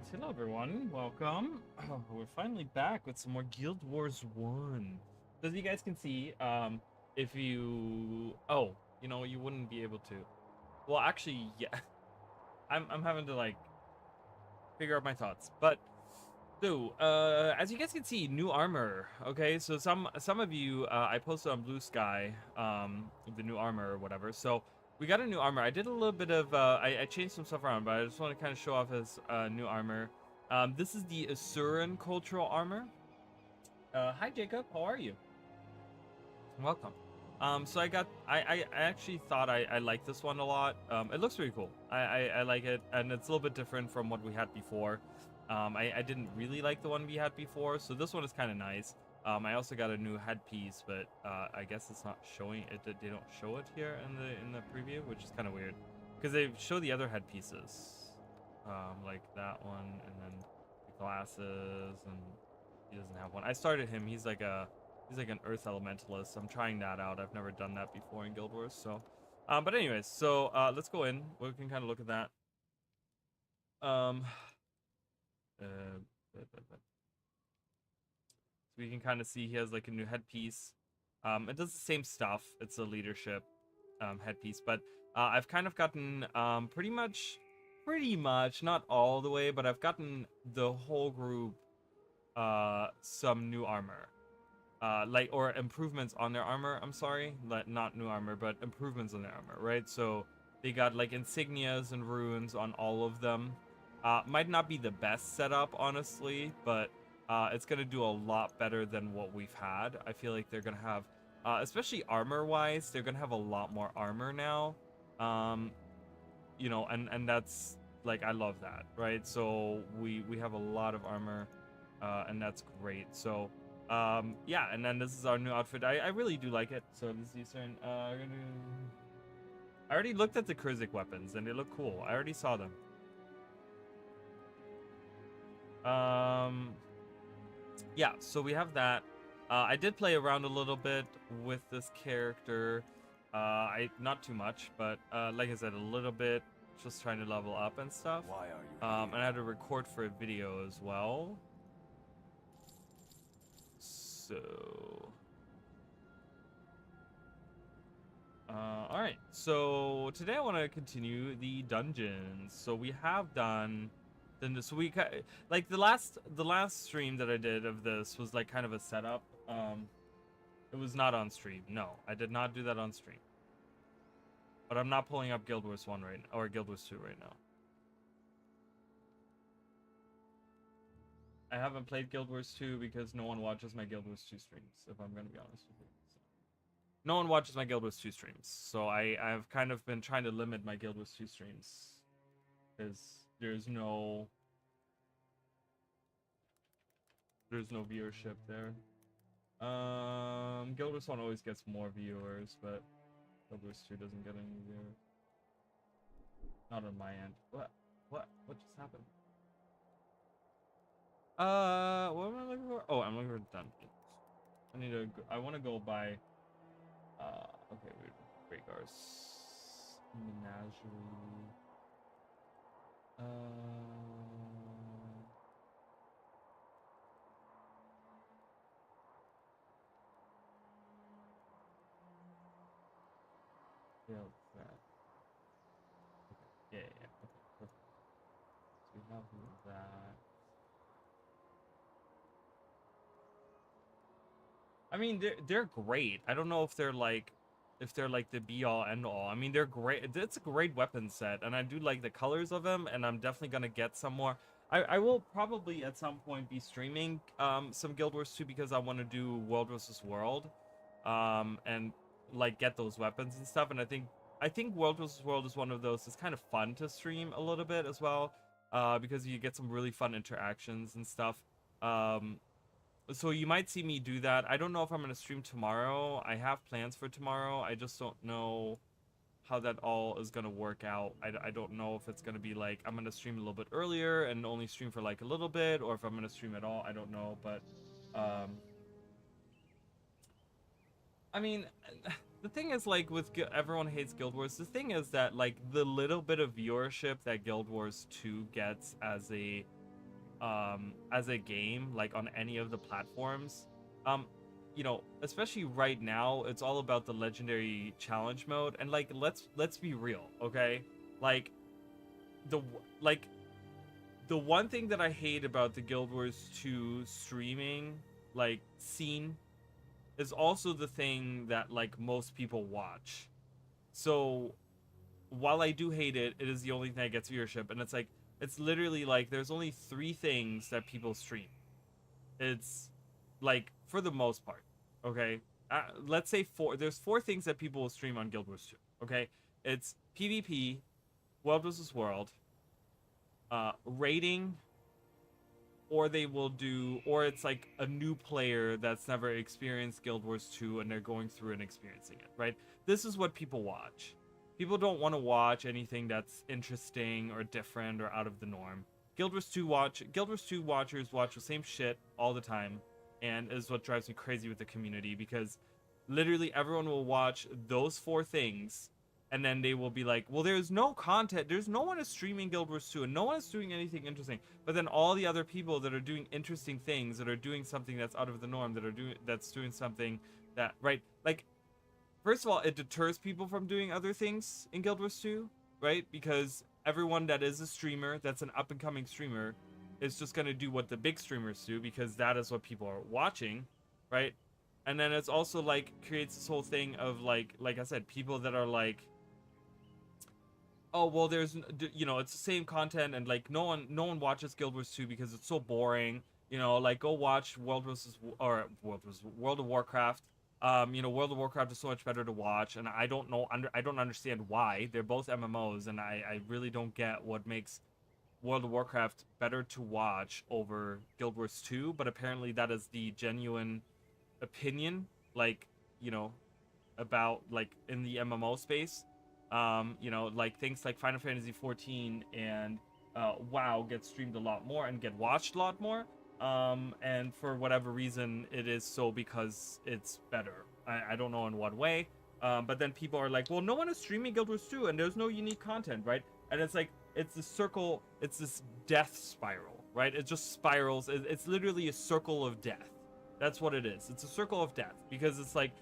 Alright, hello everyone, welcome. Oh, we're finally back with some more Guild Wars 1. So as you guys can see, if you... Oh, you know, you wouldn't be able to. Well, actually, yeah. I'm having to, like, figure out my thoughts. But, so, as you guys can see, new armor. Okay, so some of you, I posted on Bluesky, the new armor or whatever. So, we got a new armor. I did a little bit of, I changed some stuff around, but I just want to kind of show off his new armor. This is the Asuran cultural armor. Hi Jacob, how are you? Welcome. So I actually thought I liked this one a lot. It looks pretty cool. I like it, and it's a little bit different from what we had before. I didn't really like the one we had before, so this one is kind of nice. I also got a new headpiece, but I guess it's not showing it. They don't show it here in the preview, which is kind of weird, because they show the other headpieces, like that one, and then the glasses, and he doesn't have one. I started him. He's like an earth elementalist. I'm trying that out. I've never done that before in Guild Wars, so. But anyways, so let's go in. We can kind of look at that. So we can kind of see he has like a new headpiece. It does the same stuff. It's a leadership headpiece, but I've kind of gotten pretty much, not all the way, but I've gotten the whole group some new armor. Or improvements on their armor, I'm sorry. Not new armor, but improvements on their armor, right? So they got like insignias and runes on all of them. Might not be the best setup, honestly, but it's gonna do a lot better than what we've had. I feel like they're gonna have, especially armor-wise, they're gonna have a lot more armor now. You know, and that's, like, I love that, right? So we have a lot of armor, and that's great. So yeah, and then this is our new outfit. I really do like it. So this is Eastern. I already looked at the Kurzik weapons and they look cool. I already saw them. Yeah, so we have that. I did play around a little bit with this character. Not too much, but like I said, a little bit, just trying to level up and stuff. Why are you and I had to record for a video as well. So, all right. So today I want to continue the dungeons. So we have done this week. Like the last stream that I did of this was like kind of a setup. It was not on stream. No, I did not do that on stream. But I'm not pulling up Guild Wars 1 right now, or Guild Wars 2 right now. I haven't played Guild Wars 2 because no one watches my Guild Wars 2 streams, if I'm going to be honest with you. So. No one watches my Guild Wars 2 streams, so I've kind of been trying to limit my Guild Wars 2 streams. Because there's no viewership there. Guild Wars 1 always gets more viewers, but Guild Wars 2 doesn't get any viewers. Not on my end. What just happened? What am I looking for? Oh, I'm looking for dungeons. I need to go, I want to go by, okay, wait, Rhaegar's Menagerie. Yeah, that. Okay. Yeah, okay, perfect. So we have that. I mean, they're great. I don't know if they're like the be all end all. I mean, they're great. It's a great weapon set, and I do like the colors of them. And I'm definitely gonna get some more. I will probably at some point be streaming some Guild Wars 2 because I want to do World versus World, and like get those weapons and stuff. And I think World vs. World is one of those. It's kind of fun to stream a little bit as well, because you get some really fun interactions and stuff. So you might see me do that. I don't know if I'm going to stream tomorrow. I have plans for tomorrow. I just don't know how that all is going to work out. I don't know if it's going to be like I'm going to stream a little bit earlier and only stream for like a little bit, or if I'm going to stream at all. I don't know, but I mean, the thing is, like, with everyone hates Guild Wars, the thing is that, like, the little bit of viewership that Guild Wars 2 gets as a as a game, like on any of the platforms. You know, especially right now, it's all about the legendary challenge mode, and like let's be real, okay? Like the like the one thing that I hate about the Guild Wars 2 streaming like scene is also the thing that like most people watch. So while I do hate it, it is the only thing that gets viewership, and it's like it's literally like there's only 3 things that people stream. It's like for the most part, okay. Let's say 4. There's 4 things that people will stream on Guild Wars 2. Okay, it's PvP, World versus World, rating, or they will do, or it's like a new player that's never experienced Guild Wars 2 and they're going through and experiencing it, right? This is what people watch. People don't want to watch anything that's interesting or different or out of the norm. Guild Wars 2 watchers watch the same shit all the time, and is what drives me crazy with the community, because literally everyone will watch those 4 things and then they will be like, well, there's no content, there's no one is streaming Guild Wars 2 and no one is doing anything interesting. But then all the other people that are doing interesting things, that are doing something that's out of the norm, that's doing something that, right, like, first of all, it deters people from doing other things in Guild Wars 2, right? Because everyone that is a streamer, that's an up-and-coming streamer, is just going to do what the big streamers do, because that is what people are watching, right? And then it's also, like, creates this whole thing of, like I said, people that are like, oh, well, there's, you know, it's the same content, and, like, no one watches Guild Wars 2 because it's so boring, you know, like, go watch World of Warcraft. You know, World of Warcraft is so much better to watch, and I don't understand why. They're both MMOs, and I really don't get what makes World of Warcraft better to watch over Guild Wars 2, but apparently that is the genuine opinion, like, you know, about, like, in the MMO space. You know, like, things like Final Fantasy 14 and WoW get streamed a lot more and get watched a lot more. And for whatever reason, it is so because it's better. I don't know in what way. But then people are like, well, no one is streaming Guild Wars 2 and there's no unique content, right? And it's like, it's this circle, it's this death spiral, right? It just spirals. It's literally a circle of death. That's what it is. It's a circle of death, because it's like,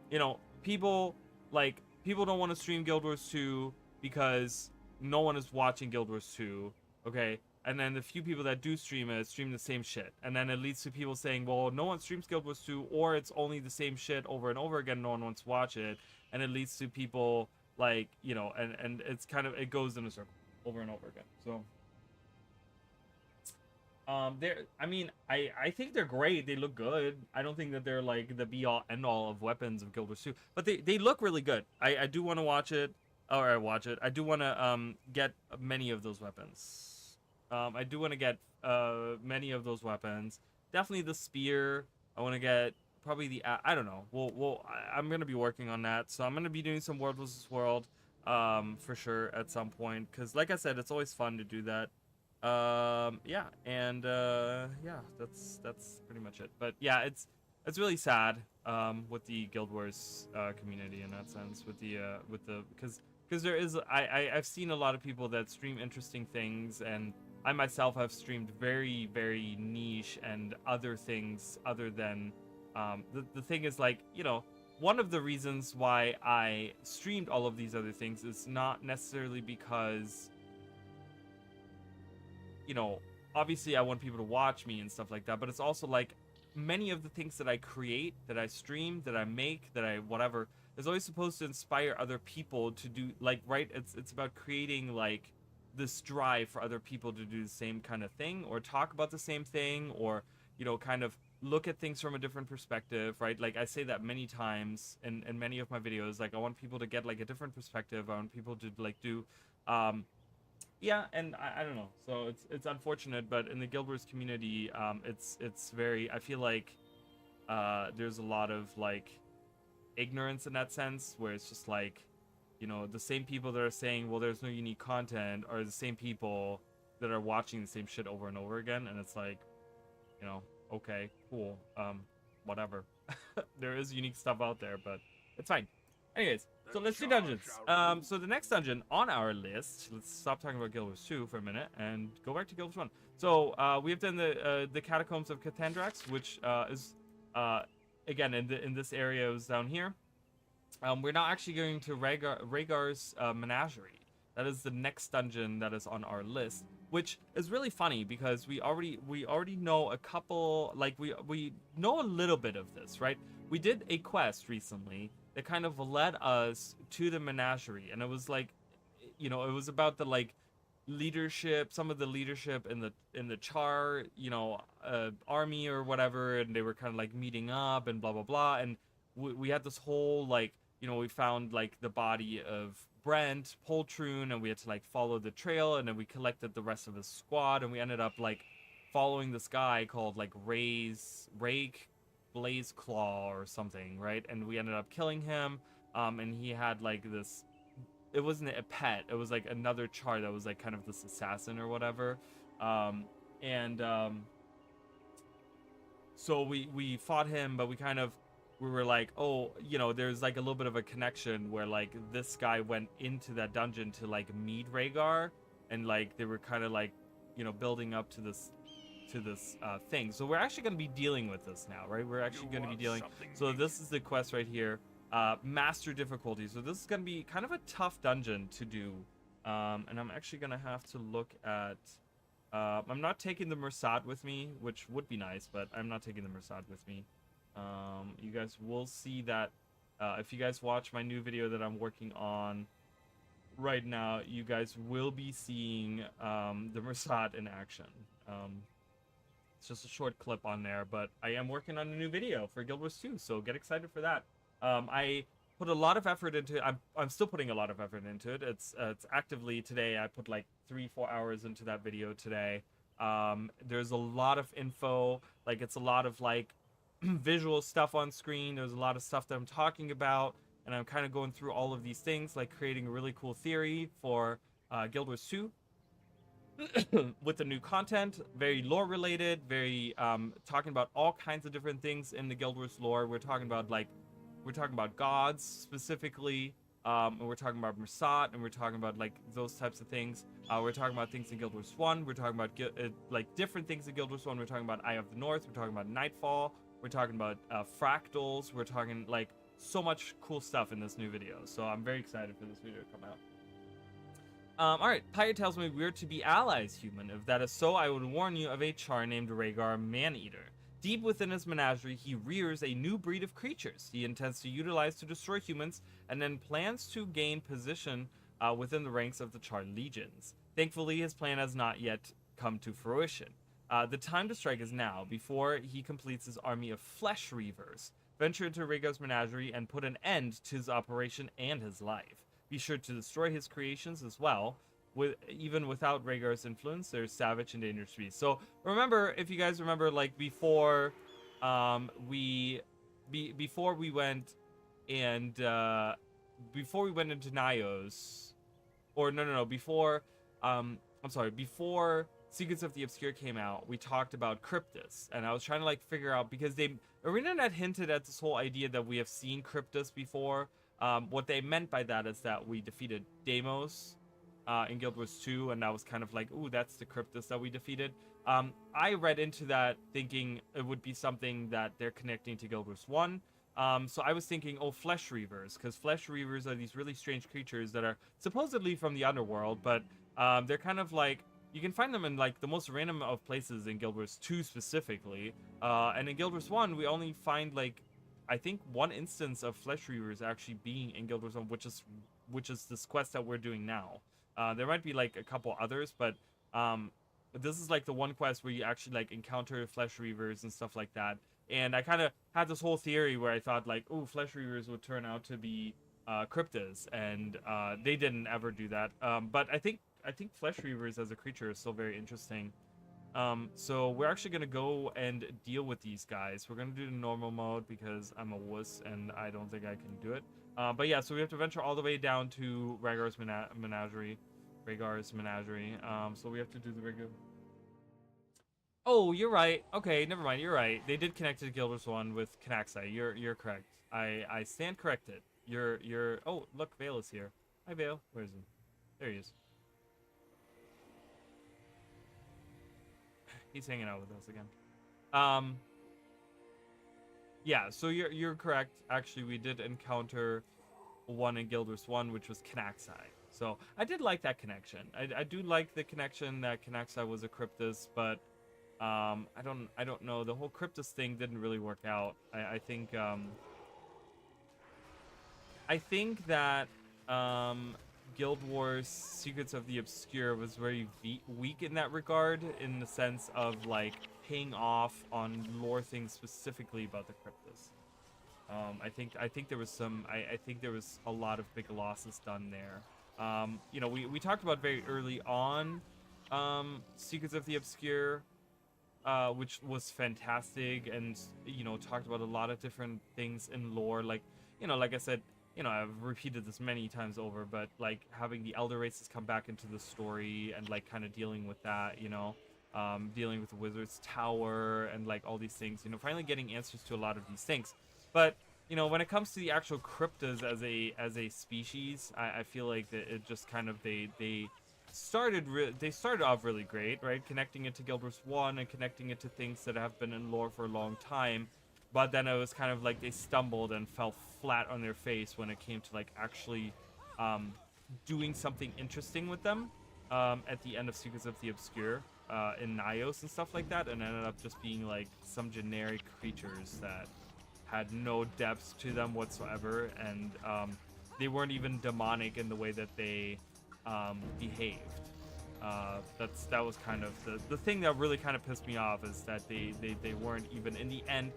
you know, people don't want to stream Guild Wars 2 because no one is watching Guild Wars 2, okay? And then the few people that do stream it stream the same shit. And then it leads to people saying, well, no one streams Guild Wars 2, or it's only the same shit over and over again, no one wants to watch it. And it leads to people, like, you know, and it's kind of, it goes in a circle over and over again. So I mean, I think they're great. They look good. I don't think that they're like the be all end all of weapons of Guild Wars 2, but they look really good. I do want to watch it, or I watch it. I do want to get many of those weapons. I do want to get many of those weapons. Definitely the spear. I want to get probably the, I don't know. I'm gonna be working on that. So I'm gonna be doing some World vs. World for sure at some point, because like I said, it's always fun to do that. Yeah, and yeah, that's pretty much it. But yeah, it's really sad with the Guild Wars community in that sense, with the because there is, I've seen a lot of people that stream interesting things, and I myself have streamed very, very niche and other things other than the thing is, like, you know, one of the reasons why I streamed all of these other things is not necessarily because, you know, obviously I want people to watch me and stuff like that, but it's also like many of the things that I create, that I stream, that I make, that I whatever, is always supposed to inspire other people to do, like, right? It's about creating like this drive for other people to do the same kind of thing, or talk about the same thing, or, you know, kind of look at things from a different perspective, right? Like, I say that many times in many of my videos, like, I want people to get like a different perspective. I want people to like do yeah, and I don't know. So it's unfortunate, but in the Guild Wars community, it's very, I feel like there's a lot of like ignorance in that sense, where it's just like, you know, the same people that are saying, well, there's no unique content, are the same people that are watching the same shit over and over again, and it's like, you know, okay, cool, whatever. There is unique stuff out there, but it's fine. Anyways, so let's do dungeons. So the next dungeon on our list, let's stop talking about Guild Wars 2 for a minute and go back to Guild Wars 1. So we have done the Catacombs of Cathandrax, which is again in this area is down here. We're now actually going to Rhaegar's Menagerie. That is the next dungeon that is on our list, which is really funny because we already know a couple, like we know a little bit of this, right? We did a quest recently that kind of led us to the menagerie, and it was like, you know, it was about the like leadership, some of the leadership in the Char, you know, army or whatever, and they were kind of like meeting up and blah blah blah, and we had this whole like, you know, we found like the body of Brent Poltroon, and we had to like follow the trail, and then we collected the rest of his squad, and we ended up like following this guy called like Rake Blaze Claw or something, right? And we ended up killing him, and he had like this, it wasn't a pet, it was like another Char that was like kind of this assassin or whatever, so we fought him, but we were like, oh, you know, there's like a little bit of a connection where like this guy went into that dungeon to like meet Rhaegar, and like they were kind of like, you know, building up to this thing. So we're actually going to be dealing with this now, right? We're actually going to be dealing. So this is the quest right here, master difficulty. So this is going to be kind of a tough dungeon to do, and I'm actually going to have to look at. I'm not taking the Mersat with me, which would be nice, but I'm not taking the Mersat with me. You guys will see that if you guys watch my new video that I'm working on right now, you guys will be seeing the Mersat in action. It's just a short clip on there, but I am working on a new video for Guild Wars 2, so get excited for that. I put a lot of effort into it. I'm still putting a lot of effort into it. It's actively today. I put like 3-4 hours into that video today. There's a lot of info, like it's a lot of like visual stuff on screen. There's a lot of stuff that I'm talking about, and I'm kind of going through all of these things, like creating a really cool theory for Guild Wars 2 with the new content, very lore related, very talking about all kinds of different things in the Guild Wars lore. We're talking about gods specifically, and we're talking about Mersat, and we're talking about like those types of things. We're talking about things in Guild Wars 1. We're talking about like different things in Guild Wars 1. We're talking about Eye of the North. We're talking about Nightfall. We're talking about fractals. We're talking like so much cool stuff in this new video. So I'm very excited for this video to come out. Alright, Pyre tells me we're to be allies, human. If that is so, I would warn you of a Char named Rhaegar Maneater. Deep within his menagerie, he rears a new breed of creatures he intends to utilize to destroy humans, and then plans to gain position within the ranks of the Char legions. Thankfully, his plan has not yet come to fruition. The time to strike is now, before he completes his army of flesh reavers. Venture into Rhaegar's menagerie and put an end to his operation and his life. Be sure to destroy his creations as well. Even without Rhaegar's influence, there's savage and dangerous beasts. So remember, if you guys remember, like before, before we went into Nios, or no, before, I'm sorry, before Secrets of the Obscure came out, we talked about Cryptus, and I was trying to like figure out, because Arena Net hinted at this whole idea that we have seen Cryptus before. What they meant by that is that we defeated Deimos in Guild Wars 2, and that was kind of like, ooh, that's the Cryptus that we defeated. I read into that thinking it would be something that they're connecting to Guild Wars 1. So I was thinking, oh, Flesh Reavers, because Flesh Reavers are these really strange creatures that are supposedly from the underworld, but they're kind of like, you can find them in like the most random of places in Guild Wars 2 specifically. And in Guild Wars 1, we only find like, I think one instance of Flesh Reavers actually being in Guild Wars 1, which is this quest that we're doing now. There might be like a couple others, but this is like the one quest where you actually like encounter Flesh Reavers and stuff like that. And I kind of had this whole theory where I thought like, oh, Flesh Reavers would turn out to be Cryptas, and they didn't ever do that. But I think Flesh Reavers as a creature is still very interesting. So we're actually going to go and deal with these guys. We're going to do the normal mode because I'm a wuss and I don't think I can do it. But yeah, so we have to venture all the way down to Rhaegar's menagerie. So we have to do the regular. Oh, you're right. Okay, never mind. You're right. They did connect to Guild Wars 1 with Canaxai. You're correct. I stand corrected. You're. Oh, look, Vale is here. Hi, Vale. Where is he? There he is. He's hanging out with us again. Yeah. So you're correct. Actually, we did encounter one in Guild Wars 1, which was Kanaxai. So I did like that connection. I do like the connection that Kanaxai was a Cryptus, but I don't know. The whole Cryptus thing didn't really work out. I think that Guild Wars Secrets of the Obscure was very weak in that regard, in the sense of like paying off on lore things specifically about the Cryptus. I think there was some. I think there was a lot of big losses done there. You know, we talked about very early on Secrets of the Obscure, which was fantastic, and you know, talked about a lot of different things in lore. Like, you know, like I said, you know, I've repeated this many times over, but like having the elder races come back into the story and like kind of dealing with that, you know, dealing with the Wizard's Tower and like all these things, you know, finally getting answers to a lot of these things. But you know, when it comes to the actual cryptas as a species, I feel like that it just kind of they started off really great, right? Connecting it to Guild Wars 1 and connecting it to things that have been in lore for a long time. But then it was kind of like they stumbled and fell flat on their face when it came to like actually doing something interesting with them at the end of Secrets of the Obscure in Nios and stuff like that, and ended up just being like some generic creatures that had no depth to them whatsoever, and they weren't even demonic in the way that they behaved. That was kind of the thing that really kind of pissed me off, is that they weren't even in the end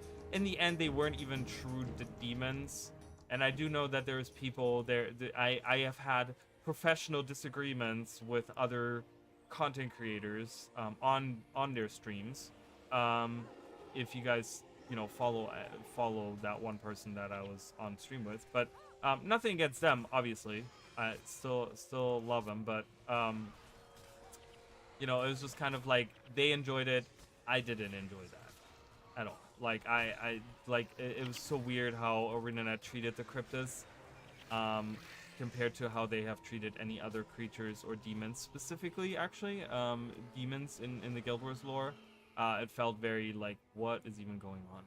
they weren't even true demons. And I do know that there's people there. I have had professional disagreements with other content creators on their streams. If you guys, you know, follow that one person that I was on stream with, but nothing against them, obviously. I still love them, but you know, it was just kind of like they enjoyed it, I didn't enjoy that at all. Like I like it was so weird how ArenaNet treated the Cryptas compared to how they have treated any other creatures or demons, specifically actually demons in the Guild Wars lore. It felt very like, what is even going on?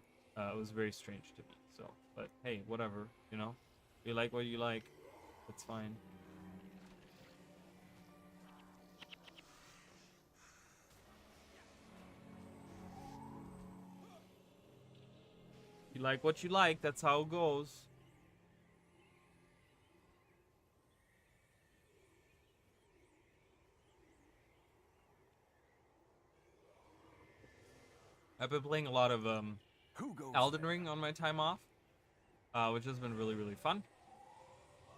It was very strange to me. So, but hey, whatever, you know, you like what you like, it's fine. You like what you like, that's how it goes. I've been playing a lot of Elden Ring on my time off, which has been really, really fun.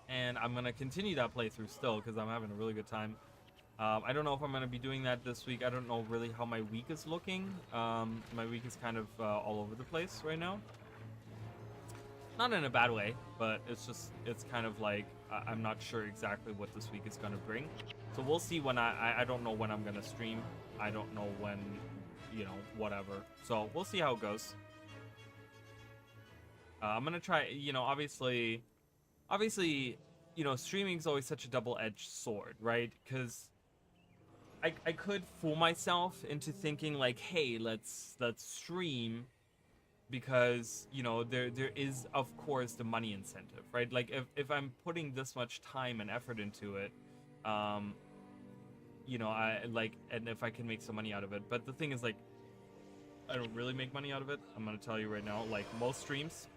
And I'm going to continue that playthrough still because I'm having a really good time. I don't know if I'm going to be doing that this week. I don't know really how my week is looking. My week is kind of all over the place right now. Not in a bad way, but it's kind of like I'm not sure exactly what this week is going to bring. So we'll see when I don't know when I'm going to stream. I don't know when, you know, whatever. So we'll see how it goes. I'm going to try, you know, obviously, you know, streaming is always such a double-edged sword, right? Because I could fool myself into thinking like, hey, let's stream, because, you know, there is, of course, the money incentive, right? Like if I'm putting this much time and effort into it, you know, I like, and if I can make some money out of it. But the thing is, like, I don't really make money out of it. I'm gonna tell you right now, like most streams,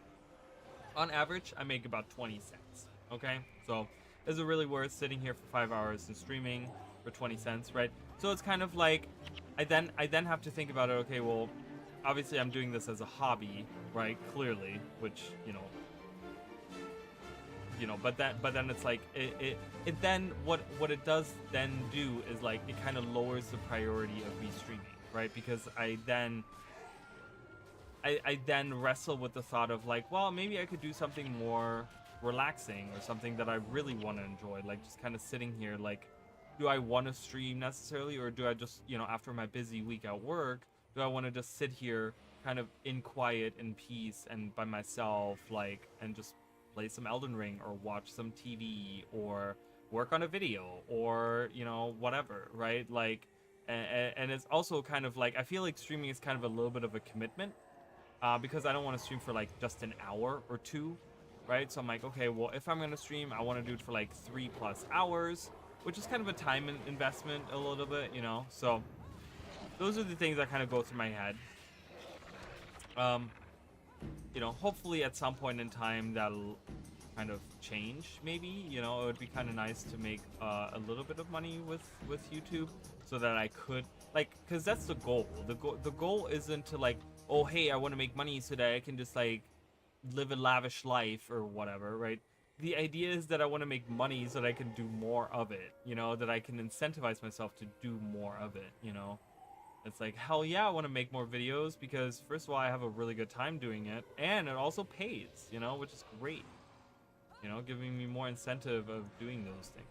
on average, I make about 20 cents. Okay, so is it really worth sitting here for 5 hours and streaming for 20 cents, right? So it's kind of like, I then have to think about it. Okay, well, obviously I'm doing this as a hobby, right? Clearly, which, you know, but then it's like it then what it does then do is like it kind of lowers the priority of me streaming, right? Because I then wrestle with the thought of like, well, maybe I could do something more relaxing or something that I really want to enjoy, like just kind of sitting here. Like, do I want to stream necessarily, or do I just, you know, after my busy week at work, do I want to just sit here kind of in quiet and peace and by myself, like, and just play some Elden Ring or watch some TV or work on a video or, you know, whatever, right? Like, and it's also kind of like, I feel like streaming is kind of a little bit of a commitment, because I don't want to stream for like just an hour or two, right? So I'm like, okay, well, if I'm going to stream, I want to do it for like 3+ hours, which is kind of a time investment a little bit, you know? So those are the things that kind of go through my head. You know, hopefully at some point in time that'll kind of change, maybe. You know, it would be kind of nice to make a little bit of money with YouTube, so that I could, like, because that's the goal. The goal isn't to like, oh hey, I want to make money so that I can just like live a lavish life or whatever, right? The idea is that I want to make money so that I can do more of it, you know, that I can incentivize myself to do more of it, you know. It's like, hell yeah, I want to make more videos because, first of all, I have a really good time doing it, and it also pays, you know, which is great. You know, giving me more incentive of doing those things.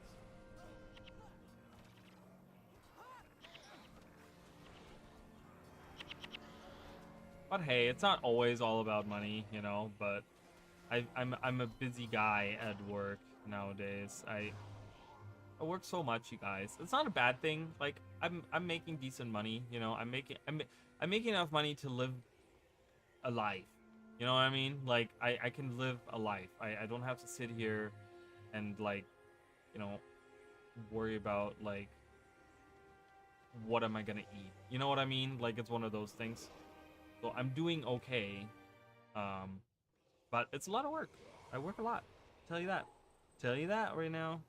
But hey, it's not always all about money, you know, but I'm a busy guy at work nowadays. I work so much, you guys. It's not a bad thing. Like, I'm making decent money, you know. I'm making enough money to live a life. You know what I mean? Like, I can live a life. I don't have to sit here and, like, you know, worry about, like, what am I gonna eat? You know what I mean? Like, it's one of those things. So I'm doing okay. But it's a lot of work. I work a lot. Tell you that. Tell you that right now.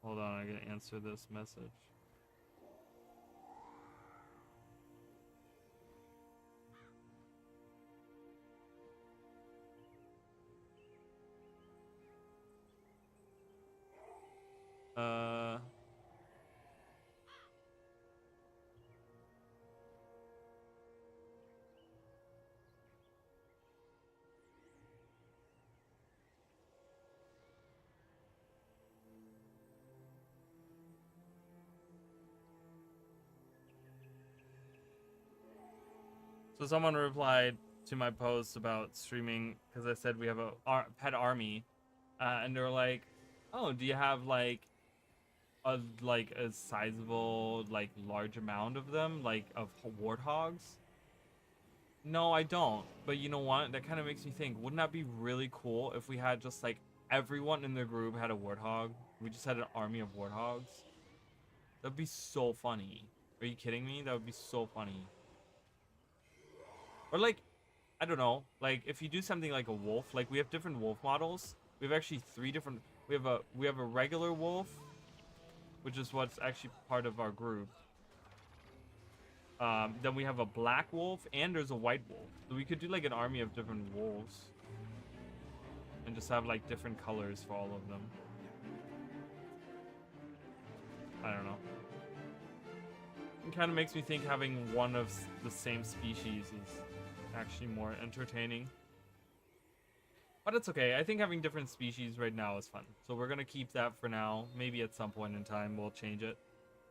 Hold on, I gotta answer this message. So someone replied to my post about streaming because I said we have a pet army, and they were like, "Oh, do you have like a sizable, like, large amount of them, like of warthogs?" No, I don't. But you know what? That kind of makes me think, wouldn't that be really cool if we had just like everyone in the group had a warthog? We just had an army of warthogs. That'd be so funny. Are you kidding me? That would be so funny. Or like, I don't know, like if you do something like a wolf, like we have different wolf models. We have actually 3 different. We have a regular wolf, which is what's actually part of our group. Then we have a black wolf, and there's a white wolf. So we could do like an army of different wolves, and just have like different colors for all of them. I don't know. It kind of makes me think having one of the same species is actually more entertaining. But it's okay. I think having different species right now is fun. So we're going to keep that for now. Maybe at some point in time we'll change it.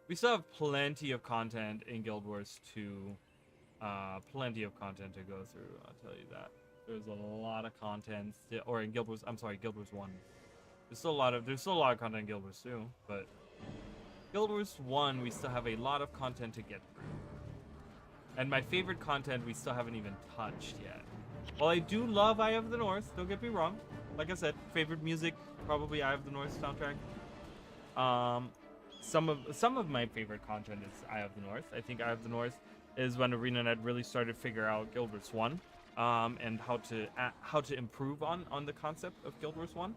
We still have plenty of content in Guild Wars 2. Plenty of content to go through, I'll tell you that. There's a lot of content still, or in Guild Wars, I'm sorry, Guild Wars 1. There's still a lot of content in Guild Wars 2, but Guild Wars 1 we still have a lot of content to get through. And my favorite content we still haven't even touched yet. While I do love Eye of the North, don't get me wrong. Like I said, favorite music, probably Eye of the North soundtrack. Some of my favorite content is Eye of the North. I think Eye of the North is when ArenaNet really started to figure out Guild Wars 1, and how to improve on the concept of Guild Wars 1.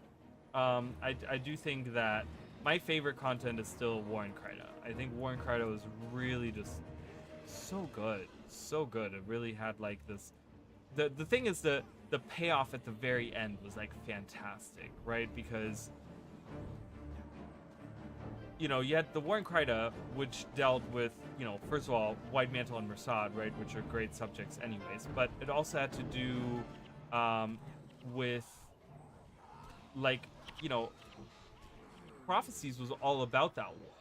I do think that my favorite content is still War and Kryta. I think War and Kryta is really just so good. So good. It really had like this. The thing is the payoff at the very end was like fantastic, right? Because you know, you had the War and Kryta, which dealt with, you know, first of all, White Mantle and Mersad, right, which are great subjects anyways, but it also had to do with, like, you know, Prophecies was all about that war,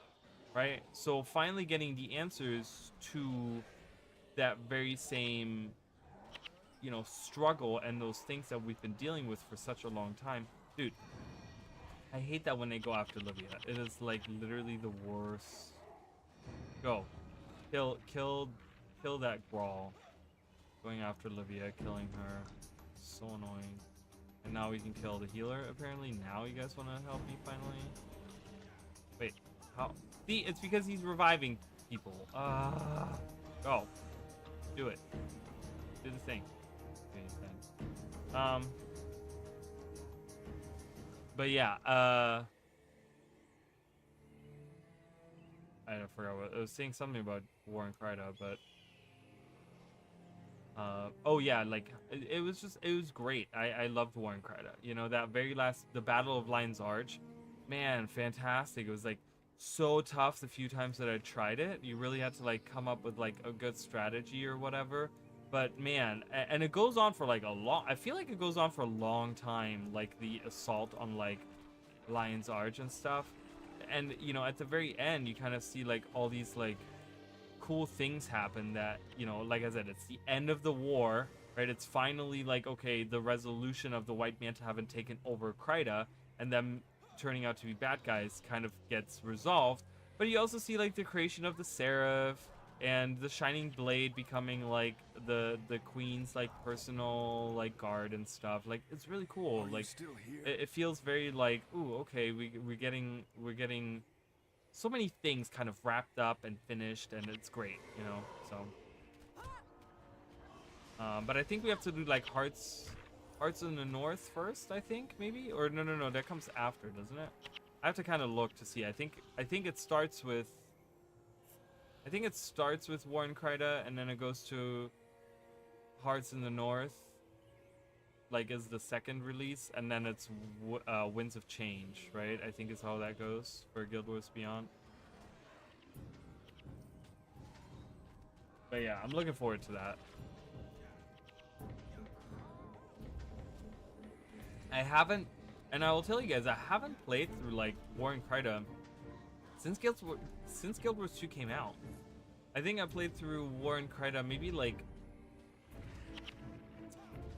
right? So finally getting the answers to that very same, you know, struggle and those things that we've been dealing with for such a long time. Dude, I hate that when they go after Livia. It is like literally the worst. Go. Kill that Brawl. Going after Livia, killing her. So annoying. And now we can kill the healer, apparently. Now you guys want to help me finally? Wait, how? See, it's because he's reviving people. Go. Do it. Do the thing. But yeah, I forgot what I was saying, something about War and Kryda, but oh yeah, like it was great. I loved War and Kryda. You know, that very last, the Battle of Lion's Arch, man, fantastic. It was like so tough the few times that I tried it. You really had to like come up with like a good strategy or whatever. But man, and it goes on for like a long, I feel like it goes on for a long time, like the assault on like Lion's Arch and stuff. And you know, at the very end you kind of see like all these like cool things happen that, you know, like I said, it's the end of the war, right? It's finally like, okay, the resolution of the White Manta having taken over Kryda and them turning out to be bad guys kind of gets resolved. But you also see like the creation of the Seraph and the Shining Blade becoming like the queen's like personal like guard and stuff. Like it's really cool. Like it feels very like, ooh, okay, we're getting so many things kind of wrapped up and finished, and it's great, you know. So but I think we have to do like Hearts in the North first, I think, maybe, or no, that comes after, doesn't it? I have to kind of look to see. I think it starts with War and Kryda, and then it goes to Hearts in the North, like is the second release, and then it's Winds of Change, right? I think is how that goes for Guild Wars Beyond. But yeah, I'm looking forward to that. I haven't, and I will tell you guys, I haven't played through like War and Kryda since Guild Wars 2 came out. I think I played through War and Kryda maybe like,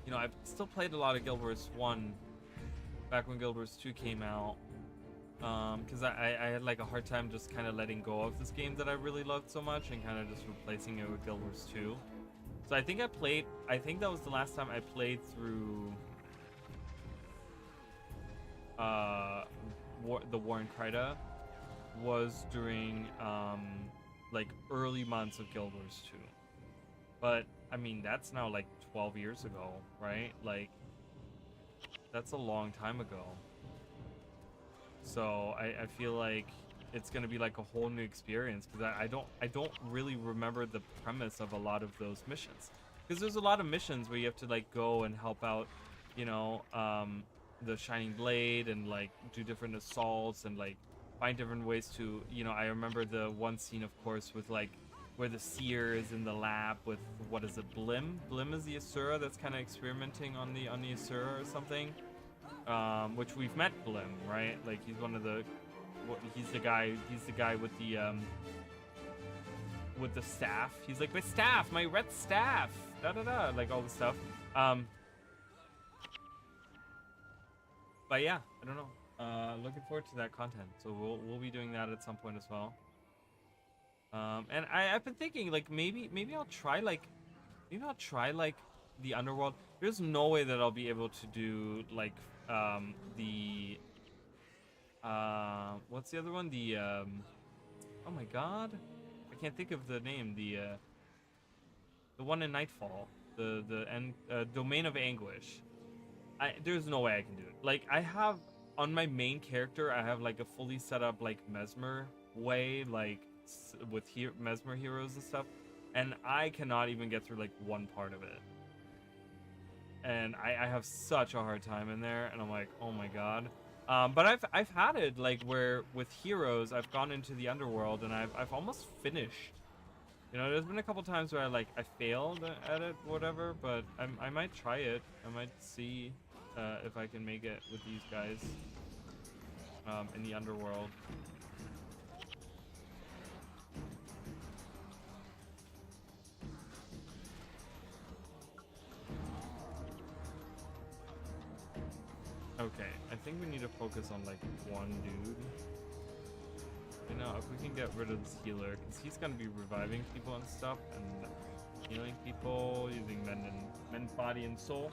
you know, I've still played a lot of Guild Wars 1 back when Guild Wars 2 came out, because I had like a hard time just kind of letting go of this game that I really loved so much and kind of just replacing it with Guild Wars 2. So I think that was the last time I played through the War and Kryda was during like early months of Guild Wars 2. But I mean, that's now like 12 years ago, right? Like that's a long time ago. So I feel like it's gonna be like a whole new experience, because I don't really remember the premise of a lot of those missions, because there's a lot of missions where you have to like go and help out, you know, the Shining Blade, and like do different assaults and like find different ways to, you know, I remember the one scene, of course, with like where the seer is in the lab with, what is it, Blim is the Asura that's kind of experimenting on the Asura or something, which we've met Blim, right? Like he's one of the, he's the guy with the staff. He's like, my staff, my red staff, like all the stuff. But yeah, I don't know. Looking forward to that content. So we'll be doing that at some point as well. And I've been thinking like maybe I'll try like the Underworld. There's no way that I'll be able to do like the what's the other one? The oh my god, I can't think of the name. The one in Nightfall. The Domain of Anguish. There's no way I can do it. Like I have on my main character, I have like a fully set up like Mesmer way, like with Mesmer heroes and stuff, and I cannot even get through like one part of it. And I have such a hard time in there, and I'm like, oh my god. But I've had it like where with heroes I've gone into the Underworld and I've almost finished. You know, there's been a couple times where I failed at it, whatever, but I might try it. I might see if I can make it with these guys in the Underworld. Okay, I think we need to focus on like one dude. You know, if we can get rid of this healer, because he's gonna be reviving people and stuff, and healing people using men, body, and soul.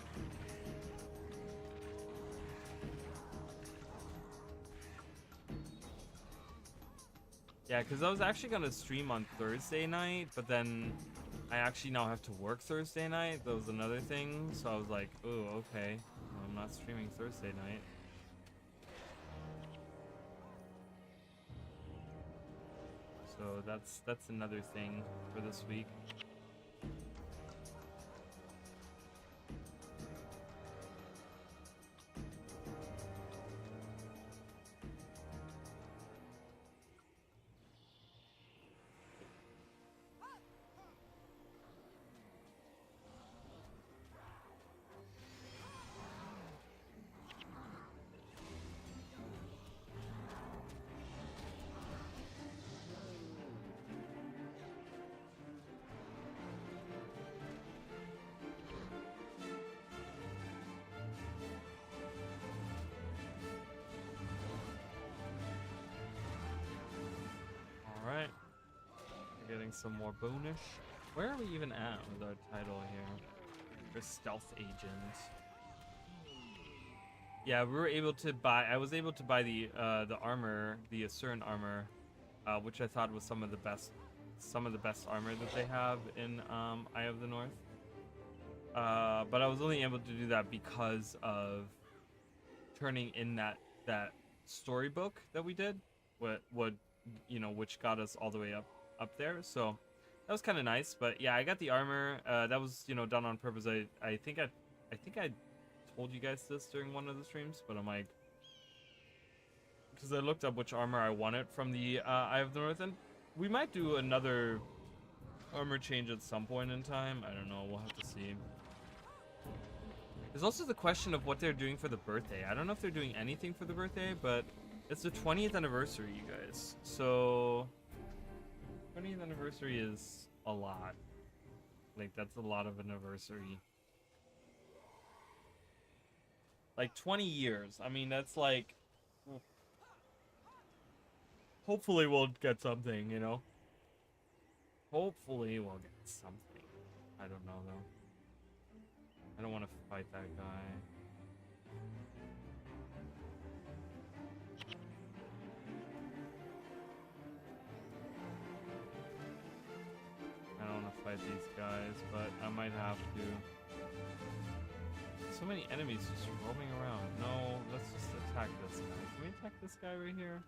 Yeah, because I was actually gonna stream on Thursday night, but then I actually now have to work Thursday night. That was another thing, so I was like, oh, okay, well, I'm not streaming Thursday night. So that's another thing for this week. Some more bonish. Where are we even at with our title here? For stealth agent. Yeah, we were able to buy. I was able to buy the armor, the Assyrian armor, which I thought was some of the best armor that they have in Eye of the North. But I was only able to do that because of turning in that storybook that we did. What you know, which got us all the way up there, so that was kind of nice. But yeah, I got the armor. That was, you know, done on purpose. I think I told you guys this during one of the streams, but I'm like, because I looked up which armor I wanted from the Eye of the North, and we might do another armor change at some point in time. I don't know, we'll have to see. There's also the question of what they're doing for the birthday. I don't know if they're doing anything for the birthday, but it's the 20th anniversary, you guys, so 20th anniversary is a lot. Like, that's a lot of anniversary. Like, 20 years. I mean, that's like... Hopefully we'll get something, you know? Hopefully we'll get something. I don't know, though. I don't want to fight that guy. I don't want to fight these guys, but I might have to. So many enemies just roaming around. No, let's just attack this guy. Can we attack this guy right here?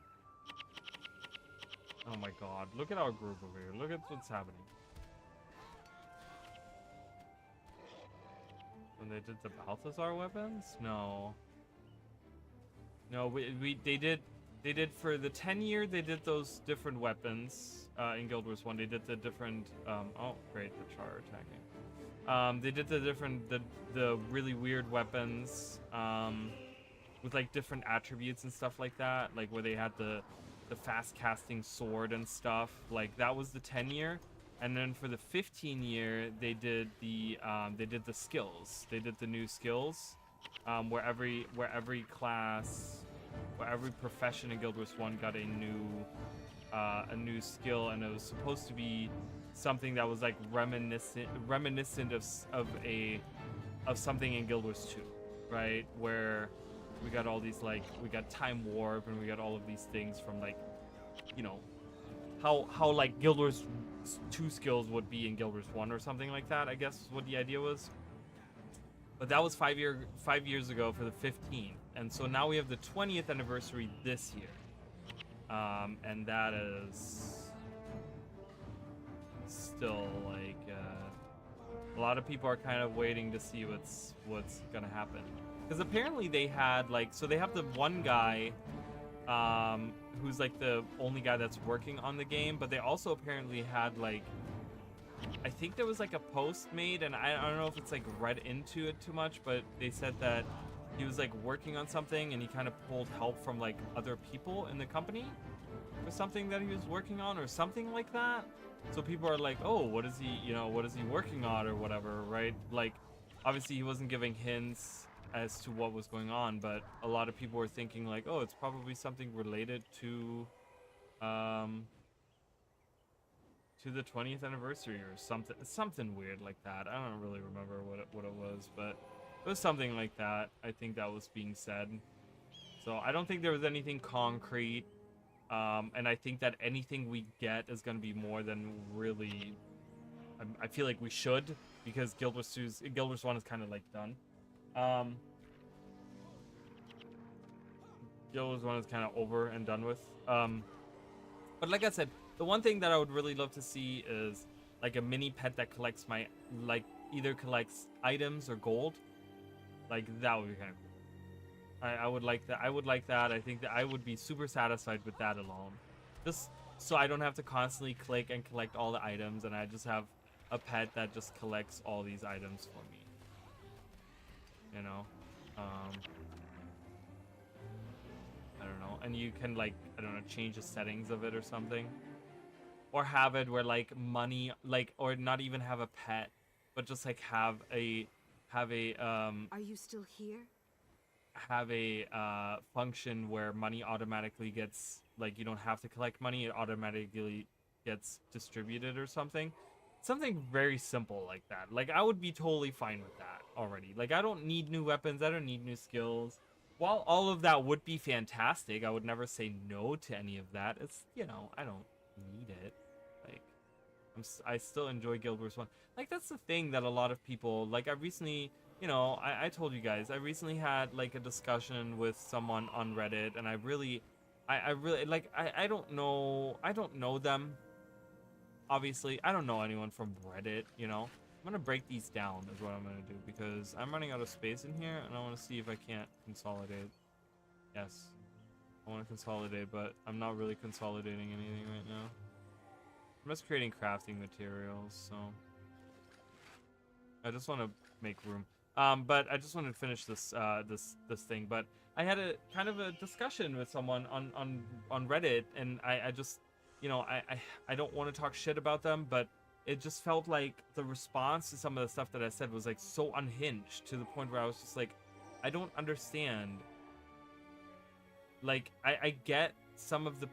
Oh my god, look at our group over here. Look at what's happening. When they did the Balthazar weapons? No. No, they did for the 10 year, they did those different weapons. In Guild Wars 1, they did the different, oh, great, the Char attacking. They did the different, the really weird weapons, with like different attributes and stuff like that, like where they had the fast casting sword and stuff. Like, that was the 10 year. And then for the 15 year, they did the skills. They did the new skills, where every class, where every profession in Guild Wars 1 got a new skill, and it was supposed to be something that was like reminiscent of something in Guild Wars 2, right? Where we got all these, like, we got time warp, and we got all of these things from, like, you know, how like Guild Wars 2 skills would be in Guild Wars 1 or something like that, I guess is what the idea was. But that was 5 years ago for the 15th, and so now we have the 20th anniversary this year. And that is still like a lot of people are kind of waiting to see what's gonna happen, because apparently they had, like, so they have the one guy who's like the only guy that's working on the game, but they also apparently had, like, I think there was like a post made, and I don't know if it's like read into it too much, but they said that he was like working on something and he kind of pulled help from like other people in the company for something that he was working on or something like that. So people are like, oh, what is he working on or whatever, right? Like, obviously he wasn't giving hints as to what was going on, but a lot of people were thinking like, oh, it's probably something related to the 20th anniversary or something weird like that. I don't really remember what it was, but it was something like that. I think that was being said. So I don't think there was anything concrete, and I think that anything we get is going to be more than really. I feel like we should, because Guild Wars 1 is kind of like done. Guild Wars 1 is kind of over and done with. But like I said, the one thing that I would really love to see is like a mini pet that collects either collects items or gold. Like that would be kind of cool. I would like that. I would like that. I think that I would be super satisfied with that alone. Just so I don't have to constantly click and collect all the items, and I just have a pet that just collects all these items for me. You know? I don't know. And you can like, I don't know, change the settings of it or something. Or have it where like money, like, or not even have a pet, but just like have a Are you still here? Have a function where money automatically gets, like, you don't have to collect money, it automatically gets distributed or something. Something very simple like that. Like, I would be totally fine with that already. Like, I don't need new weapons, I don't need new skills. While all of that would be fantastic, I would never say no to any of that. It's, you know, I don't need it. Like, I still enjoy Guild Wars 1. Like, that's the thing that a lot of people, like, I recently, you know, I told you guys, I recently had, like, a discussion with someone on Reddit, and I really, like, I don't know them, obviously. I don't know anyone from Reddit, you know. I'm gonna break these down is what I'm gonna do, because I'm running out of space in here, and I want to see if I can't consolidate. Yes, I want to consolidate, but I'm not really consolidating anything right now. I'm just creating crafting materials, so I just want to make room. But I just wanted to finish this this thing. But I had a kind of a discussion with someone on Reddit, and I just, you know, I don't want to talk shit about them, but it just felt like the response to some of the stuff that I said was like so unhinged, to the point where I was just like, I don't understand. Like, I get some of the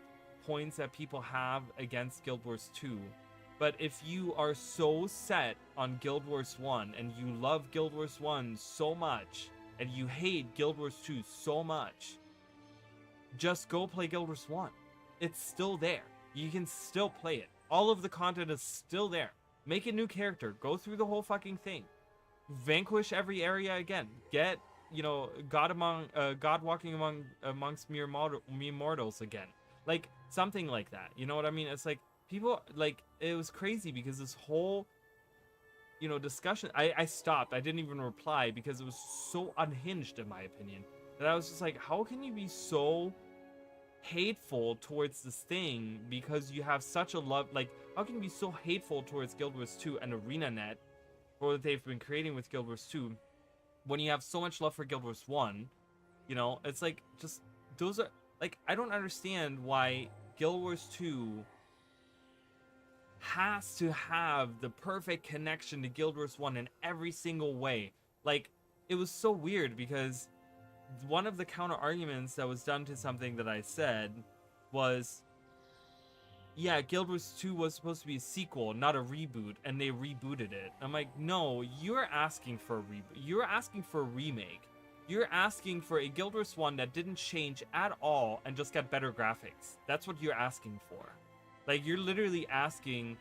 points that people have against Guild Wars 2, but if you are so set on Guild Wars 1 and you love Guild Wars 1 so much and you hate Guild Wars 2 so much, just go play Guild Wars 1. It's still there. You can still play it. All of the content is still there. Make a new character. Go through the whole fucking thing. Vanquish every area again. Get, you know, God walking amongst mere mortals again. Like, something like that. You know what I mean? It's like, people, like, it was crazy because this whole, you know, discussion, I stopped. I didn't even reply because it was so unhinged, in my opinion, that I was just like, how can you be so hateful towards this thing because you have such a love? Like, how can you be so hateful towards Guild Wars 2 and ArenaNet, or what they've been creating with Guild Wars 2, when you have so much love for Guild Wars 1? You know, it's like, just, those are, like, I don't understand why Guild Wars 2 has to have the perfect connection to Guild Wars 1 in every single way. Like, it was so weird because one of the counter arguments that was done to something that I said was, yeah, Guild Wars 2 was supposed to be a sequel, not a reboot, and they rebooted it. I'm like, no, you're asking for a reboot. You're asking for a remake. You're asking for a Guild Wars 1 that didn't change at all and just got better graphics. That's what you're asking for. Like, you're literally asking,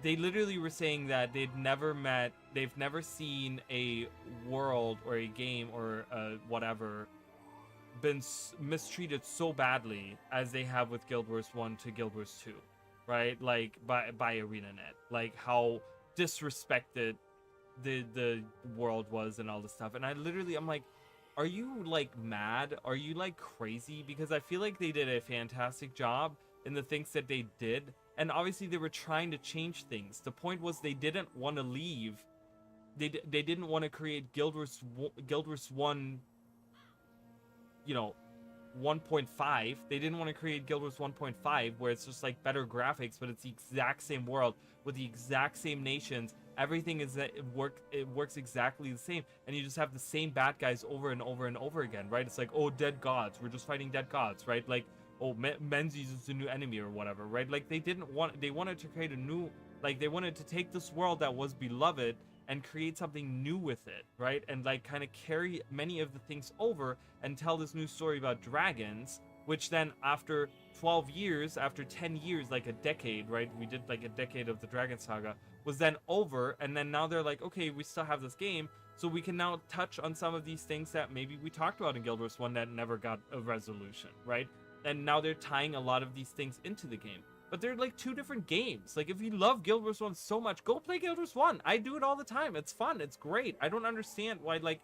they literally were saying that they've never seen a world or a game or whatever been mistreated so badly as they have with Guild Wars 1 to Guild Wars 2, right? Like, by ArenaNet. Like, how disrespected the world was and all this stuff. And I'm like, are you, like, mad? Are you, like, crazy? Because I feel like they did a fantastic job in the things that they did, and obviously they were trying to change things. The point was they didn't want to leave. They didn't want to create Guild Wars 1, you know, 1.5. They didn't want to create Guild Wars 1.5 where it's just like better graphics, but it's the exact same world with the exact same nations everything is that it works exactly the same, and you just have the same bad guys over and over and over again, right? It's like, oh, dead gods, we're just fighting dead gods, right? Like, oh, Menzies is the new enemy or whatever, right? Like, they wanted to create a new, like, they wanted to take this world that was beloved and create something new with it, right? And like kind of carry many of the things over and tell this new story about dragons, which then after 12 years, after 10 years, like a decade, right? We did like a decade of the Dragon Saga, was then over, and then now they're like, okay, we still have this game, so we can now touch on some of these things that maybe we talked about in Guild Wars 1 that never got a resolution, right? And now they're tying a lot of these things into the game. But they're like two different games. Like, if you love Guild Wars 1 so much, go play Guild Wars 1. I do it all the time. It's fun. It's great. I don't understand why, like,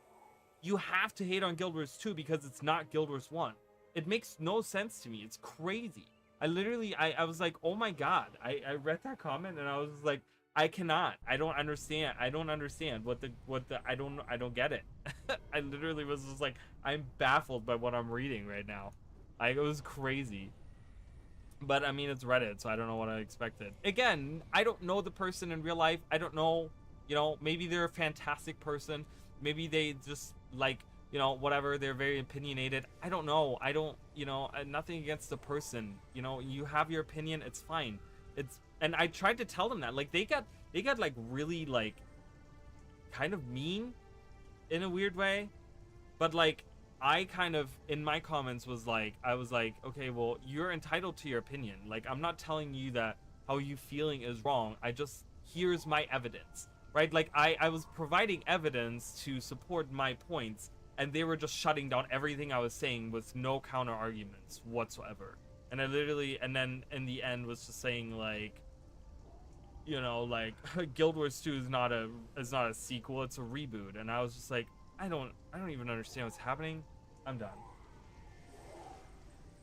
you have to hate on Guild Wars 2 because it's not Guild Wars 1. It makes no sense to me. It's crazy. I literally, I was like, oh my god. I read that comment and I was like, I cannot. I don't understand. I don't understand I don't get it. I literally was just like, I'm baffled by what I'm reading right now. It was crazy. But I mean, it's Reddit, so I don't know what I expected. Again, I don't know the person in real life. I don't know, you know, maybe they're a fantastic person. Maybe they just like, you know, whatever, they're very opinionated. I don't know. I don't, you know, nothing against the person. You know, you have your opinion, it's fine. And I tried to tell them that. Like, they got like really like kind of mean in a weird way. But like, I kind of, in my comments, I was like, okay, well, you're entitled to your opinion. Like, I'm not telling you that how you feeling is wrong. Here's my evidence, right? Like, I was providing evidence to support my points, and they were just shutting down everything I was saying with no counter arguments whatsoever. And I literally, and then in the end was just saying like, you know, like, Guild Wars 2 is not a sequel, it's a reboot. And I was just like, I don't even understand what's happening. I'm done.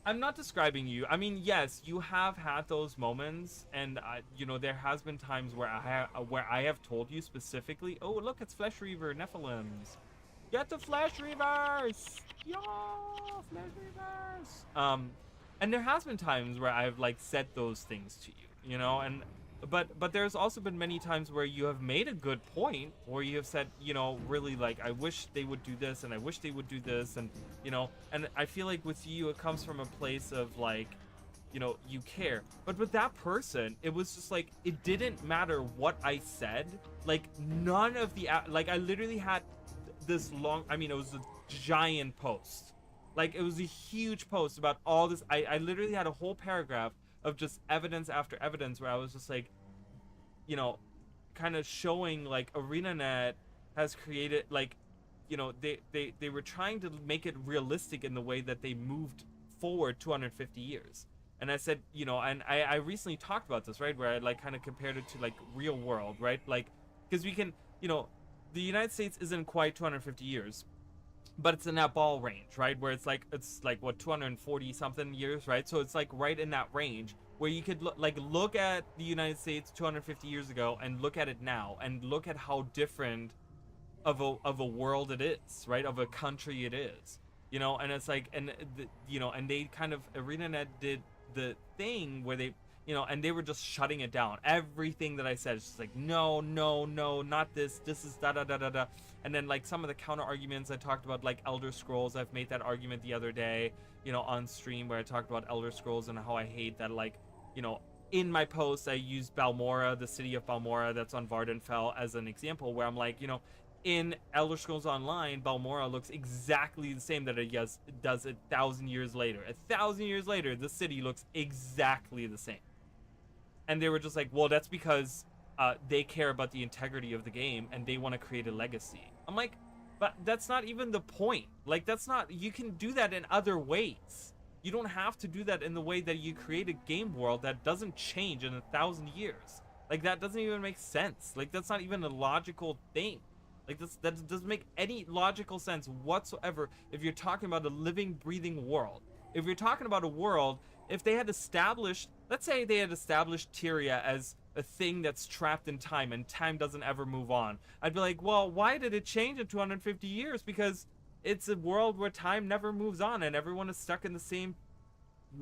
I'm not describing you. I mean, yes, you have had those moments, and you know, there has been times where I have told you specifically, oh look, it's Flesh Reaver Nephilims. Get the Flesh Reavers! Yeah, Flesh Reavers! And there has been times where I've like said those things to you, you know, and but there's also been many times where you have made a good point, where you have said, you know, really like, I wish they would do this, and I wish they would do this, and you know, and I feel like with you it comes from a place of like, you know, you care. But with that person, it was just like, it didn't matter what I said. Like, none of the, like, I literally had this long, I mean, it was a giant post. Like, it was a huge post about all this. I literally had a whole paragraph of just evidence after evidence where I was just like, you know, kind of showing like ArenaNet has created, like, you know, they were trying to make it realistic in the way that they moved forward 250 years. And I said, you know, and I recently talked about this, right, where I like kind of compared it to like real world, right? Like, because we can, you know, the United States isn't quite 250 years, but it's in that ball range, right, where it's like what, 240 something years, right? So it's like right in that range where you could look at the United States 250 years ago and look at it now and look at how different of a world it is, right, of a country it is, you know. And it's like, and you know, and they kind of, ArenaNet did the thing where they, you know, and they were just shutting it down. Everything that I said is just like, no, not this. This is da. And then like some of the counter arguments I talked about, like Elder Scrolls. I've made that argument the other day, you know, on stream, where I talked about Elder Scrolls and how I hate that, like, you know, in my post I used Balmora, the city of Balmora that's on Vardenfell, as an example, where I'm like, you know, in Elder Scrolls Online, Balmora looks exactly the same that it does 1,000 years later. 1,000 years later, the city looks exactly the same. And they were just like, well, that's because they care about the integrity of the game and they want to create a legacy. I'm like, but that's not even the point. Like, that's not, you can do that in other ways. You don't have to do that in the way that you create a game world that doesn't change in 1,000 years. Like, that doesn't even make sense. Like, that's not even a logical thing. Like, that doesn't make any logical sense whatsoever if you're talking about a living, breathing world. If you're talking about a world, if they had established, let's say they had established Tyria as a thing that's trapped in time and time doesn't ever move on, I'd be like, well, why did it change in 250 years? Because it's a world where time never moves on and everyone is stuck in the same,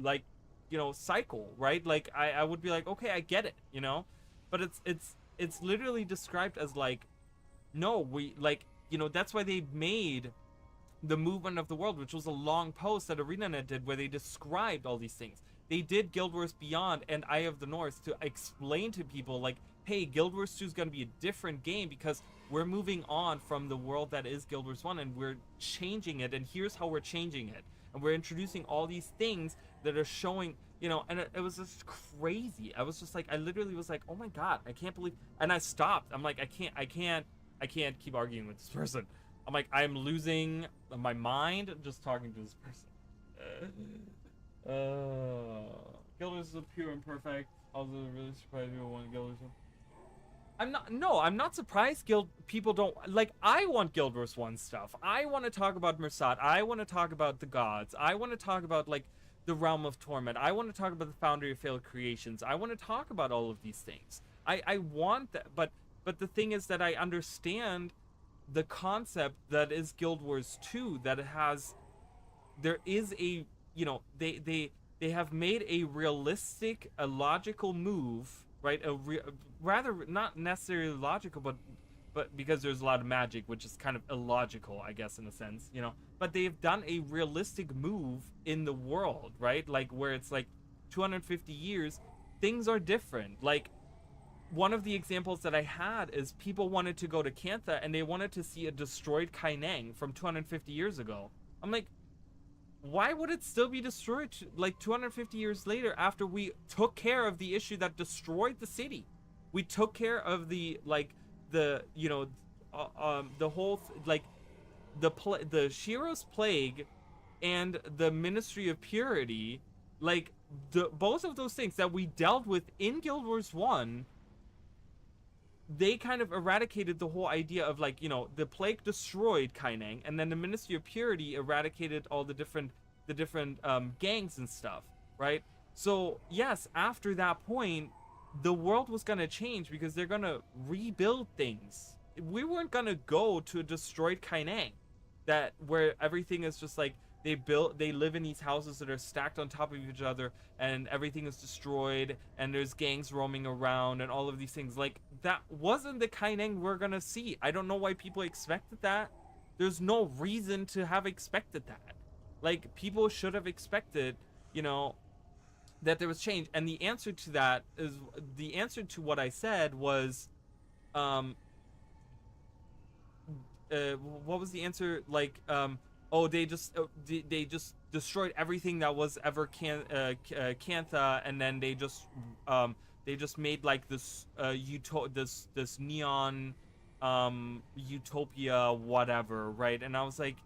like, you know, cycle, right? Like, I would be like, okay, I get it, you know? But it's literally described as like, no, we like, you know, that's why they made the movement of the world, which was a long post that ArenaNet did where they described all these things. They did Guild Wars Beyond and Eye of the North to explain to people like, hey, Guild Wars 2 is going to be a different game because we're moving on from the world that is Guild Wars 1 and we're changing it, and here's how we're changing it. And we're introducing all these things that are showing, you know, and it was just crazy. I was just like, I literally was like, oh my god, I can't believe, and I stopped. I'm like, I can't keep arguing with this person. I'm like, I'm losing my mind just talking to this person. Guild Wars is pure and perfect. Also really surprised people want Guild Wars 1. I'm not surprised people don't like. I want Guild Wars 1 stuff. I want to talk about Mersat. I want to talk about the gods. I want to talk about like the Realm of Torment. I want to talk about the Foundry of Failed Creations. I want to talk about all of these things. I want that, but the thing is that I understand the concept that is Guild Wars 2, that it has, there is a, you know, they have made a realistic, a logical move, right? Rather not necessarily logical, but because there's a lot of magic, which is kind of illogical, I guess, in a sense, you know. But they've done a realistic move in the world, right? Like where it's like 250 years, things are different. Like one of the examples that I had is people wanted to go to Cantha and they wanted to see a destroyed Kaineng from 250 years ago. I'm like, why would it still be destroyed like 250 years later after we took care of the issue that destroyed the city? We took care of the, like, the, you know, the whole, like, the Shiro's Plague and the Ministry of Purity, like, both of those things that we dealt with in Guild Wars 1, they kind of eradicated the whole idea of, like, you know, the plague destroyed Kaineng, and then the Ministry of Purity eradicated all the different gangs and stuff, right? So yes, after that point, the world was gonna change because they're gonna rebuild things. We weren't gonna go to a destroyed Kaineng, that where everything is just like they live in these houses that are stacked on top of each other and everything is destroyed and there's gangs roaming around and all of these things. Like, that wasn't the Kaineng we're gonna see. I don't know why people expected that. There's no reason to have expected that. Like, people should have expected, you know, that there was change. And the answer to that is, the answer to what I said was, what was the answer? Like, oh, they just destroyed everything that was ever Cantha, and then they just made like this this neon utopia whatever, right? And I was like,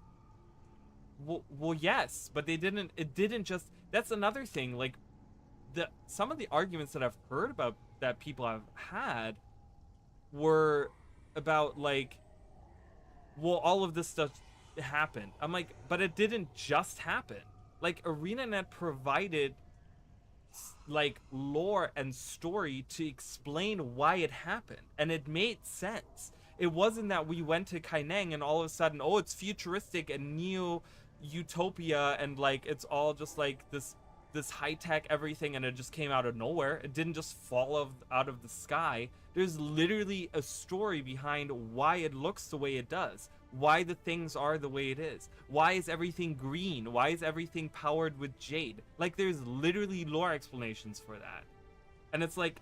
well, yes, but it didn't just, that's another thing, like some of the arguments that I've heard about that people have had were about like, well, all of this stuff happened. I'm like, but it didn't just happen. Like, ArenaNet provided like lore and story to explain why it happened, and it made sense. It wasn't that we went to Kaineng and all of a sudden, oh, it's futuristic and neo utopia and like it's all just like this high-tech everything, and it just came out of nowhere. It didn't just fall out of the sky. There's literally a story behind why it looks the way it does, why the things are the way it is, why is everything green, why is everything powered with jade. Like, there's literally lore explanations for that. And it's like,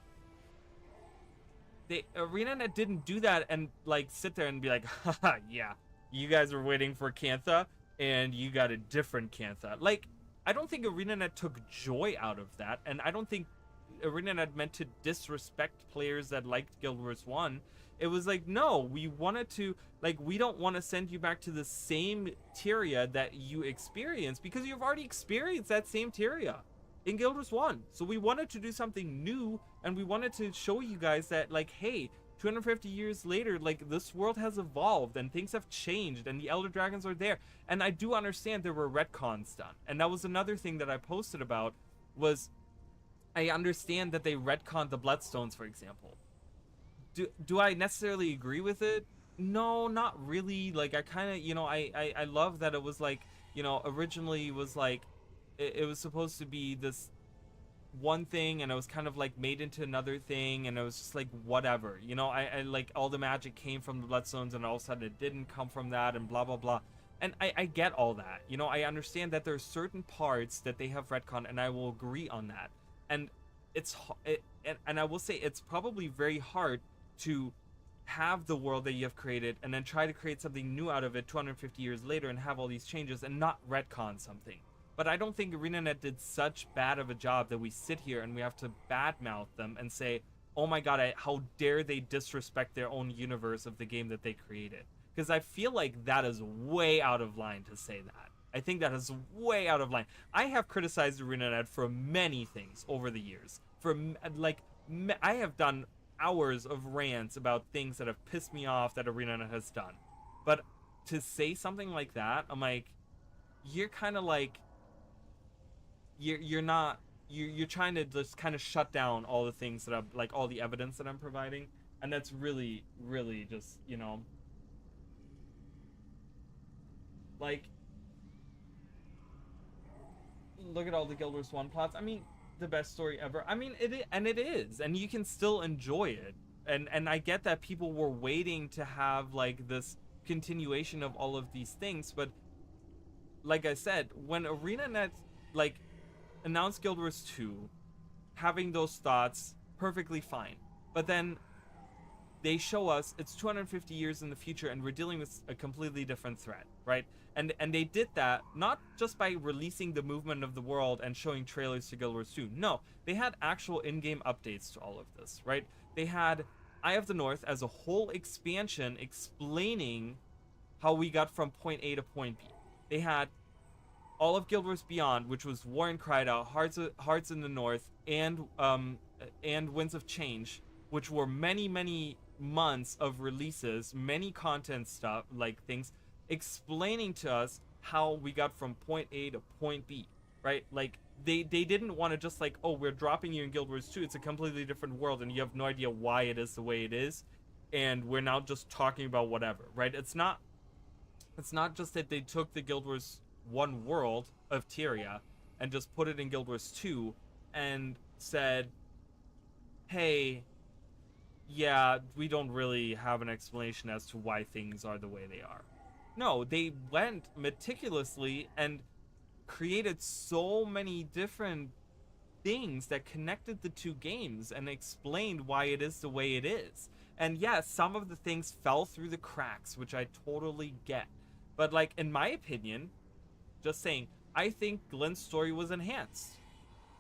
ArenaNet didn't do that and like sit there and be like, haha, yeah, you guys were waiting for Cantha and you got a different Cantha. Like, I don't think ArenaNet took joy out of that, and I don't think ArenaNet meant to disrespect players that liked Guild Wars 1. It was like, no, we wanted to, like, we don't want to send you back to the same Tyria that you experienced, because you've already experienced that same Tyria in Guild Wars 1. So we wanted to do something new, and we wanted to show you guys that, like, hey, 250 years later, like, this world has evolved and things have changed and the Elder Dragons are there. And I do understand there were retcons done. And that was another thing that I posted about, was I understand that they retconned the Bloodstones, for example. Do I necessarily agree with it? No, not really. Like, I kind of, you know, I love that it was like, you know, originally was like, it was supposed to be this one thing and it was kind of like made into another thing, and it was just like whatever, you know. I like all the magic came from the bloodstones and all of a sudden it didn't come from that and blah blah blah. And I get all that, you know. I understand that there are certain parts that they have retcon, and I will agree on that. And and I will say it's probably very hard to have the world that you have created and then try to create something new out of it 250 years later and have all these changes and not retcon something. But I don't think ArenaNet did such bad of a job that we sit here and we have to badmouth them and say, oh my god, how dare they disrespect their own universe of the game that they created. Because I feel like that is way out of line to say that. I think that is way out of line. I have criticized ArenaNet for many things over the years. I have done hours of rants about things that have pissed me off that ArenaNet has done. But to say something like that, I'm like, you're kind of like, you're trying to just kind of shut down all the things that I'm, like, all the evidence that I'm providing. And that's really, really just, you know, like, look at all the Guild Wars 1 plots. I mean, the best story ever. I mean, it is, and you can still enjoy it. And I get that people were waiting to have like this continuation of all of these things, but like I said, when ArenaNet like announced Guild Wars 2, having those thoughts, perfectly fine. But then they show us it's 250 years in the future and we're dealing with a completely different threat, right? And they did that not just by releasing the movement of the world and showing trailers to Guild Wars 2. No, they had actual in-game updates to all of this, right? They had Eye of the North as a whole expansion explaining how we got from point A to point B. They had all of Guild Wars Beyond, which was War in Kryda, Hearts in the North, and Winds of Change, which were many months of releases, many content stuff, like things, explaining to us how we got from point A to point B, right? Like, they didn't want to just like, oh, we're dropping you in Guild Wars 2, it's a completely different world, and you have no idea why it is the way it is, and we're now just talking about whatever, right? It's not just that they took the Guild Wars 1 world of Tyria and just put it in Guild Wars 2 and said, hey, yeah, we don't really have an explanation as to why things are the way they are. No, they went meticulously and created so many different things that connected the two games and explained why it is the way it is. And yes, some of the things fell through the cracks, which I totally get. But like, in my opinion, just saying, I think Glenn's story was enhanced.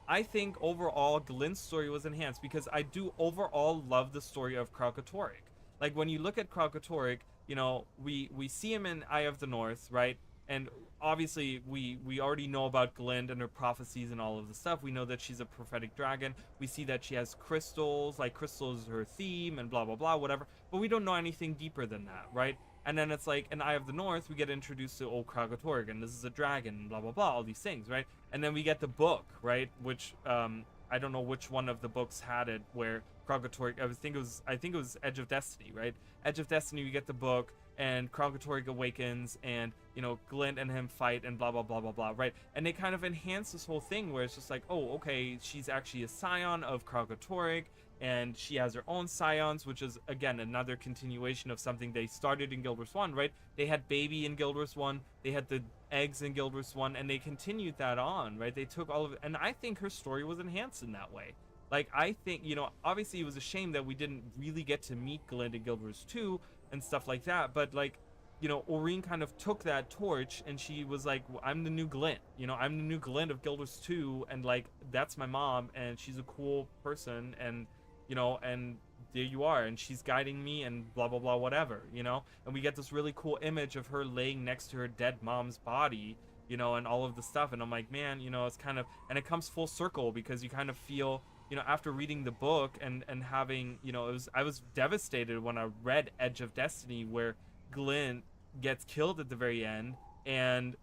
I think overall Glenn's story was enhanced because I do overall love the story of Kralkatorrik. Like, when you look at Kralkatorrik, you know, we see him in Eye of the North, right? And obviously we already know about Glend and her prophecies and all of the stuff. We know that she's a prophetic dragon. We see that she has crystals, like crystals is her theme and blah blah blah, whatever. But we don't know anything deeper than that, right? And then it's like in Eye of the North, we get introduced to old Kralkatorrik, and this is a dragon, blah blah blah, all these things, right? And then we get the book, right? Which I don't know which one of the books had it, where Kralkatorrik, I think it was Edge of Destiny, right? Edge of Destiny, we get the book, and Kralkatorrik awakens, and, you know, Glint and him fight, and blah blah blah blah blah, right? And they kind of enhance this whole thing where it's just like, oh, okay, she's actually a scion of Kralkatorrik, and she has her own scions, which is, again, another continuation of something they started in Guild Wars 1, right? They had baby in Guild Wars 1, they had the eggs in Guild Wars 1, and they continued that on, right? They took all of it, and I think her story was enhanced in that way. Like, I think, you know, obviously it was a shame that we didn't really get to meet Glint in Guild Wars 2 and stuff like that, but, like, you know, Aurene kind of took that torch, and she was like, well, I'm the new Glint, you know, I'm the new Glint of Guild Wars 2, and, like, that's my mom, and she's a cool person, and, you know, and there you are, and she's guiding me, and blah blah blah, whatever, you know. And we get this really cool image of her laying next to her dead mom's body, you know, and all of the stuff, and I'm like, man, you know, it's kind of, and it comes full circle, because you kind of feel, you know, after reading the book and having, you know, I was devastated when I read Edge of Destiny, where Glint gets killed at the very end, and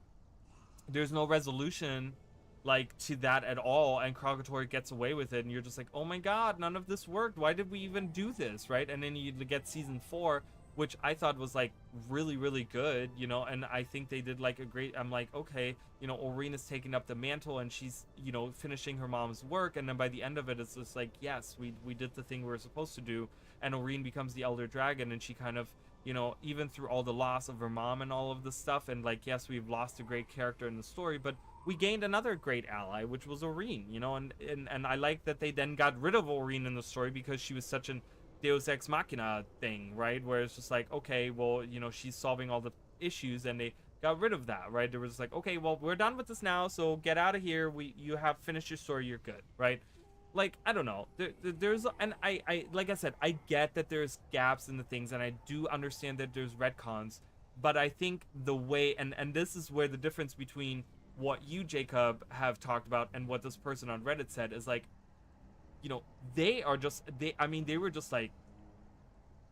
there's no resolution, like, to that at all, and Kralkatorrik gets away with it, and you're just like, oh my god, none of this worked, why did we even do this, right? And then you get season 4, which I thought was like really, really good, you know, and I think they did like a great, I'm like, okay, you know, Aurene is taking up the mantle and she's, you know, finishing her mom's work, and then by the end of it, it's just like, yes, we did the thing we were supposed to do, and Aurene becomes the Elder Dragon, and she kind of, you know, even through all the loss of her mom and all of this stuff, and like, yes, we've lost a great character in the story, but we gained another great ally, which was Aurene, you know, and I like that they then got rid of Aurene in the story because she was such an Deus Ex Machina thing, right? Where it's just like, okay, well, you know, she's solving all the issues, and they got rid of that, right? There was like, okay, well, we're done with this now, so get out of here. You have finished your story, you're good, right? Like, I don't know. There's, and I like I said, I get that there's gaps in the things, and I do understand that there's retcons, but I think the way, and this is where the difference between what you, Jacob, have talked about and what this person on Reddit said is like, you know, they were just like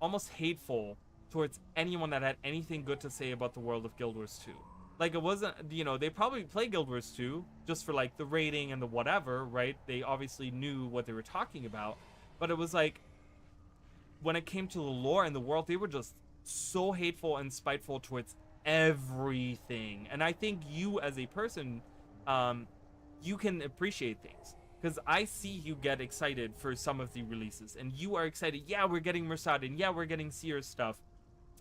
almost hateful towards anyone that had anything good to say about the world of Guild Wars 2. Like, it wasn't, you know, they probably play Guild Wars 2 just for like the rating and the whatever, right? They obviously knew what they were talking about, but it was like, when it came to the lore and the world, they were just so hateful and spiteful towards everything. And I think you as a person, you can appreciate things, because I see you get excited for some of the releases, and you are excited. Yeah, we're getting Mersad, and yeah, we're getting Seer stuff,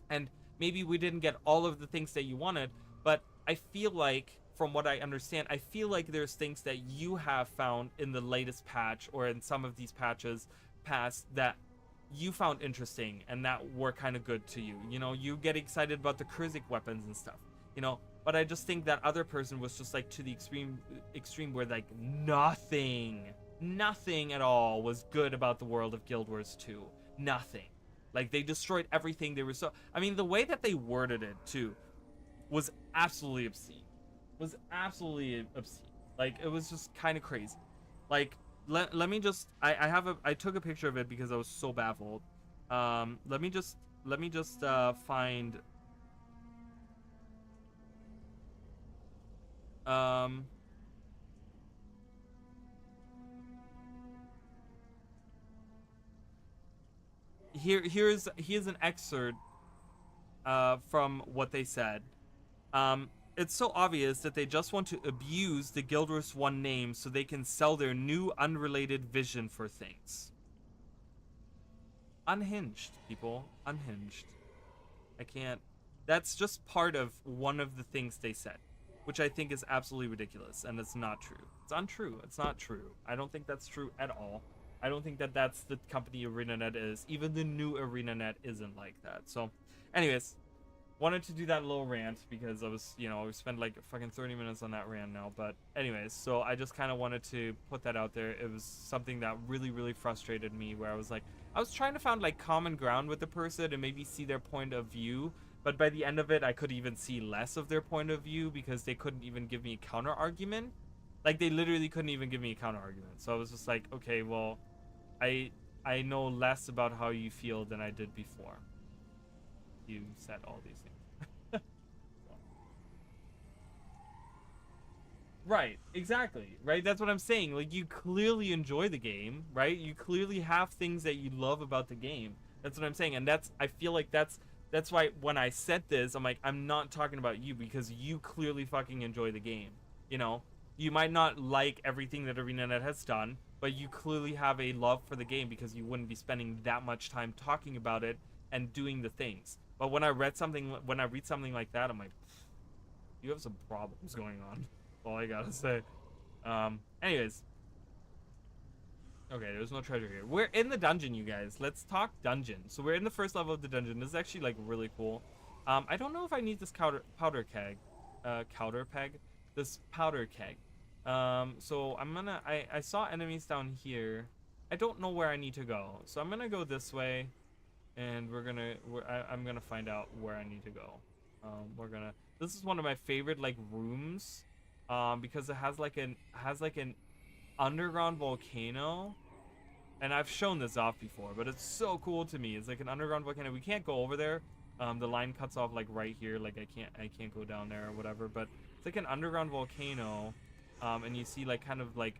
and maybe we didn't get all of the things that you wanted, but I feel like, from what I understand, I feel like there's things that you have found in the latest patch or in some of these patches past that you found interesting and that were kind of good to you. You know, you get excited about the Kurzik weapons and stuff, you know, but I just think that other person was just like to the extreme where like nothing at all was good about the world of Guild Wars 2. Nothing. Like, they destroyed everything. They were so, I mean, the way that they worded it too was absolutely obscene. Like, it was just kind of crazy. Like, let me just, I took a picture of it because I was so baffled. Let me just find here's an excerpt from what they said. It's so obvious that they just want to abuse the Guild Wars 1 name so they can sell their new unrelated vision for things. Unhinged, people. Unhinged. I can't. That's just part of one of the things they said, which I think is absolutely ridiculous, and it's not true. It's untrue. It's not true. I don't think that's true at all. I don't think that that's the company ArenaNet is. Even the new ArenaNet isn't like that. So, anyways, wanted to do that little rant because I was, you know, we spent like fucking 30 minutes on that rant now. But anyways, so I just kind of wanted to put that out there. It was something that really, really frustrated me, where I was like, I was trying to find like common ground with the person and maybe see their point of view. But by the end of it, I could even see less of their point of view because they couldn't even give me a counter argument. Like, they literally couldn't even give me a counter argument. So I was just like, okay, well, I know less about how you feel than I did before you said all these things. Right, exactly, right? That's what I'm saying. Like, you clearly enjoy the game, right? You clearly have things that you love about the game. That's what I'm saying. And that's, I feel like that's why when I said this, I'm like, I'm not talking about you, because you clearly fucking enjoy the game. You know, you might not like everything that ArenaNet has done, but you clearly have a love for the game because you wouldn't be spending that much time talking about it and doing the things. But when I read something like that, I'm like, you have some problems going on. All I gotta say. Anyways. Okay, there's no treasure here. We're in the dungeon, you guys. Let's talk dungeon. So we're in the first level of the dungeon. This is actually like really cool. I don't know if I need this powder keg. This powder keg. So I'm gonna, I saw enemies down here. I don't know where I need to go. So I'm gonna go this way, and I'm gonna find out where I need to go. This is one of my favorite like rooms. Because it has like an underground volcano, and I've shown this off before, but it's so cool to me. It's like an underground volcano. We can't go over there. The line cuts off like right here. Like I can't go down there or whatever. But it's like an underground volcano, and you see like kind of like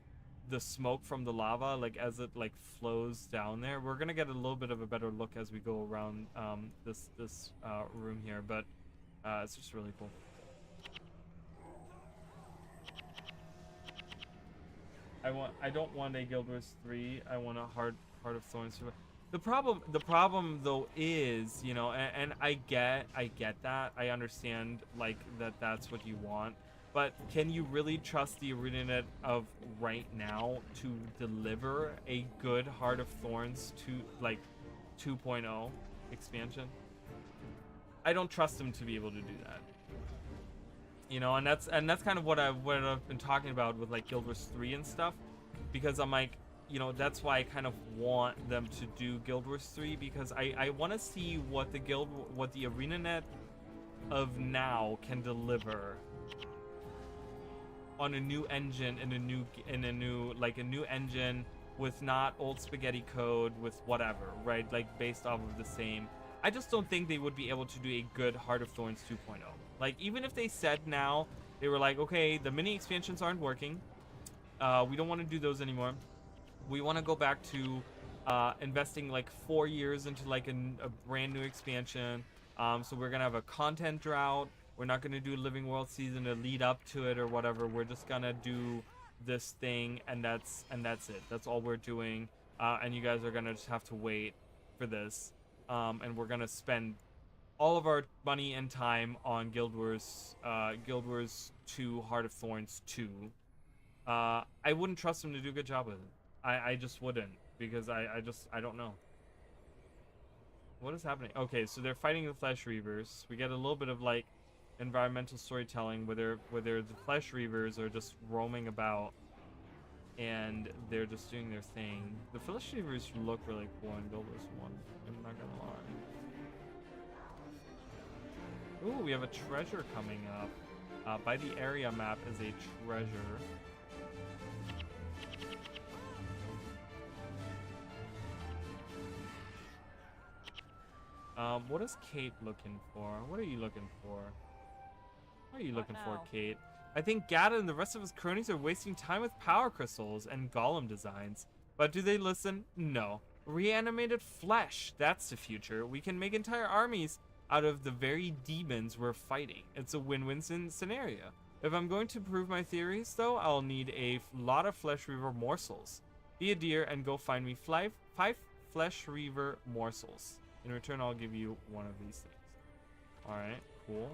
the smoke from the lava, like as it like flows down there. We're gonna get a little bit of a better look as we go around this room here, but it's just really cool. I don't want a Guild Wars 3. I want a Heart of Thorns. The problem though is, you know, and I get that. I understand like that's what you want. But can you really trust the ArenaNet of right now to deliver a good Heart of Thorns to like 2.0 expansion? I don't trust them to be able to do that. You know, and that's kind of what I've been talking about with like Guild Wars 3 and stuff, because I'm like, you know, that's why I kind of want them to do Guild Wars 3, because I want to see what the ArenaNet of now can deliver on a new engine and a new engine with not old spaghetti code, with whatever, right? Like based off of the same. I just don't think they would be able to do a good Heart of Thorns 2.0. Like, even if they said now, they were like, okay, the mini expansions aren't working. We don't want to do those anymore. We want to go back to investing like 4 years into like a brand new expansion. So we're going to have a content drought. We're not going to do Living World season to lead up to it or whatever. We're just going to do this thing, and that's it. That's all we're doing. And you guys are going to just have to wait for this. And we're gonna spend all of our money and time on Guild Wars 2 Heart of Thorns 2. I wouldn't trust them to do a good job with it. I just wouldn't, because I don't know. What is happening? Okay, so they're fighting the Flesh Reavers. We get a little bit of like environmental storytelling where the Flesh Reavers are just roaming about and they're just doing their thing. The Flesh Reavers look really cool in Guild Wars 1. I'm not gonna lie. Ooh, we have a treasure coming up. By the area map is a treasure. What is Kate looking for? What are you looking for? What are you looking for, Kate? I think Gata and the rest of his cronies are wasting time with power crystals and golem designs. But do they listen? No. Reanimated flesh, that's the future. We can make entire armies out of the very demons we're fighting. It's a win-win scenario. If I'm going to prove my theories, though, I'll need a lot of Flesh Reaver morsels. Be a deer and go find me 5 Flesh Reaver morsels. In return, I'll give you one of these things. Alright, cool.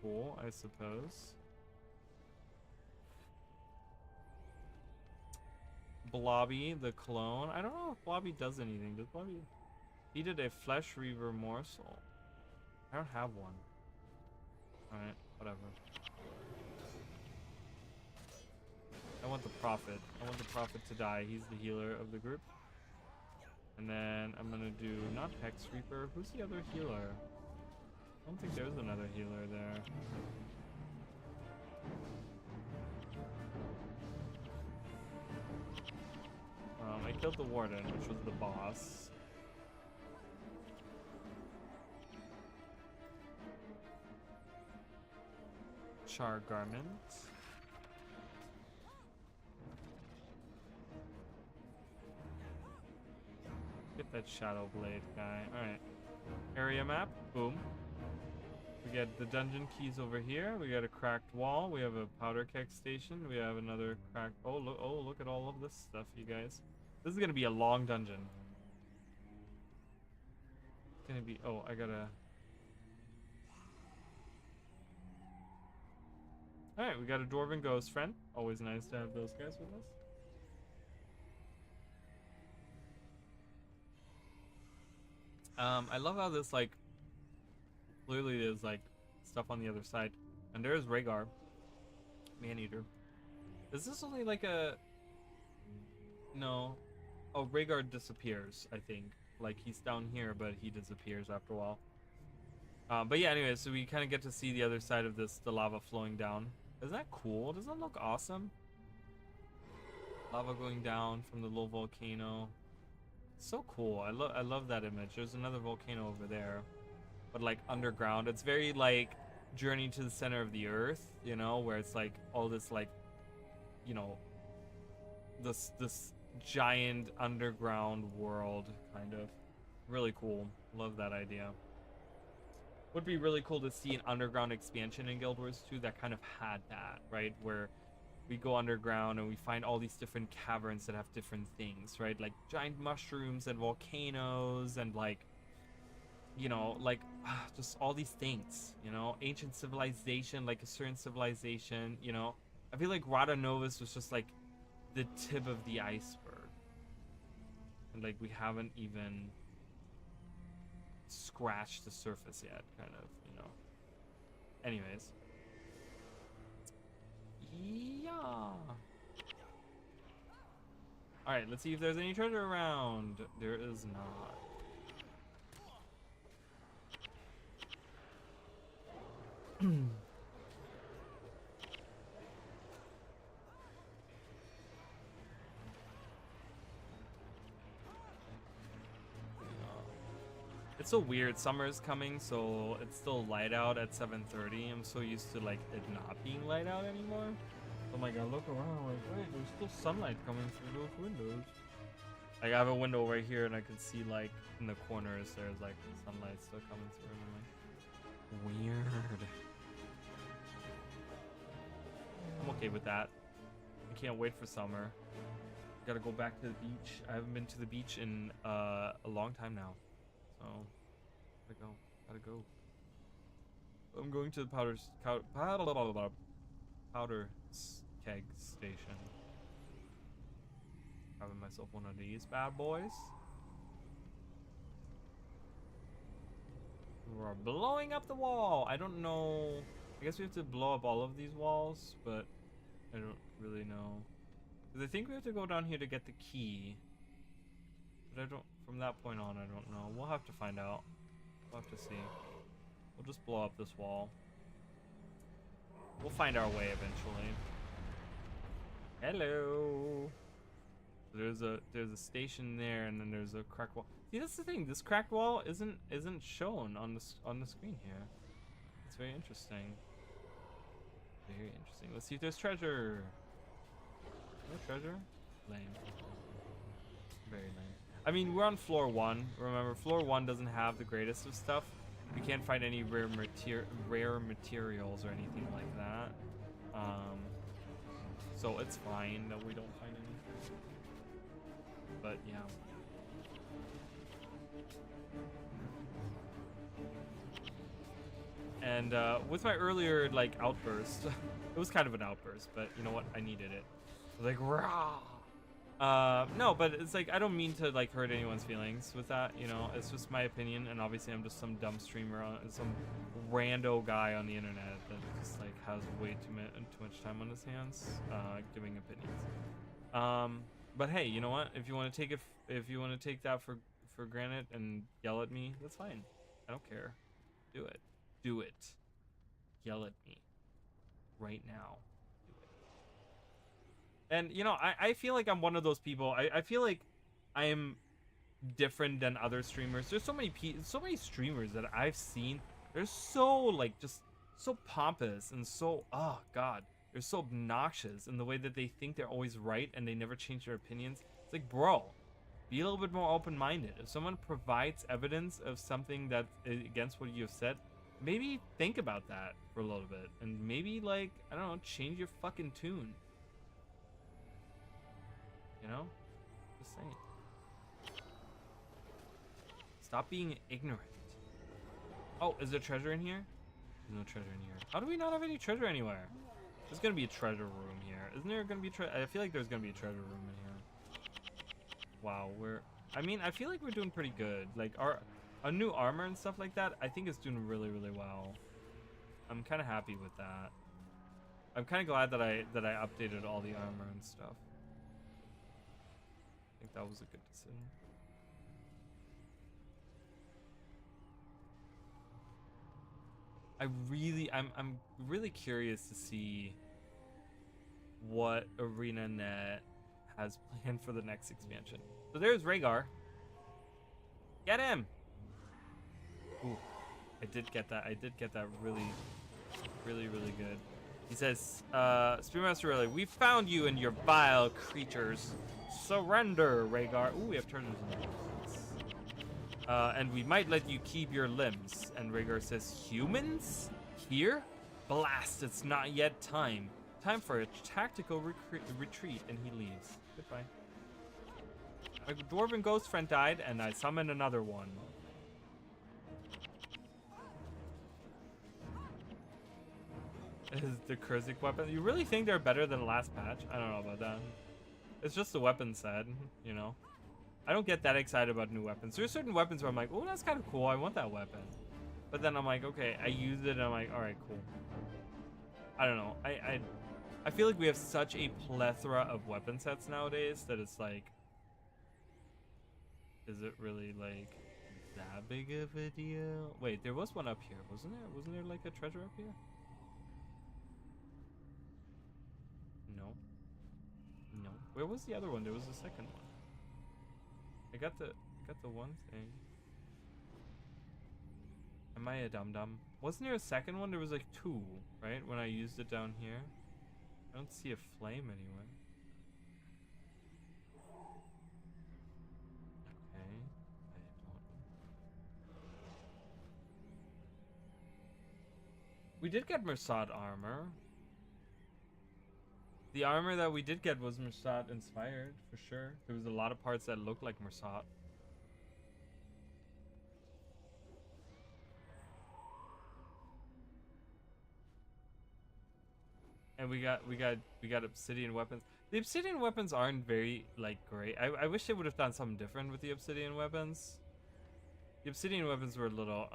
Cool, I suppose. Blobby, the clone. I don't know if Blobby does anything. Does Blobby? He did a Flesh Reaver morsel. I don't have one. Alright, whatever. I want the Prophet. I want the Prophet to die. He's the healer of the group. And then I'm gonna do not Hex Reaper. Who's the other healer? I don't think there's another healer there. I killed the Warden, which was the boss. Char Garment. Get that Shadow Blade guy. Alright. Area map. Boom. We get the dungeon keys over here. We got a cracked wall. We have a powder keg station. We have another cracked... Oh, look at all of this stuff, you guys. This is going to be a long dungeon. It's going to be... Oh, I gotta... Alright, we got a Dwarven Ghost Friend. Always nice to have those guys with us. I love how this, like... Clearly there's, like, stuff on the other side. And there's Rhaegar. Maneater. Is this only, like, a... No. Oh, Rhaegar disappears, I think. Like, he's down here, but he disappears after a while. But yeah, anyway, so we kind of get to see the other side of this, the lava flowing down. Isn't that cool? Doesn't that look awesome? Lava going down from the little volcano. So cool. I love that image. There's another volcano over there, but like underground. It's very like Journey to the Center of the Earth, you know, where it's like all this like you know, this giant underground world, kind of. Really cool. Love that idea. Would be really cool to see an underground expansion in Guild Wars 2 that kind of had that, right? Where we go underground and we find all these different caverns that have different things, right? Like giant mushrooms and volcanoes and like, you know, like just all these things, you know, ancient civilization, like a certain civilization, you know. I feel like Rada Novus was just like the tip of the iceberg. And like we haven't even scratched the surface yet, kind of, you know. Anyways. Yeah. Alright, let's see if there's any treasure around. There is not. It's so weird. Summer is coming, so it's still light out at 7:30. I'm so used to like it not being light out anymore. Oh my god, look around. Like, wait, there's still sunlight coming through those windows. Like, I have a window right here, and I can see like in the corners there's like sunlight still coming through. And I'm like, weird. I'm okay with that. I can't wait for summer. Gotta go back to the beach. I haven't been to the beach in a long time now. So, gotta go. I'm going to the powder keg station. Having myself one of these bad boys. We're blowing up the wall. I don't know. I guess we have to blow up all of these walls, but I don't really know. Because I think we have to go down here to get the key. But I don't, from that point on, I don't know. We'll have to find out. We'll have to see. We'll just blow up this wall. We'll find our way eventually. Hello. There's a station there, and then there's a cracked wall. See, that's the thing. This cracked wall isn't shown on the screen here. It's very interesting. Very interesting. Let's see if there's treasure. No treasure? Lame. Very lame. I mean, we're on floor 1. Remember, floor 1 doesn't have the greatest of stuff. We can't find any rare materials or anything like that. So it's fine that we don't find anything. But yeah. And with my earlier like outburst, it was kind of an outburst, but you know what? I needed it. Like rah. No, but it's like I don't mean to like hurt anyone's feelings with that, you know. It's just my opinion, and obviously I'm just some dumb streamer, some rando guy on the internet that just like has way too much time on his hands, giving opinions. But hey, you know what? If you want to take it, if you want to take that for granted and yell at me, that's fine. I don't care. Do it. Do it. Yell at me. Right now. And, you know, I feel like I'm one of those people. I feel like I am different than other streamers. There's so many streamers that I've seen. They're so, like, just so pompous and so, oh, God. They're so obnoxious in the way that they think they're always right and they never change their opinions. It's like, bro, be a little bit more open-minded. If someone provides evidence of something that's against what you have said, maybe think about that for a little bit. And maybe, like, I don't know, change your fucking tune. You know? Just saying. Stop being ignorant. Oh, is there treasure in here? There's no treasure in here. How do we not have any treasure anywhere? There's gonna be a treasure room here. Isn't there gonna be I feel like there's gonna be a treasure room in here. Wow, I mean, I feel like we're doing pretty good. Like, our new armor and stuff like that, I think it's doing really, really well. I'm kind of happy with that. I'm kind of glad that I updated all the armor and stuff. I think that was a good decision. I'm really curious to see what ArenaNet has planned for the next expansion. So there's Rhaegar. Get him! Ooh, I did get that. I did get that really, really, really good. He says, Spearmaster Relay, we found you and your vile creatures. Surrender, Rhaegar. Ooh, we have treasures in there. And we might let you keep your limbs. And Rhaegar says, humans? Here? Blast, it's not yet time. Time for a tactical retreat, and he leaves. Goodbye. My dwarven ghost friend died, and I summoned another one. Is the Kurzik weapon? You really think they're better than the last patch? I don't know about that. It's just the weapon set, you know? I don't get that excited about new weapons. There's certain weapons where I'm like, oh, that's kind of cool. I want that weapon. But then I'm like, okay, I use it, and I'm like, all right, cool. I don't know. I feel like we have such a plethora of weapon sets nowadays that it's like, is it really like that big of a deal? Wait, there was one up here, wasn't there? Wasn't there like a treasure up here? No. No. Where was the other one? There was a second one. I got the one thing. Am I a dum-dum? Wasn't there a second one? There was like two, right? When I used it down here. I don't see a flame anywhere. Okay. I don't. We did get Mersat armor. The armor that we did get was Mersat inspired, for sure. There was a lot of parts that looked like Mersat. And we got obsidian weapons. The obsidian weapons aren't very like great. I wish they would have done something different with the obsidian weapons. The obsidian weapons were a little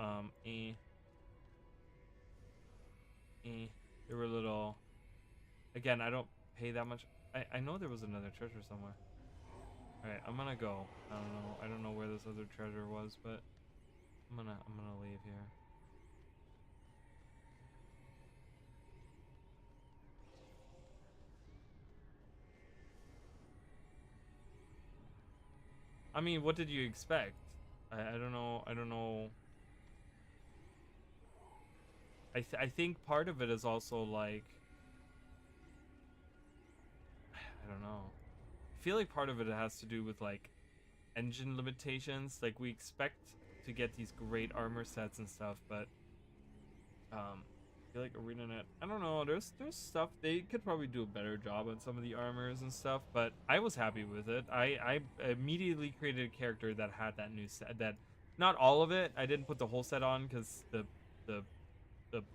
They were a little. Again, I don't pay that much. I know there was another treasure somewhere. All right, I'm gonna go. I don't know where this other treasure was, but I'm gonna leave here. I mean, what did you expect? I don't know. I don't know. I think part of it is also like, I don't know. I feel like part of it has to do with like engine limitations. Like we expect to get these great armor sets and stuff, but I feel like ArenaNet, I don't know, there's stuff they could probably do a better job on some of the armors and stuff, but I was happy with it. I immediately created a character that had that new set. That not all of it. I didn't put the whole set on because the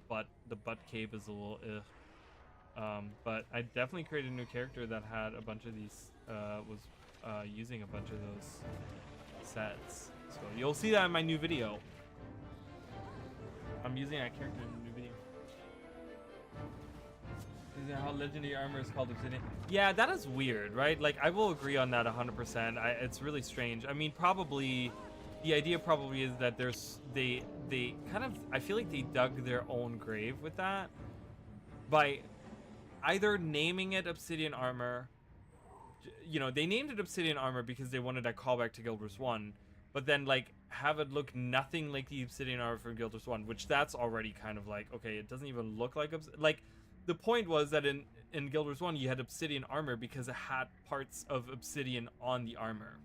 butt cape is a little but I definitely created a new character that had a bunch of these using a bunch of those sets. So you'll see that in my new video. I'm using that character in the new video. Is that how legendary armor is called obsidian? Yeah, that is weird, right? Like I will agree on that 100%. It's really strange. I mean, probably the idea probably is that they kind of, I feel like they dug their own grave with that by either naming it obsidian armor. You know, they named it obsidian armor because they wanted that callback to Guild Wars 1, but then like have it look nothing like the obsidian armor from Guild Wars 1, which that's already kind of like, okay, it doesn't even look like like the point was that in Guild Wars 1 you had obsidian armor because it had parts of obsidian on the armor,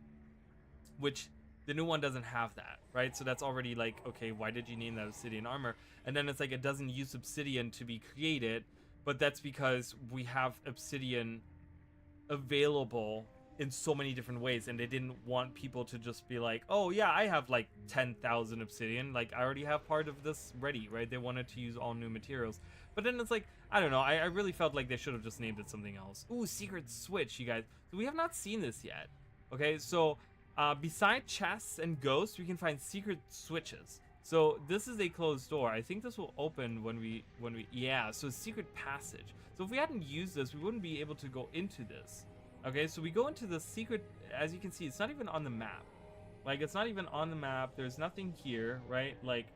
which the new one doesn't have that, right? So that's already like, okay, why did you name that obsidian armor? And then it's like it doesn't use obsidian to be created, but that's because we have obsidian available in so many different ways, and they didn't want people to just be like, oh yeah, I have like 10,000 obsidian, like I already have part of this ready, right? They wanted to use all new materials. But then it's like, I don't know, I really felt like they should have just named it something else. Ooh, secret switch, you guys. So we have not seen this yet. Okay, so beside chests and ghosts, we can find secret switches. So this is a closed door. I think this will open when we yeah, so secret passage. So if we hadn't used this, we wouldn't be able to go into this. Okay, so we go into the secret, as you can see, it's not even on the map. Like, it's not even on the map. There's nothing here, right? Like,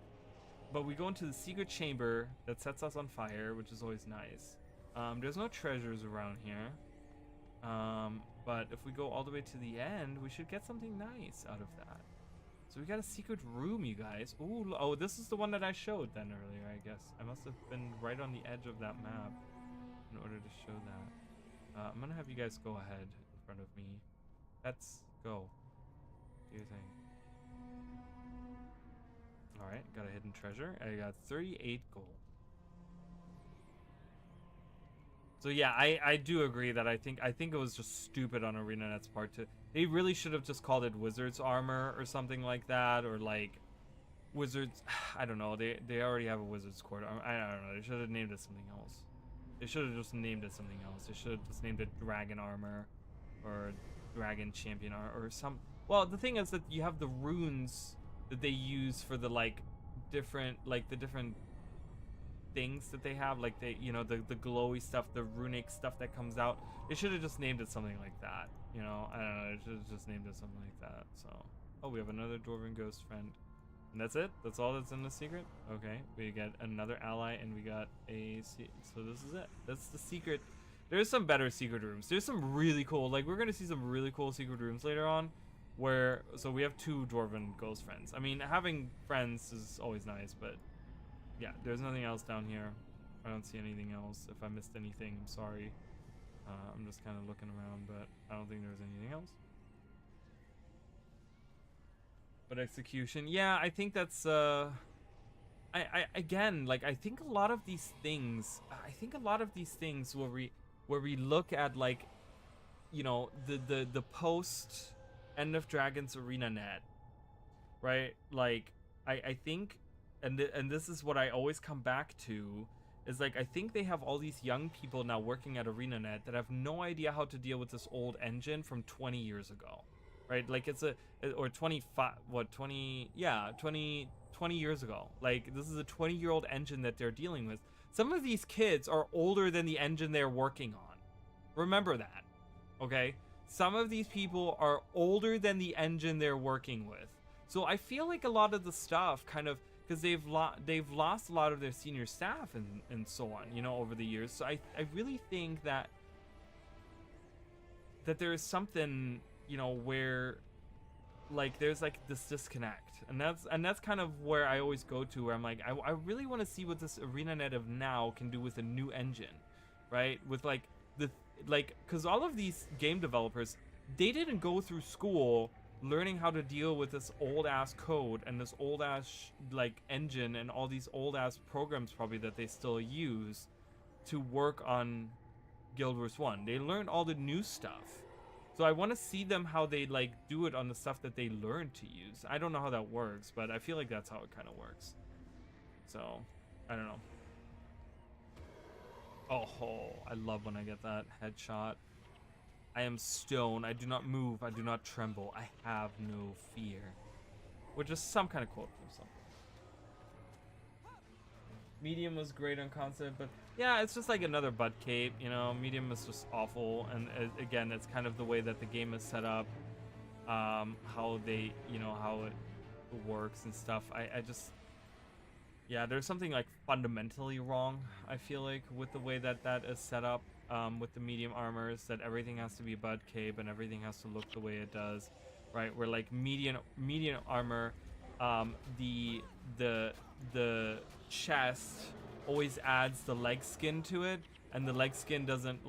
but we go into the secret chamber that sets us on fire, which is always nice. There's no treasures around here. But if we go all the way to the end, we should get something nice out of that. So we got a secret room, you guys. Ooh, oh, this is the one that I showed then earlier, I guess. I must have been right on the edge of that map. in order to show that. I'm gonna have you guys go ahead in front of me. Let's go. Do your thing. Alright, got a hidden treasure. I got 38 gold. So yeah, I do agree that I think it was just stupid on ArenaNet's part to. They really should have just called it Wizard's Armor or something like that, or like Wizards. I don't know. They already have a Wizard's Court. I don't know. They should have named it something else. They should have just named it something else. They should have just named it Dragon Armor, or Dragon Champion Armor, or some. Well, the thing is that you have the runes that they use for the different things that they have, like they, the glowy stuff, the runic stuff that comes out. They should have just named it something like that. I don't know. They should have just named it something like that. So, oh, we have another Dwarven ghost friend, and that's it. That's all that's in the secret. Okay, we get another ally, and we got so this is it. That's the secret. There's some better secret rooms. There's some really cool. Like, we're gonna see some really cool secret rooms later on. So we have 2 Dwarven ghost friends. I mean, having friends is always nice, but yeah, there's nothing else down here. I don't see anything else. If I missed anything, I'm sorry. I'm just kind of looking around, but I don't think there's anything else. But execution, yeah, I think that's again, like, I think a lot of these things where we look at, like, the post End of Dragons ArenaNet, right? Like, I think, and this is what I always come back to, is like, I think they have all these young people now working at ArenaNet that have no idea how to deal with this old engine from 20 years ago, right? Like, it's 20 years ago. Like, this is a 20-year-old engine that they're dealing with. Some of these kids are older than the engine they're working on. Remember that, okay? Some of these people are older than the engine they're working with. So I feel like a lot of the stuff kind of, because they've lost a lot of their senior staff and so on, over the years. So I really think that there is something, where, like, there's like this disconnect, and that's kind of where I always go to, where I'm like, I really want to see what this ArenaNet of now can do with a new engine, right? With because all of these game developers, they didn't go through school learning how to deal with this old ass code and this old ass engine and all these old ass programs probably that they still use to work on Guild Wars 1. They learned all the new stuff. So I want to see them how they do it on the stuff that they learned to use. I don't know how that works, but I feel like that's how it kind of works. So, I don't know. Oh, I love when I get that headshot. I am stone. I do not move. I do not tremble. I have no fear. Which is some kind of quote from something. Medium was great on concept, but yeah, it's just like another butt cape, Medium is just awful, and again, it's kind of the way that the game is set up, how they, how it works and stuff. I just, yeah, there's something like fundamentally wrong, I feel like, with the way that is set up, with the medium armors, that everything has to be butt cape and everything has to look the way it does, right? Where like medium armor, the chest always adds the leg skin to it, and the leg skin doesn't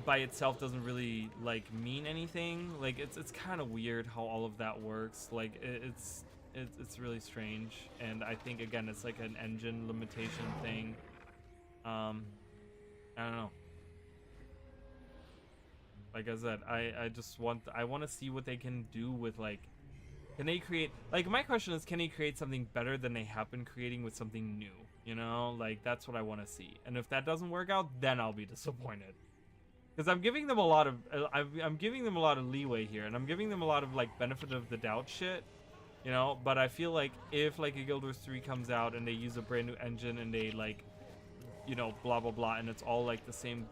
by itself doesn't really mean anything. Like, it's kind of weird how all of that works. Like, it's really strange, and I think again it's like an engine limitation thing. I don't know. Like I said, I want to see what they can do with can they create, my question is, can they create something better than they have been creating with something new? That's what I want to see. And if that doesn't work out, then I'll be disappointed. Because I'm giving them a lot of, I'm giving them a lot of leeway here, and I'm giving them a lot of benefit of the doubt shit, But I feel like if a Guild Wars 3 comes out and they use a brand new engine and they blah blah blah, and it's all the same,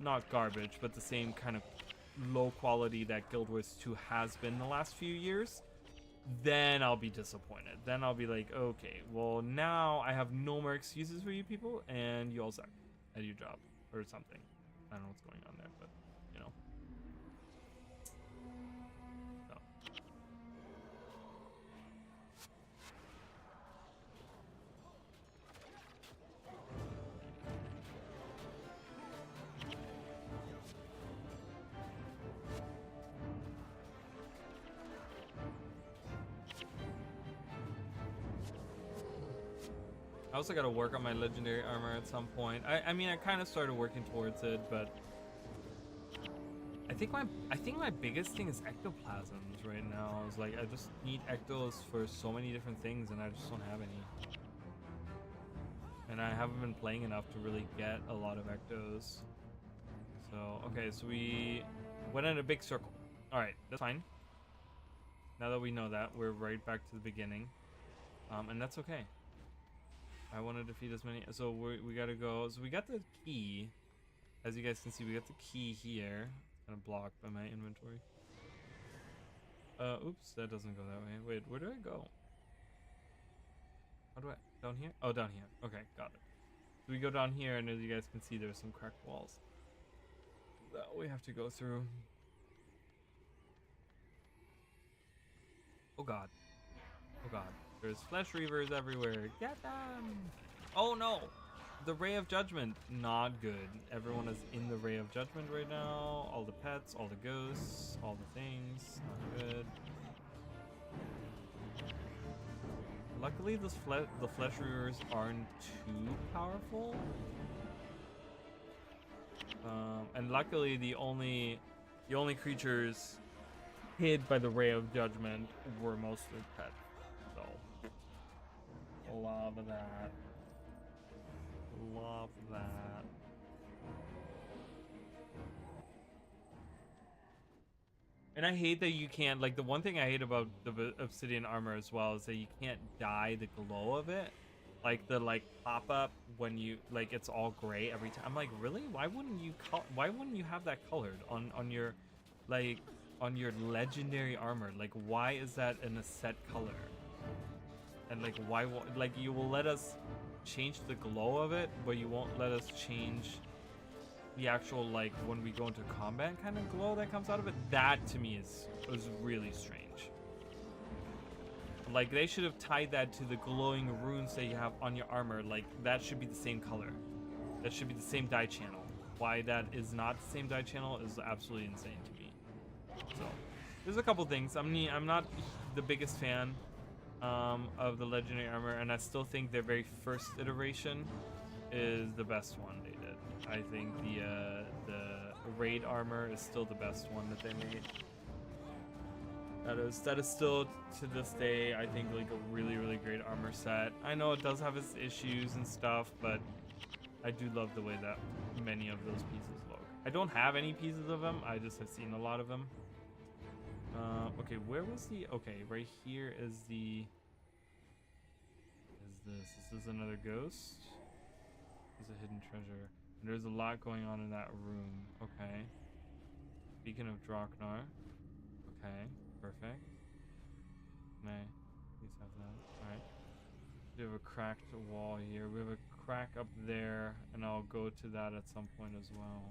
not garbage, but the same kind of low quality that Guild Wars 2 has been the last few years, then I'll be disappointed. Then I'll be like, okay, well, now I have no more excuses for you people, and you all suck at your job or something. I don't know what's going on there, but So. I also got to work on my legendary armor at some point. I mean, I kind of started working towards it, but I think my biggest thing is ectoplasms right now. Is like I just need ectos for so many different things, and I just don't have any. And I haven't been playing enough to really get a lot of ectos. So okay, so we went in a big circle. All right, that's fine. Now that we know that, we're right back to the beginning, and that's okay. I want to defeat as many. So we gotta go. So we got the key. As you guys can see, we got the key here. It's kind of blocked by my inventory. Oops, that doesn't go that way. Wait, where do I go? How do I? Down here? Oh, down here. Okay, got it. So we go down here, and as you guys can see, there's some cracked walls that we have to go through. Oh god. Oh god. There's flesh reavers everywhere. Get them! Oh no! The Ray of Judgment. Not good. Everyone is in the Ray of Judgment right now. All the pets, all the ghosts, all the things. Not good. Luckily, the flesh reavers aren't too powerful. And luckily, the only creatures hid by the Ray of Judgment were mostly pets. So, love that. Love that. And I hate that you can't, like, the one thing I hate about the obsidian armor as well is that you can't dye the glow of it. Like the pop up when you like it's all gray every time. I'm like, really? Why wouldn't you have that colored on your on your legendary armor? Like, why is that in a set color? And like, why won't like you will let us change the glow of it, but you won't let us change the actual like when we go into combat kind of glow that comes out of it? That to me was really strange. Like, they should have tied that to the glowing runes that you have on your armor. Like, that should be the same color. That should be the same dye channel. Why that is not the same dye channel is absolutely insane to me. So, there's a couple things. I mean, I'm not the biggest fan of the legendary armor, and I still think their very first iteration is the best one they did. I think the raid armor is still the best one that they made. That is still to this day, I think, like a really, really great armor set. I know it does have its issues and stuff, but I do love the way that many of those pieces look. I don't have any pieces of them. I just have seen a lot of them. Okay, where was the? Okay, right here is the. This is another ghost. There's a hidden treasure. And there's a lot going on in that room. Okay. Beacon of Draknar. Okay. Perfect. May please have that. Alright. We have a cracked wall here. We have a crack up there, and I'll go to that at some point as well.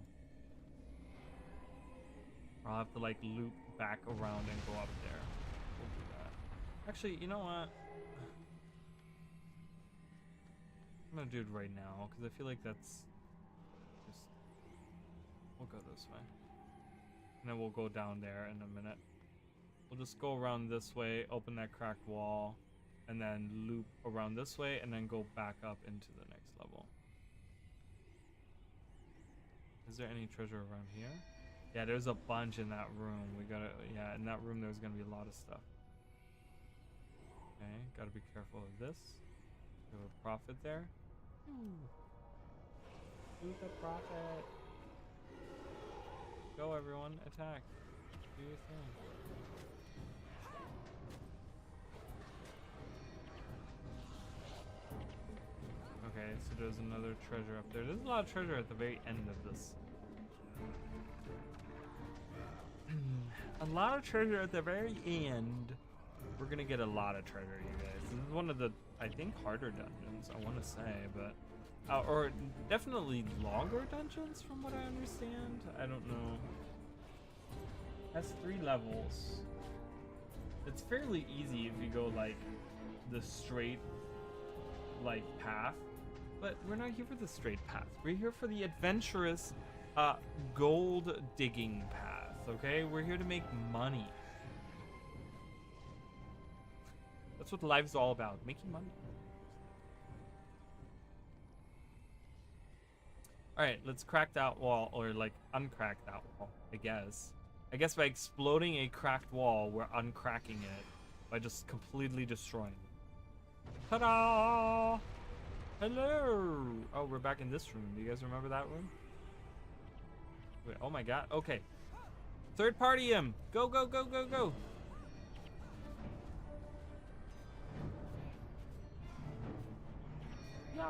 I'll have to like loop back around and go up there. We'll do that. Actually, you know what? I'm gonna do it right now because I feel like that's just. We'll go this way, and then we'll go down there in a minute. We'll just go around this way, open that cracked wall, and then loop around this way, and then go back up into the next level. Is there any treasure around here? Yeah, there's a bunch in that room. Yeah, in that room there's gonna be a lot of stuff. Okay, gotta be careful of this. We have a prophet there. Shoot the prophet. Go everyone, attack. Do your thing. Okay, so there's another treasure up there. There's a lot of treasure at the very end of this. A lot of treasure at the very end. We're gonna get a lot of treasure, you guys. This is one of the, I think, harder dungeons, I want to say, but... or definitely longer dungeons, from what I understand. I don't know. Has 3 levels. It's fairly easy if you go, like, the straight, like, path. But we're not here for the straight path. We're here for the adventurous, gold digging path, okay? We're here to make money. That's what life's all about, making money. All right, let's crack that wall, or like uncrack that wall, I guess. I guess by exploding a cracked wall, we're uncracking it by just completely destroying it. Ta-da! Hello! Oh, we're back in this room. Do you guys remember that room? Wait, oh my god. Okay. Third party him! Go, go, go, go, go! Yeah!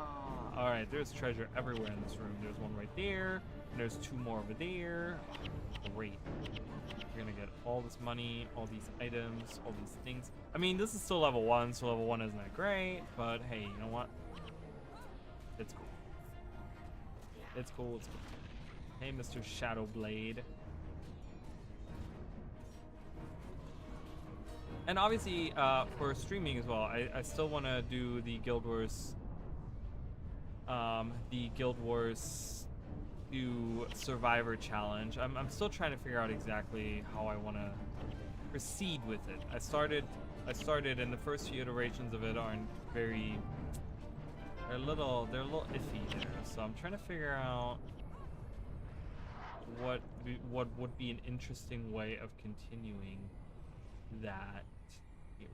Alright, there's treasure everywhere in this room. There's one right there. And there's two more over there. Oh, great. We're gonna get all this money, all these items, all these things. I mean, this is still level 1, so level 1 isn't that great. But hey, you know what? It's cool. It's cool, it's cool. Hey, Mr. Shadowblade. And obviously, for streaming as well, I still want to do the Guild Wars 2 Survivor Challenge. I'm still trying to figure out exactly how I want to proceed with it. I started, and the first few iterations of it aren't very. They're a little iffy there. So I'm trying to figure out what would be an interesting way of continuing that series.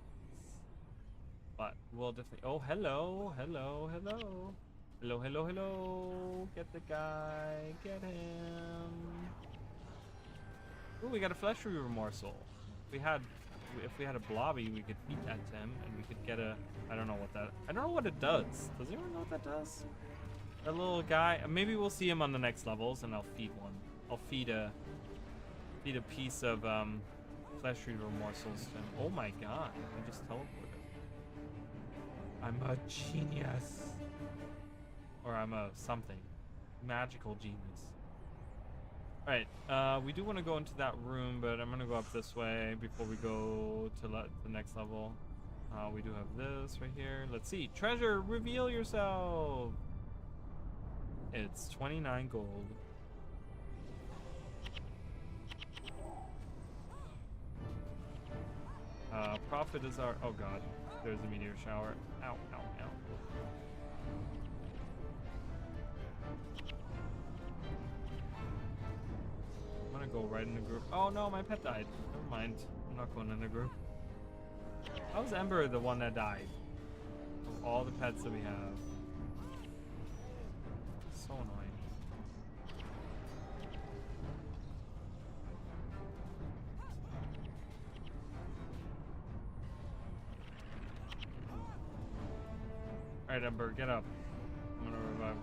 But we'll definitely. Oh, hello, hello, hello. Hello, hello, hello. Get the guy. Get him. Ooh, we got a flesh morsel. If we had a blobby, we could feed that to him, and we could get a. I don't know what that. I don't know what it does. Does anyone know what that does? That little guy. Maybe we'll see him on the next levels, and I'll feed one. I'll feed a piece of flesh morsels to him. Oh my god! I just teleported. I'm a genius. Or I'm a something. Magical genius. Alright, we do want to go into that room, but I'm going to go up this way before we go to the next level. We do have this right here. Let's see. Treasure, reveal yourself! It's 29 gold. Profit is our... Oh god. There's a meteor shower. Ow, ow, ow. I'm gonna go right in the group. Oh no, my pet died. Never mind. I'm not going in the group. How was Ember the one that died? Of all the pets that we have. So annoying. Alright, Ember, get up. I'm gonna revive.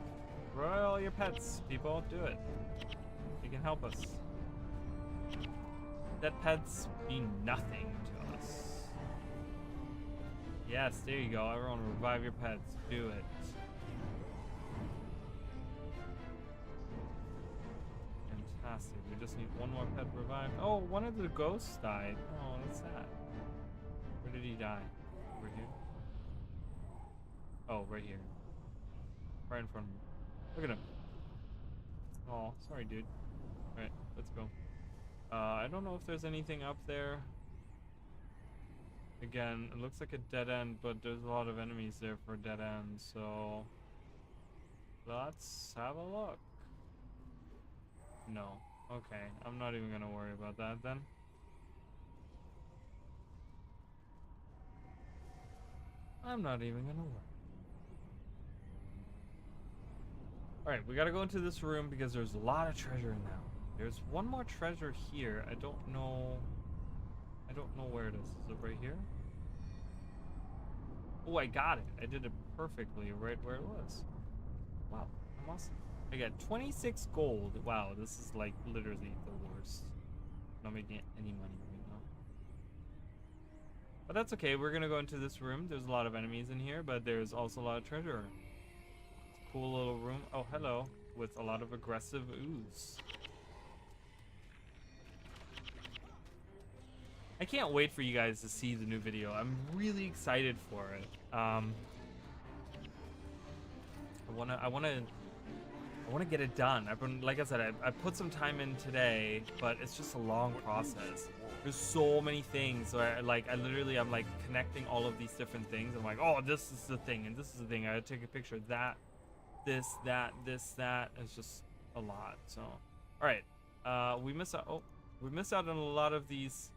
Royal your pets, people. Do it. You can help us. Let pets mean nothing to us. Yes, there you go. Everyone revive your pets. Do it. Fantastic. We just need one more pet revived. Oh, one of the ghosts died. Oh, that's sad. Where did he die? Over here? Oh, right here. Right in front of me. Look at him. Oh, sorry, dude. Alright, let's go. I don't know if there's anything up there. Again, it looks like a dead end, but there's a lot of enemies there for a dead end, so let's have a look. No. Okay, I'm not even gonna worry about that then. I'm not even gonna worry. Alright, we gotta go into this room because there's a lot of treasure in there. There's one more treasure here. I don't know where it is. Is it right here? Oh, I got it. I did it perfectly right where it was. Wow, I'm awesome. I got 26 gold. Wow, this is like literally the worst. Not making any money right now. But that's okay. We're gonna go into this room. There's a lot of enemies in here, but there's also a lot of treasure. It's a cool little room. Oh, hello. With a lot of aggressive ooze. I can't wait for you guys to see the new video. I'm really excited for it. I wanna get it done. Like I said, I put some time in today, but it's just a long process. There's so many things. So I'm like connecting all of these different things. I'm like, oh, this is the thing, and this is the thing. I gotta take a picture of that. this, that. It's just a lot. So, all right. We miss out. Oh, we miss out on a lot of these.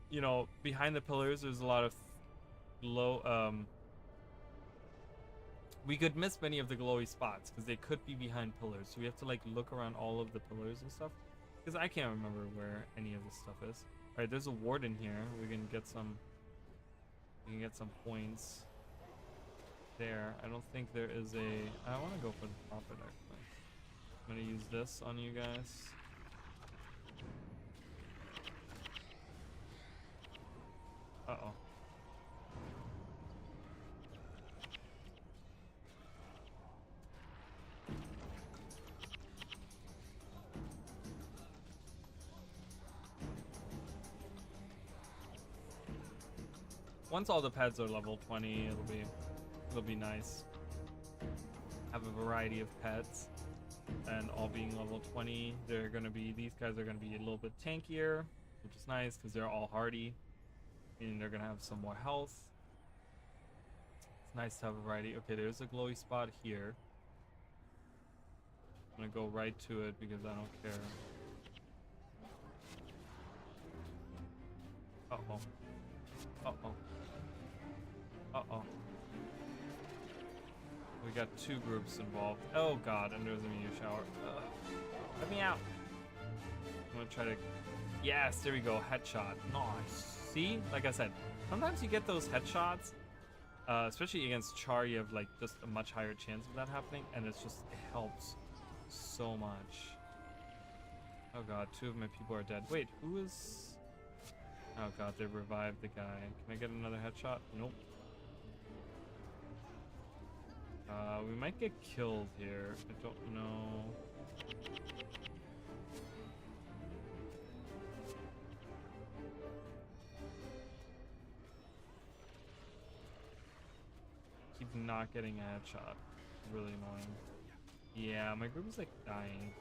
You know, behind the pillars, there's a lot of glow. We could miss many of the glowy spots because they could be behind pillars. So we have to like look around all of the pillars and stuff. Because I can't remember where any of this stuff is. All right, there's a warden here. We can get some. We can get some points. There. I don't think there is a. I want to go for the profit actually. I'm gonna use this on you guys. Uh-oh. Once all the pets are level 20, it'll be nice. Have a variety of pets and all being level 20. They're gonna be, these guys are gonna be a little bit tankier, which is nice because they're all hardy. Meaning they're gonna have some more health. It's nice to have a variety. Okay, there's a glowy spot here. I'm gonna go right to it because I don't care. Uh-oh. Uh-oh. Uh-oh. We got two groups involved. Oh god, and there's a meteor shower. Ugh. Let me out. I'm gonna try to... Yes, there we go. Headshot. Nice. See? Like I said, sometimes you get those headshots, especially against Char, you have like just a much higher chance of that happening, and it's just, it helps so much. Oh god, two of my people are dead. Wait, who is... Oh god, they revived the guy. Can I get another headshot? Nope. We might get killed here. I don't know. Keep not getting a headshot. Really annoying. Yeah, my group is like dying.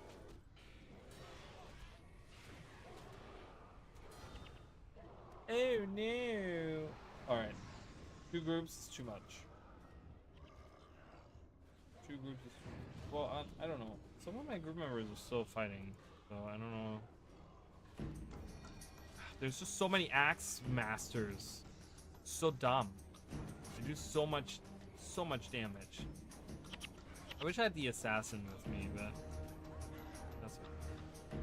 Oh no! Alright. Two groups is too much. Two groups is too much. Well, I don't know. Some of my group members are still fighting, so I don't know. There's just so many axe masters. So dumb. They do so much damage. I wish I had the assassin with me, but that's okay.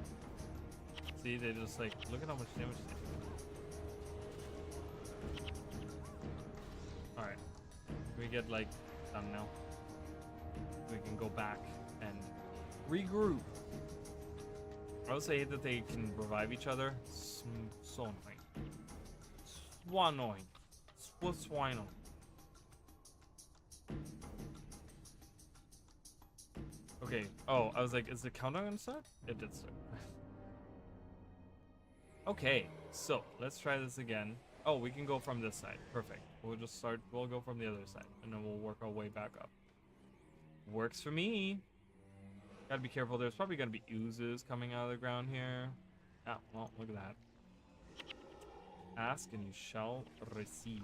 See, they just like, look at how much damage they do. Alright. We get like done now. We can go back and regroup. I also hate that they can revive each other. So annoying. So annoying. So annoying. Okay. Oh, I was like, is the countdown gonna start? It did start. Okay, so let's try this again. Oh, we can go from this side. Perfect. We'll just start. We'll go from the other side, and then we'll work our way back up. Works for me. Gotta be careful. There's probably gonna be oozes coming out of the ground here. Ah, well, look at that. Ask and you shall receive.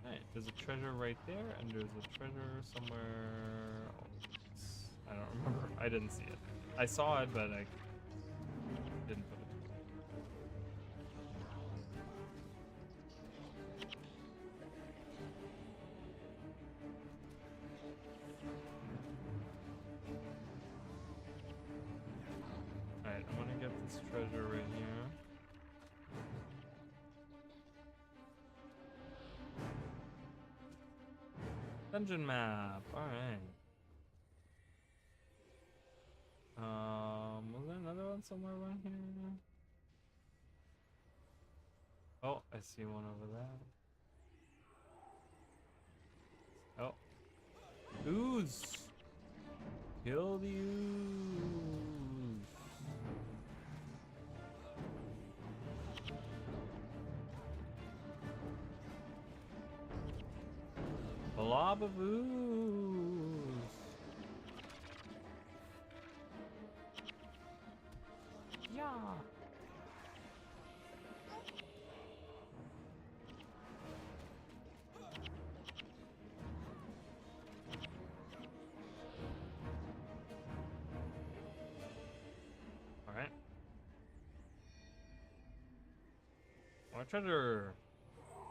Alright, there's a treasure right there, and there's a treasure somewhere else. I don't remember. I didn't see it. I saw it, but I didn't put it. Alright, I'm gonna get this treasure right here. Dungeon map. Alright. Was there another one somewhere around here? Oh, I see one over there. Oh. Ooze! Kill the ooze! Blob of ooze! Yeah! My treasure.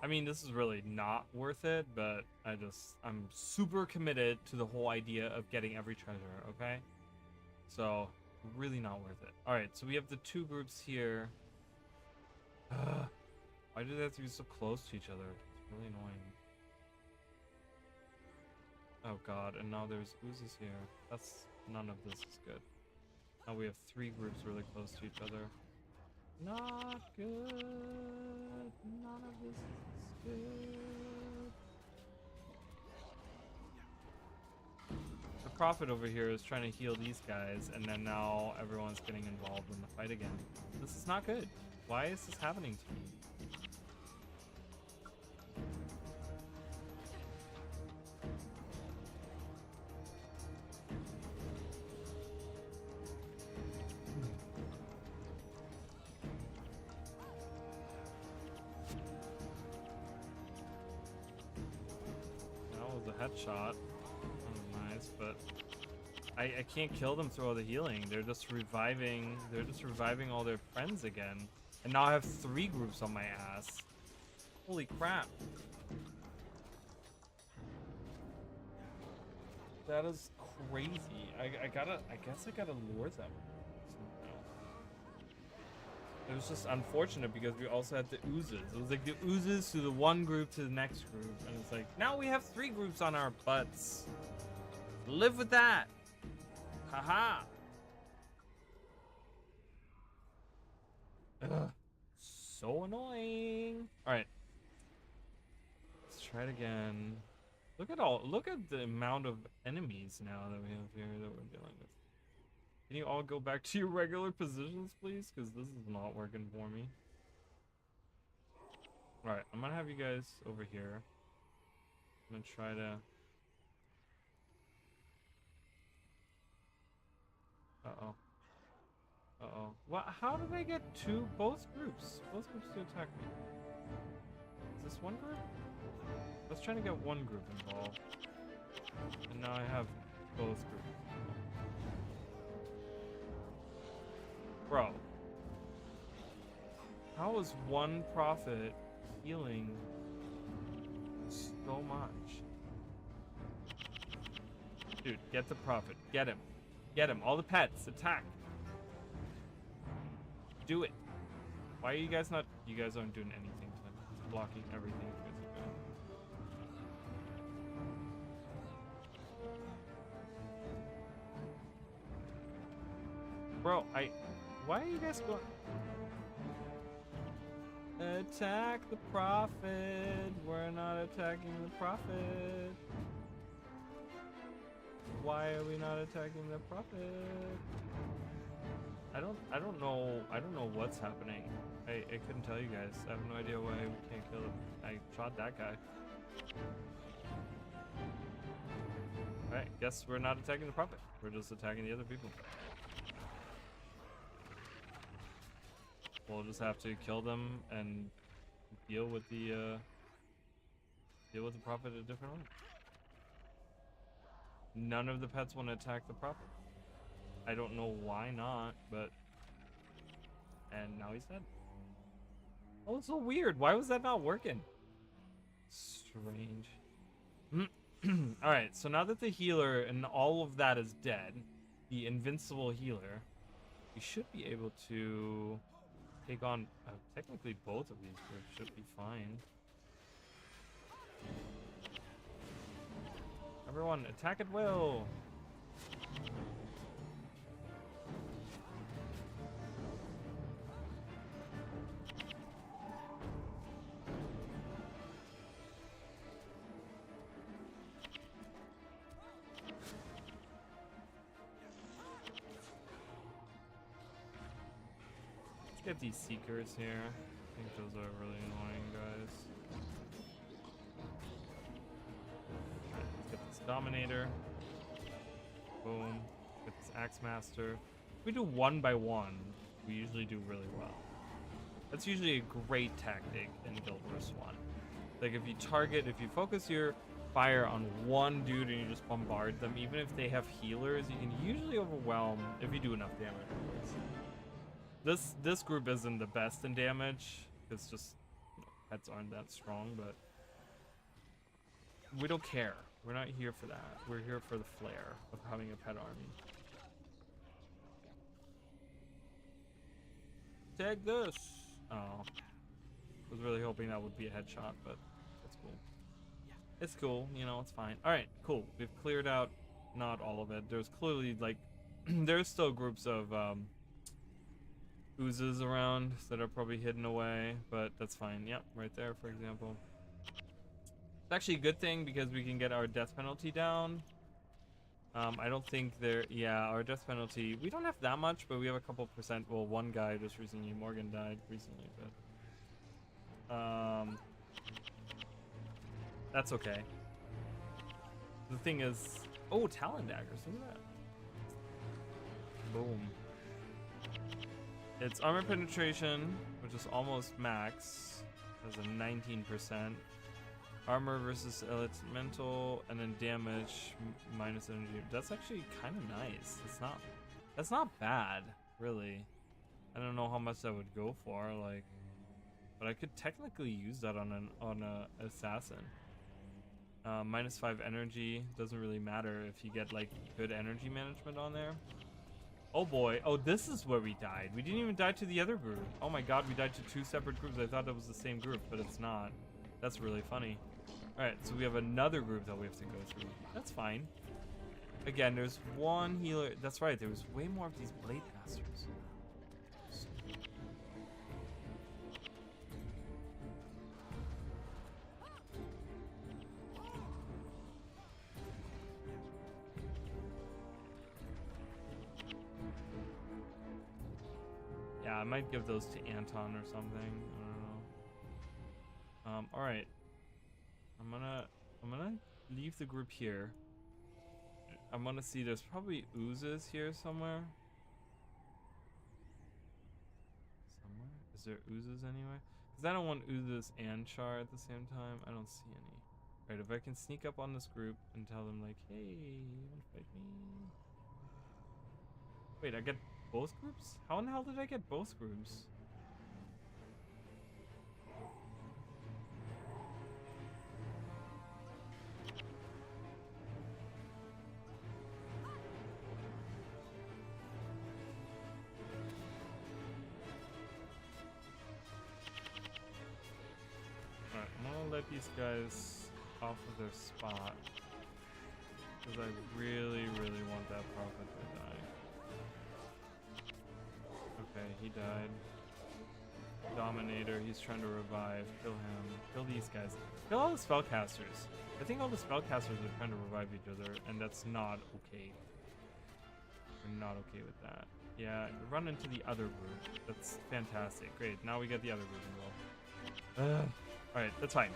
I mean, this is really not worth it, but I'm super committed to the whole idea of getting every treasure, okay? So, really not worth it. Alright, so we have the two groups here. Why do they have to be so close to each other? It's really annoying. Oh god, and now there's oozes here. None of this is good. Now we have three groups really close to each other. Not good. None of this is good. The Prophet over here is trying to heal these guys, and then now everyone's getting involved in the fight again. This is not good. Why is this happening to me? Headshot. Oh, nice, but I can't kill them through all the healing. They're just reviving all their friends again. And now I have three groups on my ass. Holy crap. That is crazy. I guess I gotta lure them. It was just unfortunate because we also had the oozes. It was like the oozes to the one group to the next group. And it's like, now we have three groups on our butts. Live with that. Haha. Ugh. So annoying. Alright. Let's try it again. Look at the amount of enemies now that we have here that we're dealing with. Can you all go back to your regular positions, please? Because this is not working for me. Alright, I'm gonna have you guys over here. I'm gonna try to... Uh-oh. Uh-oh. What? How did I get both groups? Both groups to attack me. Is this one group? I was trying to get one group involved. And now I have both groups. Bro, how is one prophet healing so much? Dude, get the prophet. Get him. Get him. All the pets. Attack. Do it. Why are you guys not... You guys aren't doing anything. It's blocking everything you guys are doing. Bro, why are you guys going? Attack the prophet. We're not attacking the prophet. Why are we not attacking the prophet? I don't know what's happening. I couldn't tell you guys. I have no idea why we can't kill him. I shot that guy. Alright, guess we're not attacking the prophet. We're just attacking the other people. We'll just have to kill them and deal with the prophet a different way. None of the pets want to attack the prophet. I don't know why not, but... And now he's dead. Oh, it's so weird. Why was that not working? Strange. Alright, so now that the healer and all of that is dead, the invincible healer, we should be able to take on... technically both of these groups should be fine. Everyone, attack at will! Let's get these seekers here. I think those are really annoying, guys. Alright, let's get this Dominator. Boom. Get this Axemaster. If we do one by one, we usually do really well. That's usually a great tactic in Guild Wars 1. Like if you focus your fire on one dude and you just bombard them, even if they have healers, you can usually overwhelm if you do enough damage, of course. This group isn't the best in damage. It's just pets aren't that strong, but we don't care. We're not here for that. We're here for the flair of having a pet army. Take this. Oh, was really hoping that would be a headshot, but that's cool. It's cool, you know, it's fine. All right, cool. We've cleared out not all of it. There's clearly like there's still groups of oozes around that are probably hidden away, but that's fine. Yep, right there, for example. It's actually a good thing because we can get our death penalty down. I don't think there, yeah, our death penalty, we don't have that much, but we have a couple percent. Well, one guy just recently, Morgan died recently, but that's okay. The thing is, oh, Talon daggers, look at that. Boom. It's armor penetration, which is almost max, has a 19%. Armor versus elemental, and then damage minus energy. That's actually kind of nice. That's not bad, really. I don't know how much that would go for, like, but I could technically use that on a assassin. -5 energy doesn't really matter if you get like good energy management on there. Oh boy, oh, this is where we died. We didn't even die to the other group. Oh my god, we died to 2 separate groups. I thought that was the same group, but it's not. That's really funny. Alright, so we have another group that we have to go through. That's fine. Again, there's one healer. That's right, there was way more of these blade masters. Yeah, I might give those to Anton or something. I don't know. All right. I'm gonna leave the group here. I'm gonna see. There's probably oozes here somewhere. Is there oozes anywhere? Because I don't want oozes and char at the same time. I don't see any. Right. If I can sneak up on this group and tell them like, hey, you wanna fight me? Wait, I get both groups? How in the hell did I get both groups? Alright, I'm gonna let these guys off of their spot. Because I really, really want that prophet to die. Okay, he died. Dominator, he's trying to revive. Kill him. Kill these guys. Kill all the spellcasters. I think all the spellcasters are trying to revive each other, and that's not okay. We're not okay with that. Yeah, run into the other group. That's fantastic. Great, now we get the other group involved. Alright, that's fine.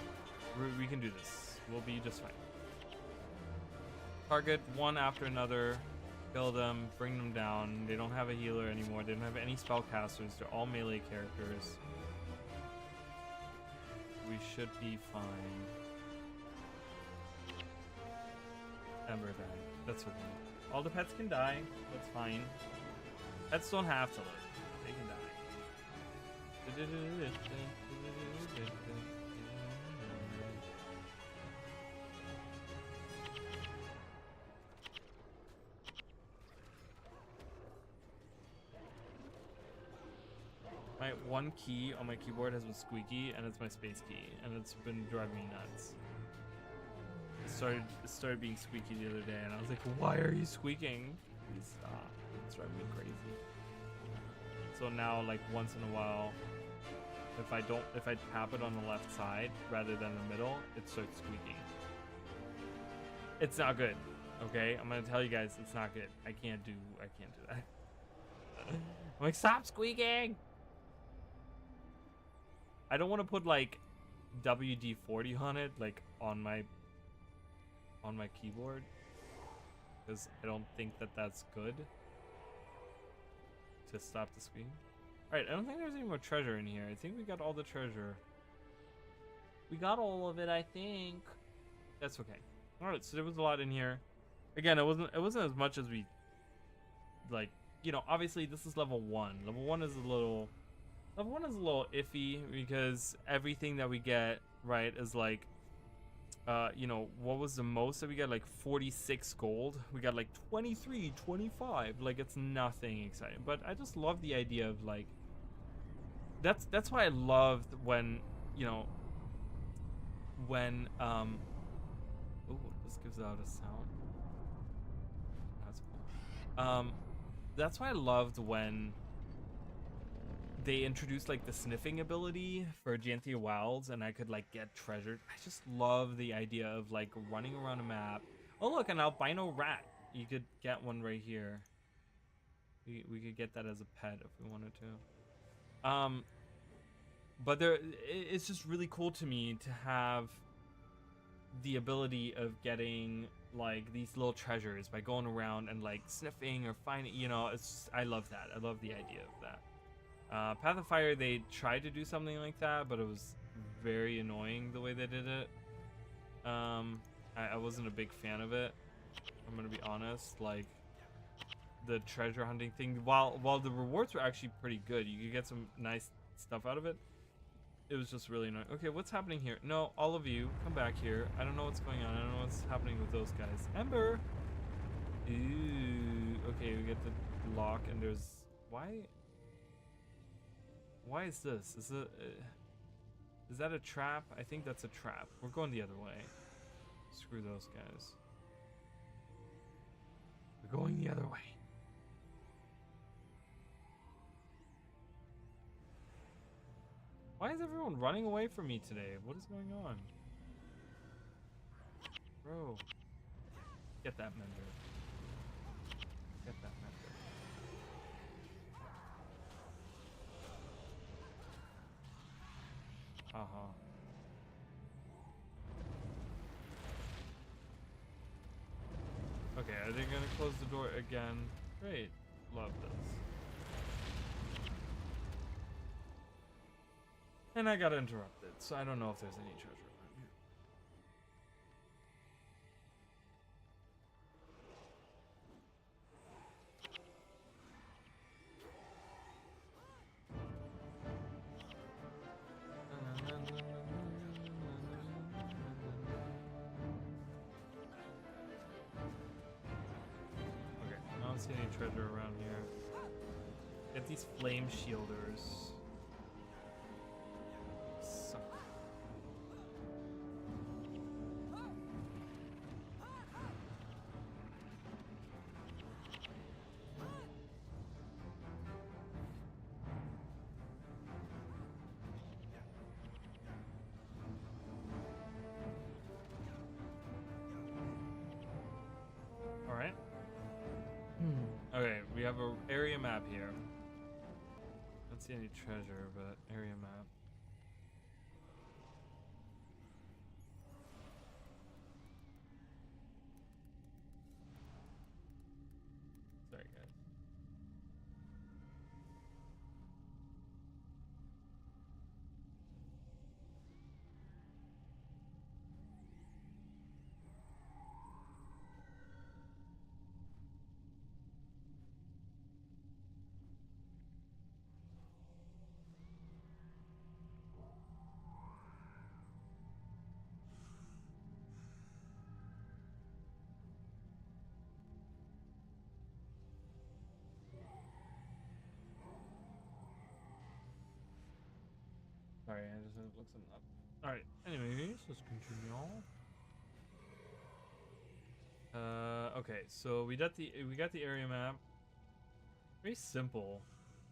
We can do this. We'll be just fine. Target one after another. Kill them, bring them down. They don't have a healer anymore. They don't have any spellcasters. They're all melee characters. We should be fine. Ember died. That's okay. All the pets can die. That's fine. Pets don't have to live. They can die. My one key on my keyboard has been squeaky, and it's my space key, and it's been driving me nuts. It started being squeaky the other day, and I was like, "Why are you squeaking? Please stop! It's driving me crazy." So now, like once in a while, if I tap it on the left side rather than the middle, it starts squeaking. It's not good. Okay, I'm gonna tell you guys, it's not good. I can't do that. I'm like, stop squeaking! I don't want to put like WD-40 on it, like on my keyboard, because I don't think that that's good to stop the screen. All right, I don't think there's any more treasure in here. I think we got all the treasure. We got all of it, I think. That's okay. All right, so there was a lot in here. Again, it wasn't as much as we like. You know, obviously this is level 1. Level 1 is a little Level 1 is a little iffy because everything that we get, right, is like, you know, what was the most that we got? Like 46 gold. We got like 23, 25. Like, it's nothing exciting. But I just love the idea of like, that's why I loved when, you know, when, ooh, this gives out a sound. That's cool. That's why I loved when they introduced like the sniffing ability for Giantia Wilds, and I could like get treasure. I just love the idea of like running around a map. Oh look, an albino rat. You could get one right here. We could get that as a pet if we wanted to. But it's just really cool to me to have the ability of getting like these little treasures by going around and like sniffing or finding. You know, it's just, I love that. I love the idea of that. Path of Fire, they tried to do something like that, but it was very annoying the way they did it. I wasn't a big fan of it. I'm gonna be honest. Like the treasure hunting thing, while the rewards were actually pretty good, you could get some nice stuff out of it. It was just really annoying. Okay, what's happening here? No, all of you, come back here. I don't know what's going on. I don't know what's happening with those guys. Ember. Ooh. Okay, we get the lock, and there's Why is this? Is that a trap? I think that's a trap. We're going the other way. Screw those guys. We're going the other way. Why is everyone running away from me today? What is going on? Bro. Get that mender. Get that mender. Uh-huh. Okay, are they gonna close the door again? Great. Love this. And I got interrupted, so I don't know if there's any treasure around here. Okay, I don't see any treasure around here. Get these flame shielders. Suck. Alright. Okay, we have an area map here. Don't see any treasure, but area map. Sorry, guys. Sorry, I just had to look something up. Alright, anyways, let's continue. Okay, so we got the area map. Very simple.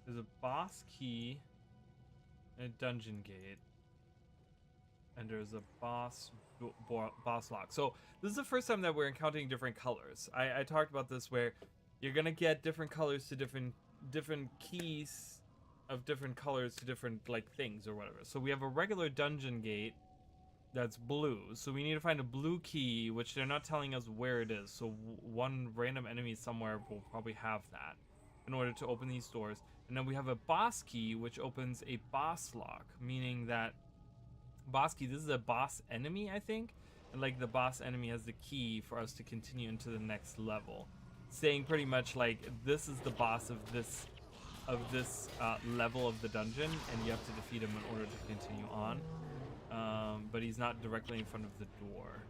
There's a boss key and a dungeon gate. And there's a boss lock. So this is the first time that we're encountering different colors. I talked about this where you're gonna get different colors to different keys of different colors to different like things or whatever. So we have a regular dungeon gate that's blue. So we need to find a blue key, which they're not telling us where it is. So one random enemy somewhere will probably have that in order to open these doors. And then we have a boss key, which opens a boss lock, meaning that boss key, this is a boss enemy, I think. And like the boss enemy has the key for us to continue into the next level. Saying pretty much like, this is the boss of this of this level of the dungeon, and you have to defeat him in order to continue on. But he's not directly in front of the door,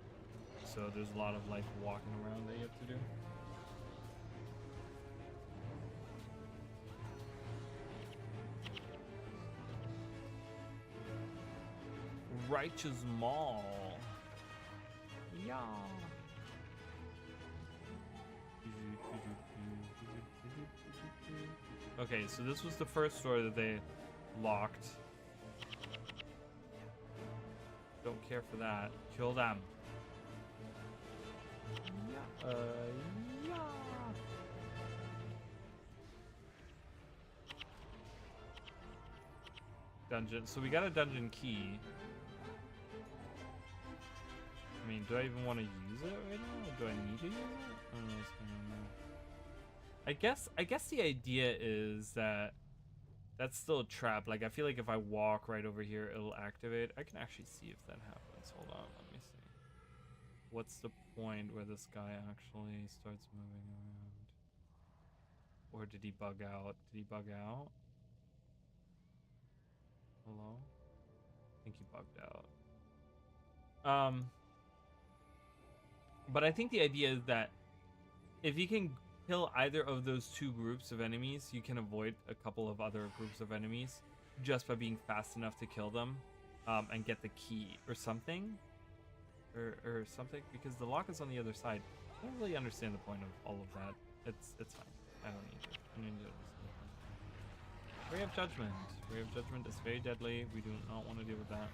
so there's a lot of like walking around that you have to do. Righteous Mall. Yeah. Okay, so this was the first door that they locked. Don't care for that. Kill them. Yeah. Yeah. Dungeon. So we got a dungeon key. I mean, do I even want to use it right now? Or do I need to use it? I don't know what's going on there. I guess the idea is that that's still a trap. Like, I feel like if I walk right over here, it'll activate. I can actually see if that happens. Hold on, let me see. What's the point where this guy actually starts moving around? Or did he bug out? Did he bug out? Hello? I think he bugged out. But I think the idea is that if you can kill either of those two groups of enemies, you can avoid a couple of other groups of enemies just by being fast enough to kill them and get the key or something. Or something, because the lock is on the other side. I don't really understand the point of all of that. It's fine. I don't need it. I need it. Ray of Judgment. Ray of Judgment is very deadly. We do not want to deal with that.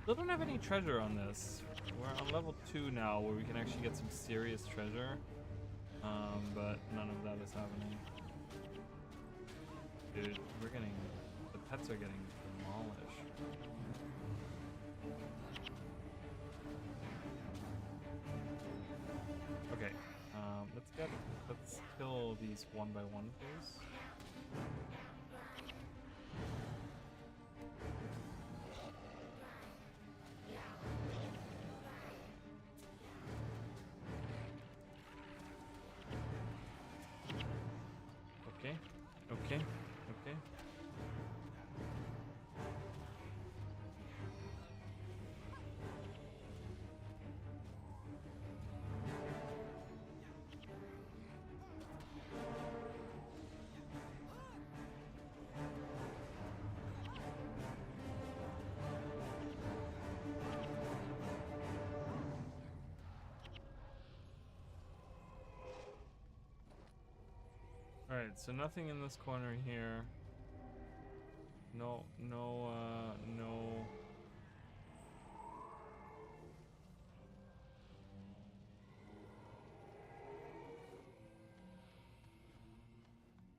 Still don't have any treasure on this. We're on level 2 now, where we can actually get some serious treasure. But none of that is happening. Dude, we're getting... the pets are getting demolished. Okay, let's kill these one by one, please. Okay. Alright, so nothing in this corner here. No.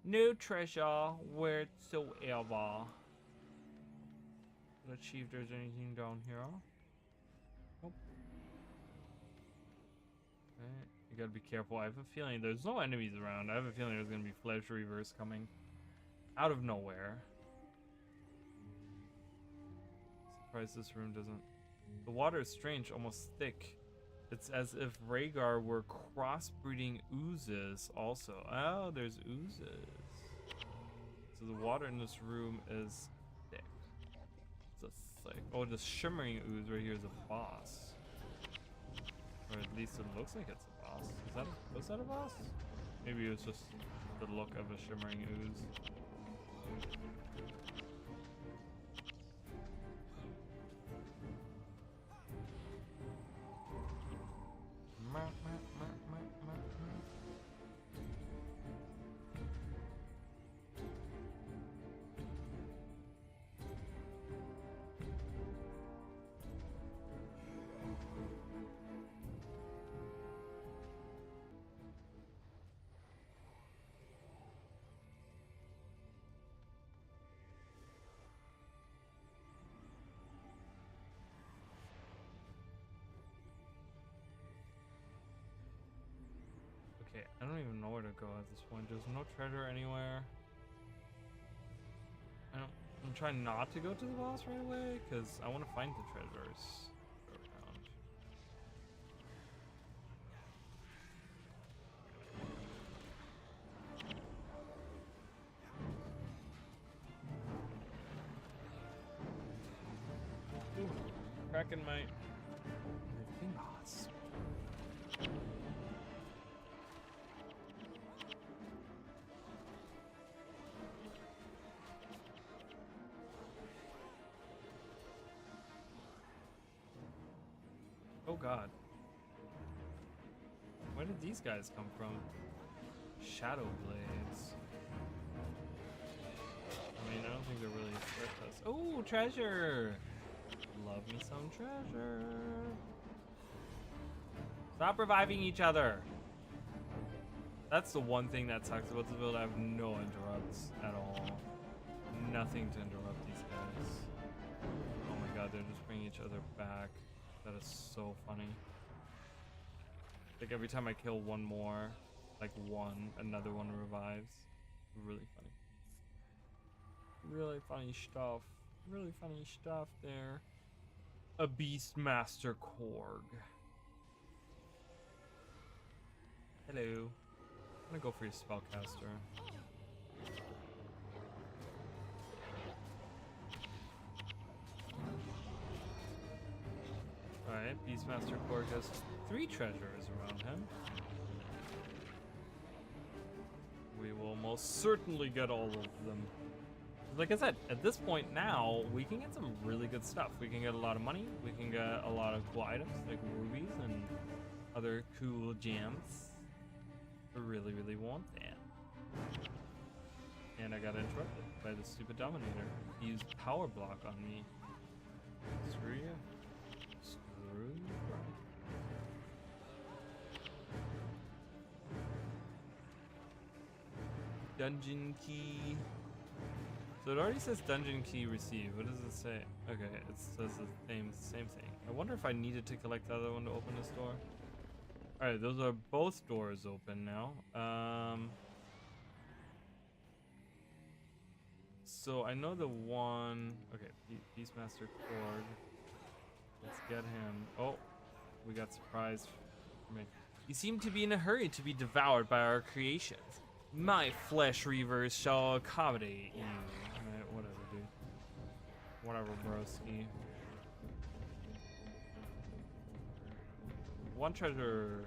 No treasure whatsoever. Let's see if there's anything down here. Nope. Okay. You gotta be careful. I have a feeling there's no enemies around. I have a feeling there's gonna be flesh reverse coming out of nowhere. Surprised this room doesn't. The water is strange, almost thick. It's as if Rhaegar were crossbreeding oozes also. Oh, there's oozes. So the water in this room is thick. It's like, oh, the shimmering ooze right here is a boss. Or at least it looks like it's a boss. Was that a boss? Maybe it was just the look of a shimmering ooze. Okay, I don't even know where to go at this point. There's no treasure anywhere. I'm trying not to go to the boss right away because I want to find the treasures around. cracking my fingers. Oh god. Where did these guys come from? Shadow blades. I mean, I don't think they're really a threat to us. Oh, treasure! Love me some treasure. Stop reviving each other. That's the one thing that sucks about this build. I have no interrupts at all. Nothing to interrupt these guys. Oh my god, they're just bringing each other back. That is so funny. Like every time I kill one more, like one, another one revives. Really funny. Really funny stuff. Really funny stuff there. A Beastmaster Korg. Hello. I'm gonna go for your spellcaster. Alright, Beastmaster Korg has 3 treasures around him. We will most certainly get all of them. Like I said, at this point now, we can get some really good stuff. We can get a lot of money, we can get a lot of cool items, like rubies and other cool gems. I really, really want that. And I got interrupted by the stupid Dominator. He used power block on me. Screw you. Screw you, bro. Dungeon key. So it already says dungeon key received. What does it say? Okay, it says the same thing. I wonder if I needed to collect the other one to open this door. All right, those are both doors open now. So I know the one. Okay, Beastmaster Korg. Let's get him. Oh, we got surprised. You seem to be in a hurry to be devoured by our creations. My flesh reavers shall accommodate you. Alright, whatever, dude. Whatever, broski. One treasure.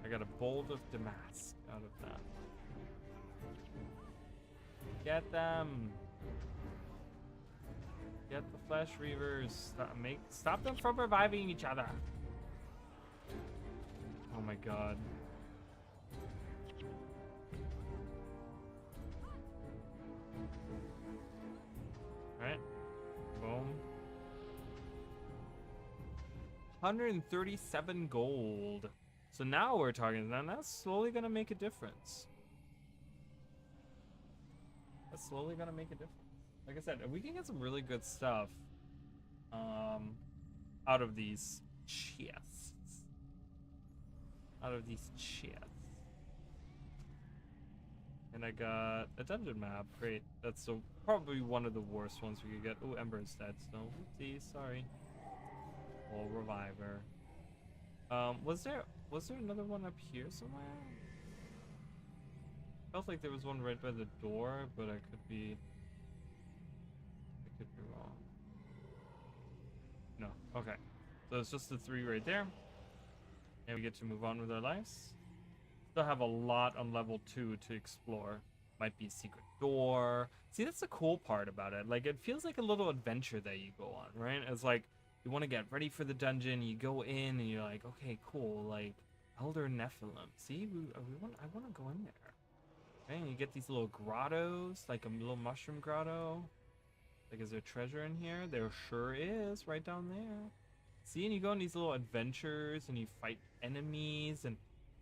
I got a bolt of damask out of that. Get them. Get the flesh reavers. Stop them from reviving each other. Oh my god. Alright. Boom. 137 gold. So now we're talking, and that's slowly gonna make a difference. That's slowly gonna make a difference. Like I said, we can get some really good stuff out of these chests. And I got a dungeon map. Great. That's probably one of the worst ones we could get. Oh, Ember is dead. So, oopsie, sorry. Oh, reviver. Was there another one up here somewhere? Felt like there was one right by the door, but I could be wrong. No. Okay. So it's just the 3 right there. And we get to move on with our lives. Still have a lot on level 2 to explore. Might be a secret door. See, that's the cool part about it. Like, it feels like a little adventure that you go on, right? It's like, you want to get ready for the dungeon, you go in, and you're like, okay, cool, like, Elder Nephilim. See, I want to go in there. Okay, and you get these little grottos, like a little mushroom grotto. Like, is there treasure in here? There sure is, right down there. See, and you go on these little adventures, and you fight enemies, and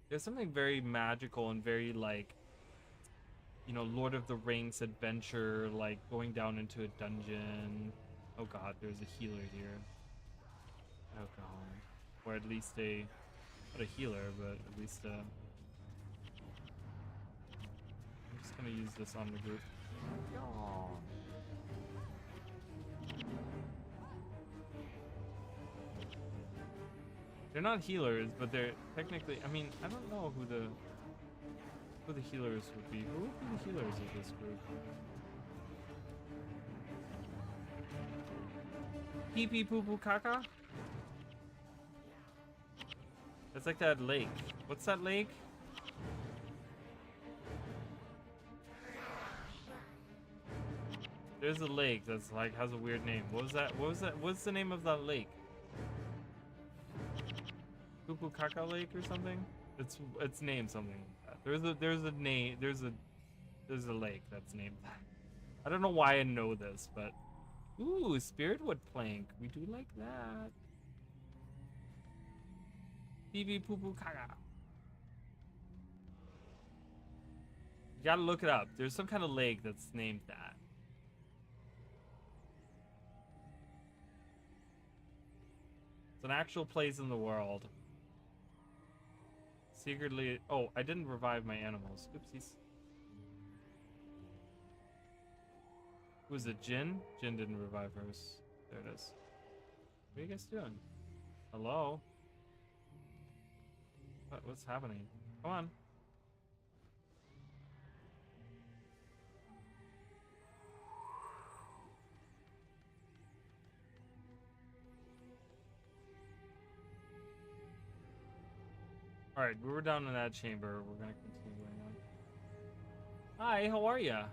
there's something very magical and very, like, you know, Lord of the Rings adventure, like, going down into a dungeon. Oh god, there's a healer here. Oh god. Or at least not a healer, but at least I'm just gonna use this on the group. Oh. They're not healers, but they're technically, I mean, I don't know who the healers would be. Who would be the healers of this group? Pee pee poo poo caca? It's like that lake. What's that lake? There's a lake that's like has a weird name. What was that? What was that? What's the name of that lake? Poo poo caca lake or something? It's named something like that. There's a lake that's named that. I don't know why I know this, but ooh, spirit wood plank. We do like that. Pee pee poo poo caca. You gotta look it up. There's some kind of lake that's named that. It's an actual place in the world. Secretly, oh, I didn't revive my animals. Oopsies. Was it Jin? Jin didn't revive hers. There it is. What are you guys doing? Hello? What's happening? Come on. Alright, we were down in that chamber. We're gonna continue going on. Hi, how are ya?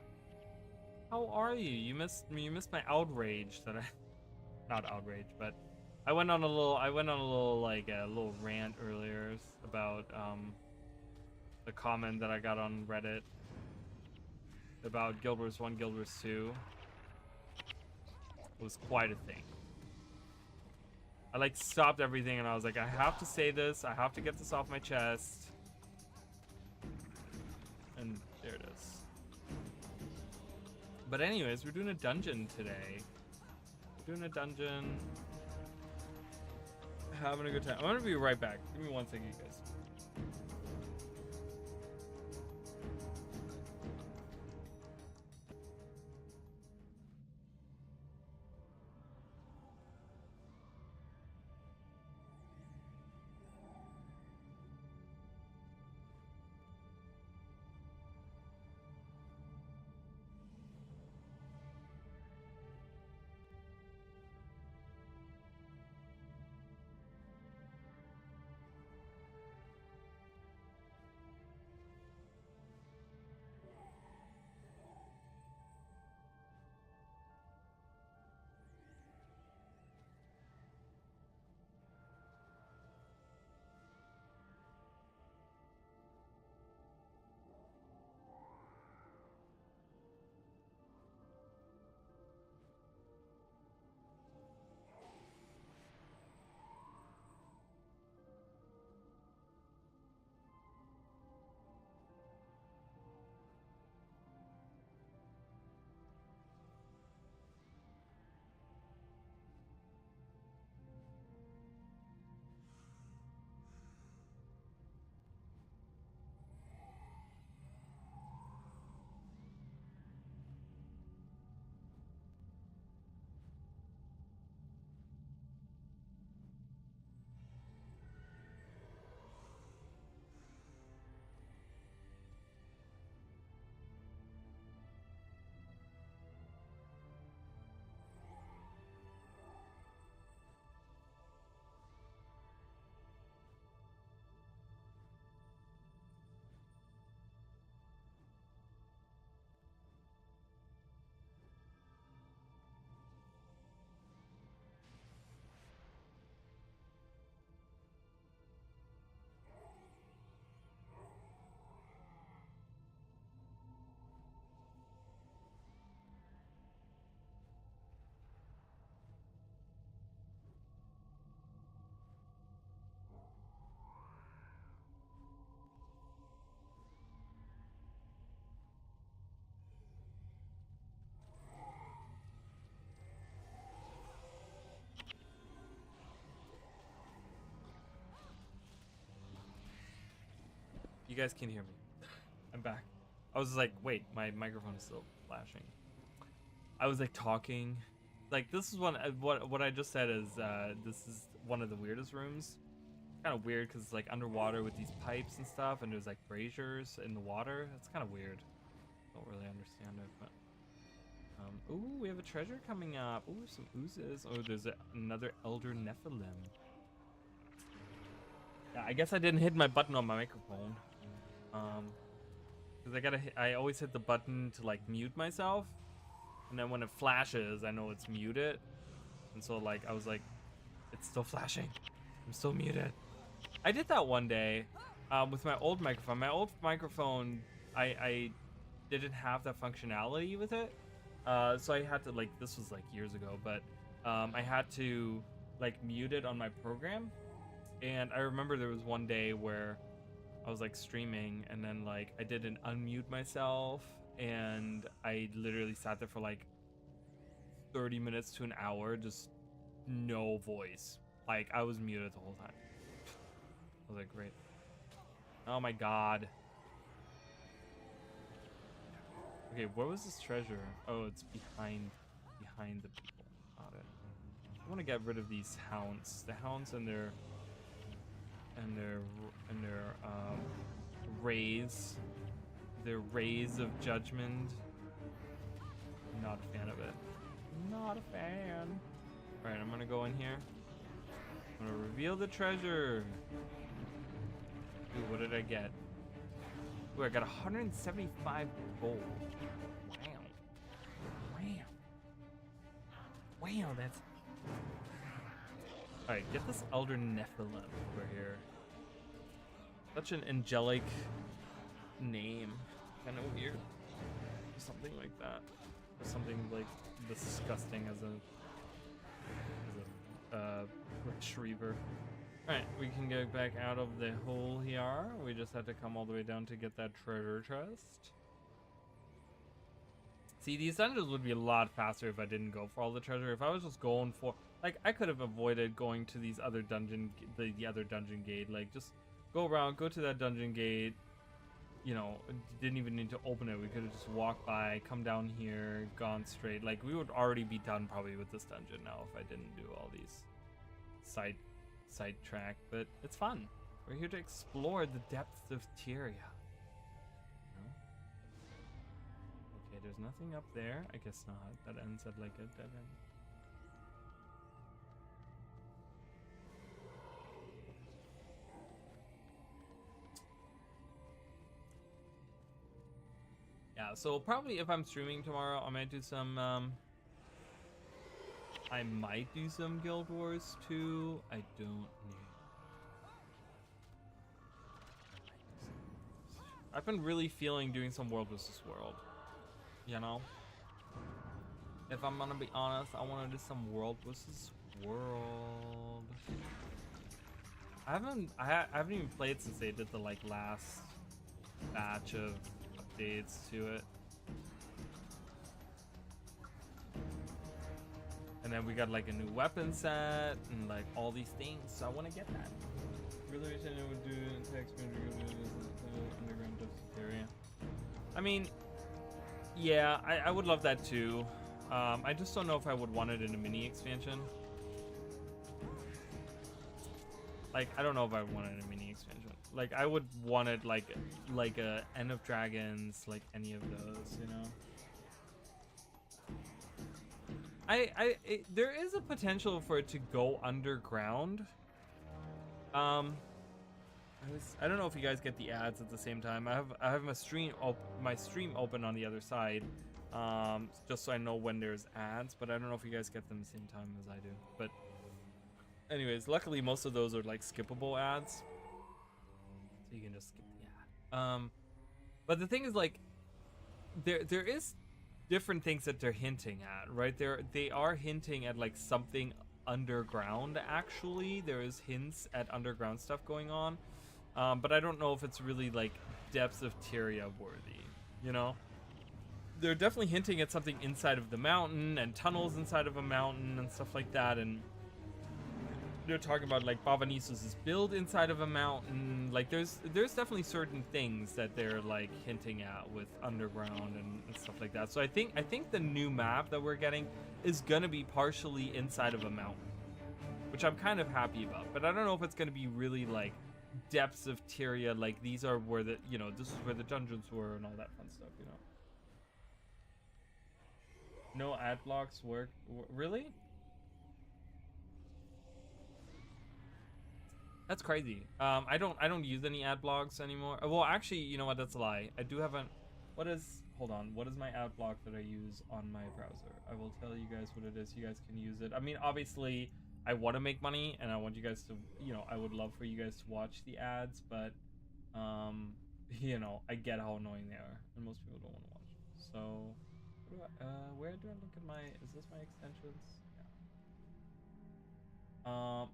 How are you? You missed my outrage that I not outrage, but I went on a little like a little rant earlier about the comment that I got on Reddit about Guild Wars 1, Guild Wars 2. It was quite a thing. I like stopped everything and I was like, I have to say this. I have to get this off my chest. And there it is. But anyways, we're doing a dungeon today. We're doing a dungeon. Having a good time. I'm gonna be right back. Give me 1 second, you guys. You guys can hear me. I'm back. I was like, wait, my microphone is still flashing. I was like talking. Like this is what I just said is this is one of the weirdest rooms. Kind of weird because it's like underwater with these pipes and stuff, and there's like braziers in the water. It's kind of weird. Don't really understand it, but Ooh, we have a treasure coming up. Ooh, some oozes. Oh, there's another Elder Nephilim. Yeah, I guess I didn't hit my button on my microphone. Because I always hit the button to like mute myself. And then when it flashes, I know it's muted. And so like, I was like, it's still flashing. I'm still muted. I did that one day with my old microphone. My old microphone, I didn't have that functionality with it. So I had to like, this was like years ago, but I had to like mute it on my program. And I remember there was one day where I was like streaming and then like I didn't unmute myself and I literally sat there for like 30 minutes to an hour, just no voice. Like I was muted the whole time. I was like, great. Oh my god. Okay, where was this treasure? Oh, it's behind the people. Got it. I want to get rid of these hounds. The hounds and their rays. Their rays of judgment. Not a fan of it. Not a fan. Alright, I'm gonna go in here. I'm gonna reveal the treasure. Ooh, what did I get? Ooh, I got 175 gold. Wow, that's... Alright, get this Elder Nephilim over here. Such an angelic name. Kind of weird. Something like that. Or something like disgusting as a retriever. Alright, we can get back out of the hole here. We just had to come all the way down to get that treasure chest. See, these dungeons would be a lot faster if I didn't go for all the treasure. If I was just going for, like, I could have avoided going to these other dungeon, the other dungeon gate. Like, just go around, go to that dungeon gate. You know, didn't even need to open it. We could have just walked by, come down here, gone straight. Like, we would already be done probably with this dungeon now if I didn't do all these sidetrack. But it's fun. We're here to explore the depths of Tyria. Okay, there's nothing up there. I guess not. That ends at like a dead end. Yeah, so probably if I'm streaming tomorrow, I might do some Guild Wars 2. I don't know. I've been really feeling doing some World vs. World. You know? If I'm gonna be honest, I wanna do some World vs. World. I haven't even played since they did the like last batch of updates to it. And then we got like a new weapon set and like all these things, so I want to get that. Really wish I would do text underground area. I mean, yeah, I would love that too. I just don't know if I would want it in a mini expansion. Like, I don't know if I want it in a mini expansion. Like, I would want it like a End of Dragons, like any of those, you know. There is a potential for it to go underground. I don't know if you guys get the ads at the same time. I have my stream open on the other side, just so I know when there's ads. But I don't know if you guys get them the same time as I do. But anyways, luckily most of those are like skippable ads, so you can just skip the ad. But the thing is, like, there is different things that they're hinting at, right? They are hinting at like something underground. Actually, there is hints at underground stuff going on, but I don't know if it's really like depths of Tyria worthy, you know. They're definitely hinting at something inside of the mountain and tunnels inside of a mountain and stuff like that, and they're talking about like Bavanissus' build inside of a mountain. Like there's definitely certain things that they're like hinting at with underground and stuff like that. So I think the new map that we're getting is gonna be partially inside of a mountain, which I'm kind of happy about. But I don't know if it's gonna be really like depths of Tyria, like these are where the, you know, this is where the dungeons were and all that fun stuff, you know. No ad blocks work. Really? That's crazy. I don't use any ad blocks anymore. Well, actually, you know what? That's a lie. I do have an. What is? Hold on. What is my ad block that I use on my browser? I will tell you guys what it is. You guys can use it. I mean, obviously, I want to make money, and I want you guys to. You know, I would love for you guys to watch the ads, but, you know, I get how annoying they are, and most people don't want to watch. So, where do I look at my? Is this my extensions? Yeah.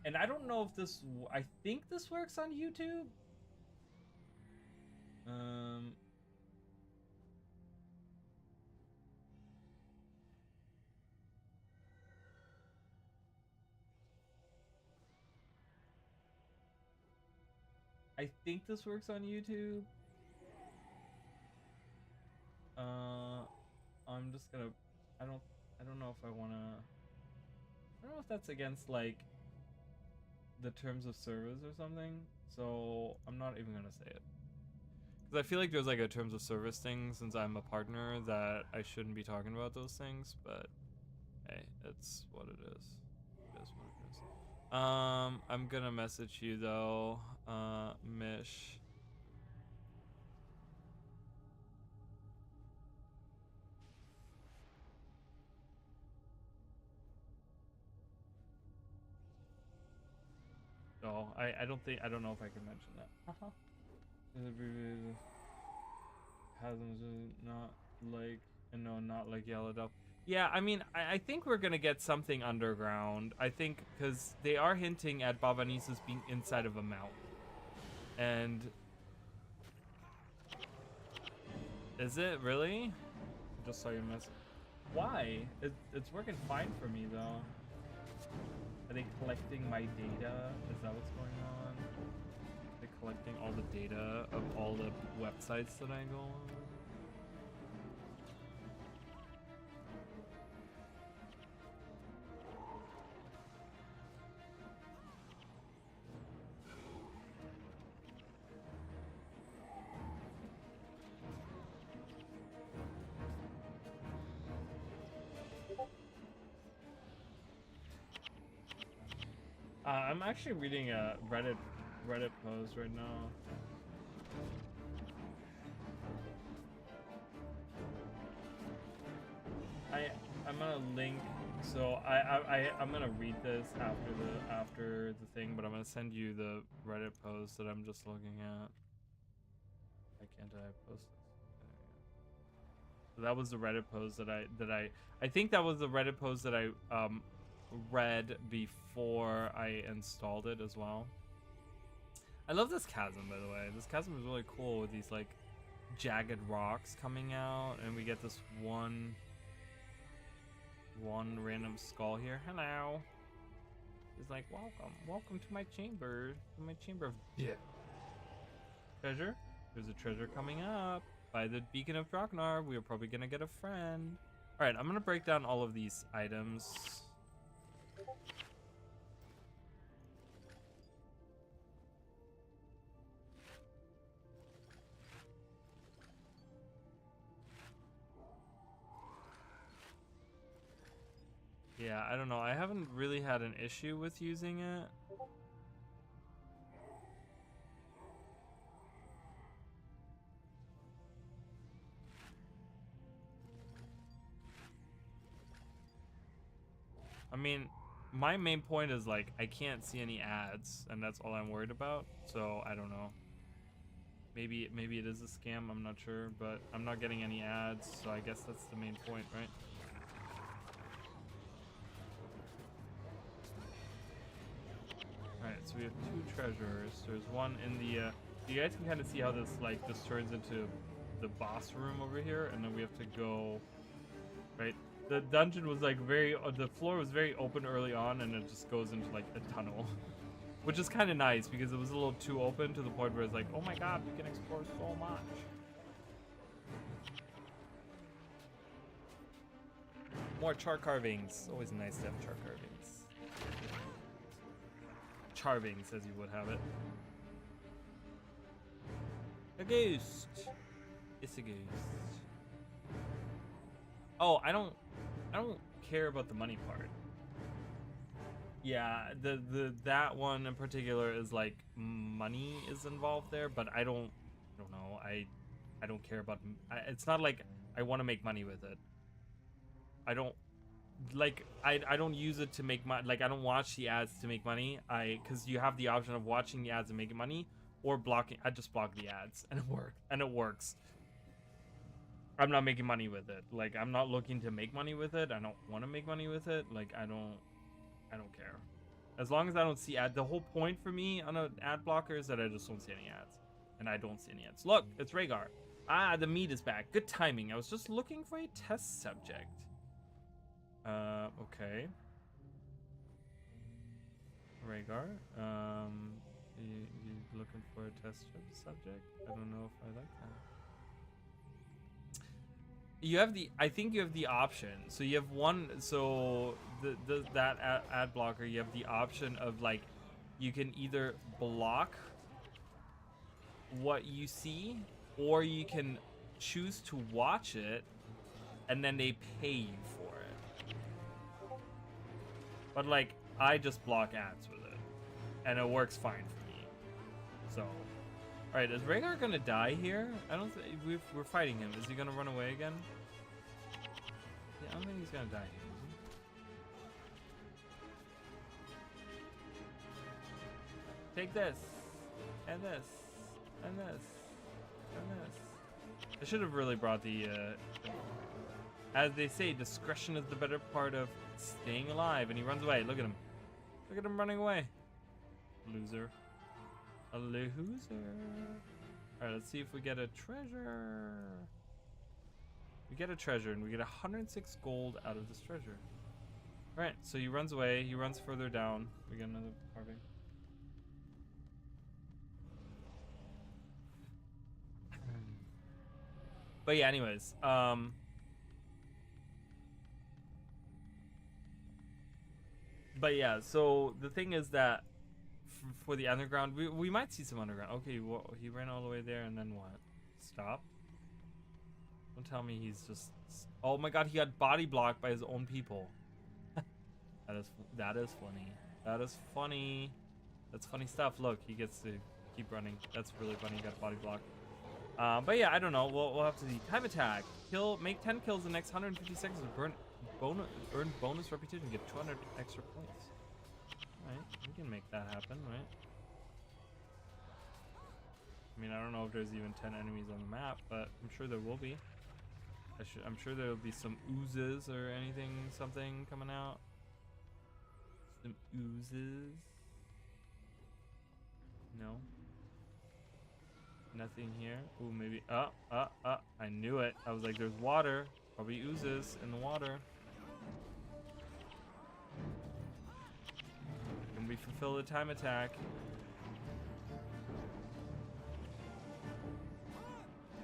And I don't know if this, I think this works on YouTube. I think this works on YouTube. I'm just gonna, I don't know if I wanna, I don't know if that's against like the terms of service or something. So I'm not even gonna say it. Because I feel like there's like a terms of service thing since I'm a partner that I shouldn't be talking about those things, but hey, it's what it is. It is what it is. I'm gonna message you though, Mish. Oh, I don't think, I don't know if I can mention that. Hasn't not like, no, not like yell it up. Yeah, I mean, I think we're gonna get something underground. I think because they are hinting at Bavanis's being inside of a mouth. And is it really? I just saw your message. Why? It's working fine for me though. Are they collecting my data? Is that what's going on? They're collecting all the data of all the websites that I go on. I'm actually reading a Reddit post right now. I'm gonna link, so I'm gonna read this after the thing, but I'm gonna send you the Reddit post that I'm just looking at. Why can't I post this? So that was the Reddit post that I think that was the Reddit post that I read before I installed it as well. I love this chasm, by the way. This chasm is really cool with these like jagged rocks coming out, and we get this one random skull here. Hello. He's like, welcome to my chamber, of treasure. There's a treasure coming up by the beacon of Draknar. We are probably gonna get a friend. All right, I'm gonna break down all of these items. Yeah, I don't know. I haven't really had an issue with using it. I mean, my main point is like I can't see any ads, and that's all I'm worried about. So I don't know. Maybe it is a scam. I'm not sure, but I'm not getting any ads, so I guess that's the main point, right? Alright, so we have two treasures. There's one in the, you guys can kind of see how this, like, just turns into the boss room over here, and then we have to go, right? The dungeon was, like, the floor was very open early on, and it just goes into, like, a tunnel. Which is kind of nice, because it was a little too open to the point where it's like, oh my god, we can explore so much. More char carvings. Always nice to have char carvings. Charvings, as you would have it. A ghost. It's a ghost. Oh, I don't care about the money part. Yeah, that one in particular is like money is involved there, but I don't know. I don't care about. It's not like I want to make money with it. I don't like. I don't use it to make money. Like I don't watch the ads to make money. Because you have the option of watching the ads and making money, or blocking. I just block the ads and it works. I'm not making money with it. Like I'm not looking to make money with it. I don't want to make money with it. Like I don't care. As long as I don't see ad. The whole point for me on an ad blocker is that I just don't see any ads. And I don't see any ads. Look, it's Rhaegar. Ah, the meat is back. Good timing. I was just looking for a test subject. Okay. Rhaegar. You looking for a test subject? I don't know if I like that. You have the, I think you have the option. So you have one, so that ad blocker, you have the option of like, you can either block what you see, or you can choose to watch it, and then they pay you for it. But like, I just block ads with it, and it works fine for me. So, all right, is Rhaegar gonna die here? I don't think we're fighting him. Is he gonna run away again? Yeah, I don't think he's gonna die here. Take this, and this, and this, and this. I should have really brought the, as they say, discretion is the better part of staying alive. And he runs away. Look at him. Look at him running away. Loser. A loser. Alright, let's see if we get a treasure. We get a treasure, and we get 106 gold out of this treasure. Alright, so he runs away. He runs further down. We get another carving. But yeah, anyways, but yeah, so the thing is that for the underground, we might see some underground. Okay, well, he ran all the way there, and then what? Stop. Don't tell me he's just, oh my god, he got body blocked by his own people. that is funny. That is funny. That's funny stuff. Look, he gets to keep running. That's really funny. He got body blocked. But yeah, I don't know. We'll have to see. Time attack. Make 10 kills in the next 150 seconds. Earn bonus reputation. Get 200 extra points. Alright, we can make that happen, right? I mean, I don't know if there's even 10 enemies on the map, but I'm sure there will be. I'm sure there'll be some oozes or anything, something coming out. Some oozes. No. Nothing here. Ooh, maybe. I knew it. I was like, there's water. Probably oozes in the water. Can we fulfill the time attack?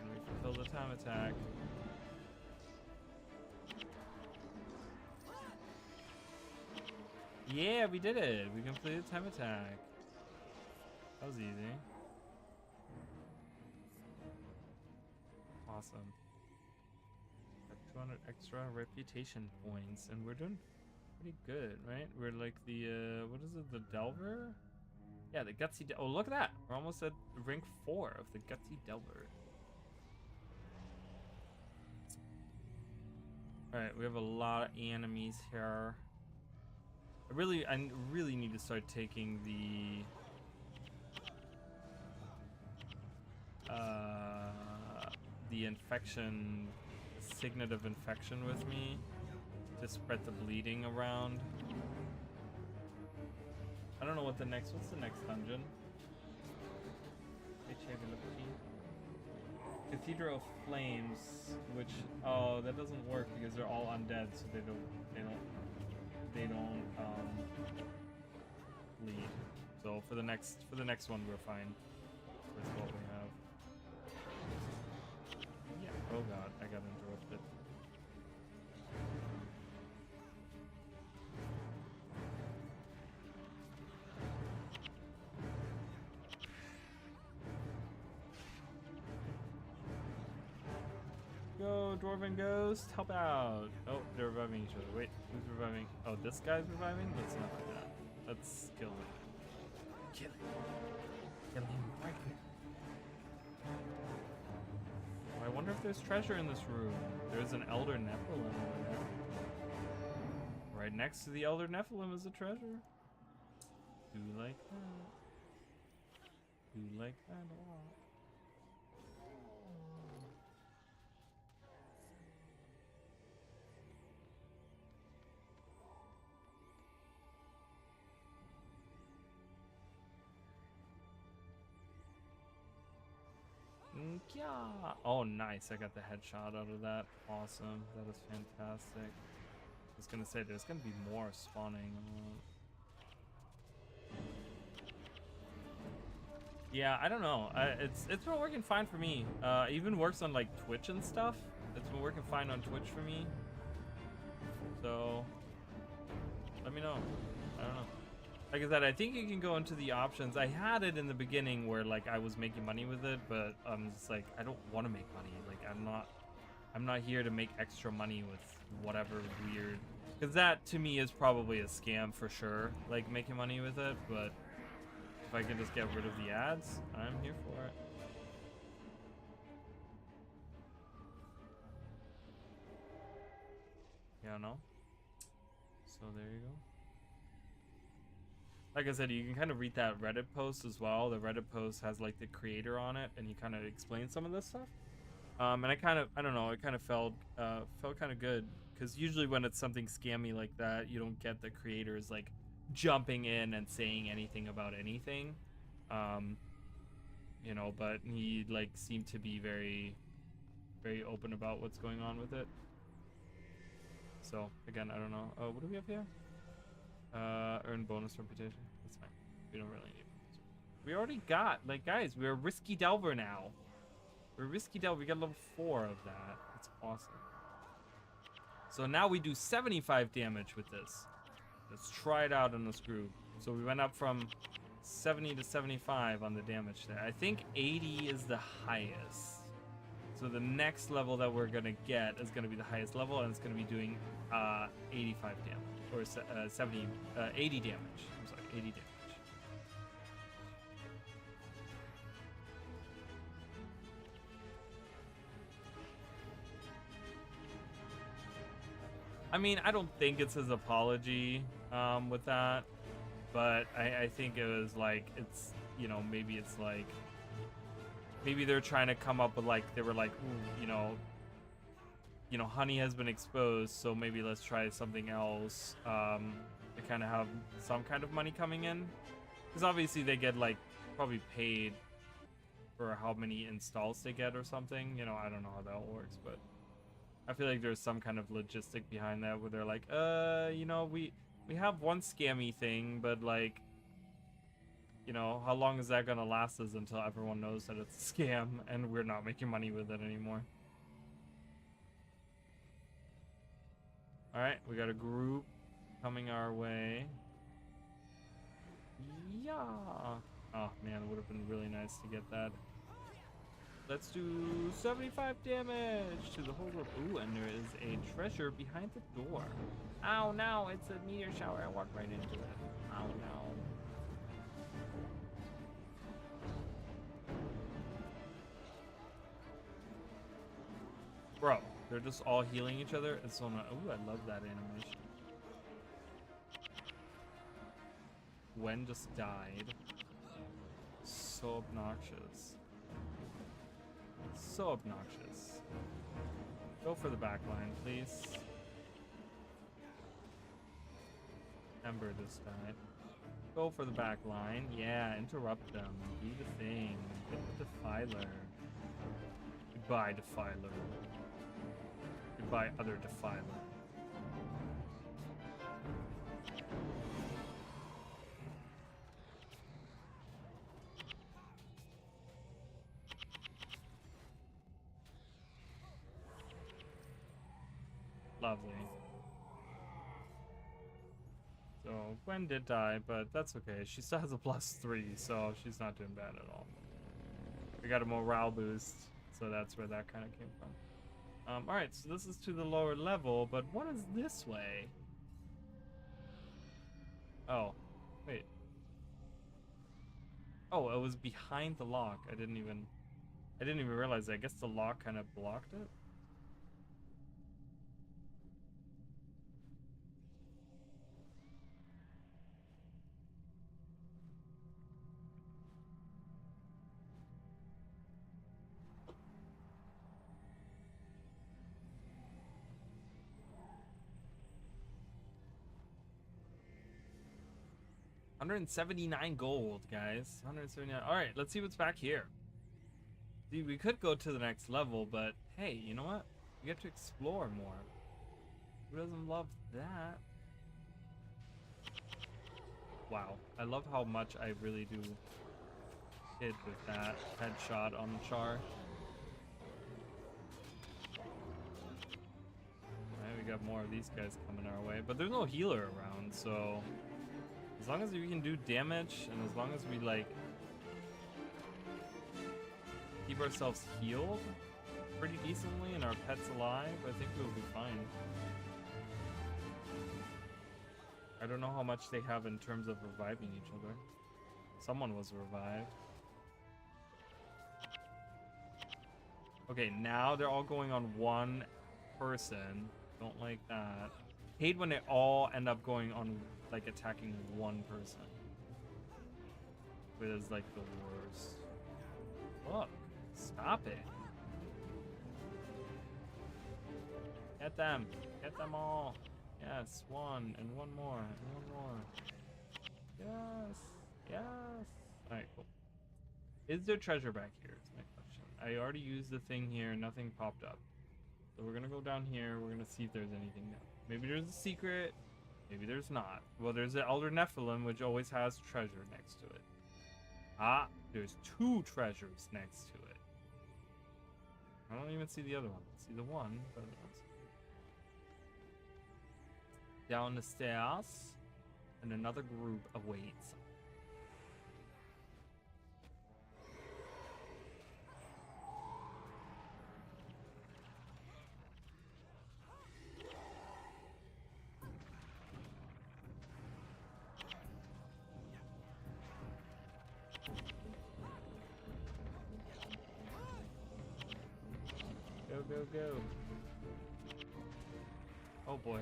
Can we fulfill the time attack? Yeah, we did it. We completed time attack. That was easy. Awesome. Got 200 extra reputation points, and we're doing pretty good, right? We're like the, what is it, the Delver? Yeah, the Gutsy Oh, look at that! We're almost at rank 4 of the Gutsy Delver. Alright, we have a lot of enemies here. I really need to start taking the infection, signet of infection with me to spread the bleeding around. I don't know what what's the next dungeon? Cathedral of Flames, which, oh, that doesn't work because they're all undead, so they don't bleed. So for the next one we're fine with what we have. Yeah. Oh god, I got interrupted. Go Dwarven Ghost, help out. Oh, they're reviving each other. Wait, who's reviving? Oh, this guy's reviving? Let's not do that. Let's kill him. Kill him. Kill him right here. Oh, I wonder if there's treasure in this room. There's an Elder Nephilim over there. Right next to the Elder Nephilim is a treasure. Do like that. Do like that a lot. Yeah. Oh, nice. I got the headshot out of that. Awesome. That is fantastic. I was gonna say there's gonna be more spawning. Yeah, I don't know. It's been working fine for me. Even works on like Twitch and stuff. It's been working fine on Twitch for me. So let me know. I don't know. Like I said, I think you can go into the options. I had it in the beginning where like I was making money with it, but I'm just like, I don't want to make money. Like I'm not here to make extra money with whatever weird, because that to me is probably a scam for sure, like making money with it. But if I can just get rid of the ads, I'm here for it. Yeah, no. So there you go. Like I said, you can kind of read that Reddit post as well. The Reddit post has like the creator on it, and he kind of explains some of this stuff. And I don't know, it kind of felt kind of good, because usually when it's something scammy like that, you don't get the creators like jumping in and saying anything about anything. You know, but he like seemed to be very, very open about what's going on with it. So again, I don't know. Oh, what do we have here? Earn bonus reputation. That's fine. We don't really need it. We already got, like, guys, we're a risky delver now. We're a risky delver. We got level 4 of that. That's awesome. So now we do 75 damage with this. Let's try it out in this group. So we went up from 70 to 75 on the damage there. I think 80 is the highest. So the next level that we're gonna get is gonna be the highest level, and it's gonna be doing 85 damage. Or 80 damage. I'm sorry, 80 damage. I mean, I don't think it's his apology with that, but I think it was like, it's, you know, maybe it's like, maybe they're trying to come up with like, they were like, ooh, you know, honey has been exposed, so maybe let's try something else to kind of have some kind of money coming in, because obviously they get like probably paid for how many installs they get or something. You know, I don't know how that works, but I feel like there's some kind of logistic behind that where they're like, you know, we have one scammy thing, but like, you know, how long is that gonna last us until everyone knows that it's a scam and we're not making money with it anymore? Alright, we got a group coming our way. Yeah. Oh man, it would have been really nice to get that. Let's do 75 damage to the whole group. Ooh, and there is a treasure behind the door. Ow, no, it's a meteor shower. I walked right into it. Ow, no. Bro, they're just all healing each other. It's so nice. Ooh, I love that animation. Gwen just died. So obnoxious. So obnoxious. Go for the back line, please. Ember just died. Go for the back line. Yeah, interrupt them. Do the thing. Get the Defiler. Goodbye, Defiler. Goodbye, other Defiler. Lovely. So, Gwen did die, but that's okay. She still has a +3, so she's not doing bad at all. We got a morale boost, so that's where that kind of came from. Alright, so this is to the lower level, but what is this way? Oh, wait. Oh, it was behind the lock. I didn't even realize that. I guess the lock kind of blocked it. $179 gold, guys. 179. All right, let's see what's back here. See, we could go to the next level, but hey, you know what? We get to explore more. Who doesn't love that? Wow, I love how much I really do hit with that headshot on the char. Alright, we got more of these guys coming our way, but there's no healer around, so as long as we can do damage and as long as we like keep ourselves healed pretty decently and our pets alive, I think we'll be fine. I don't know how much they have in terms of reviving each other. Someone was revived. Okay, now they're all going on one person. Don't like that. Hate when they all end up going on, like, attacking one person. It is like the worst. Look, stop it. Get them. Get them all. Yes, one and one more and one more. Yes. Yes. Alright, cool. Is there treasure back here? Is my question. I already used the thing here. Nothing popped up. So we're gonna go down here. We're gonna see if there's anything there. Maybe there's a secret. Maybe there's not. Well, there's the Elder Nephilim, which always has treasure next to it. Ah, there's two treasures next to it. I don't even see the other one. I see the one, but I don't see. Down the stairs, and another group awaits. Go, go, go. Oh boy.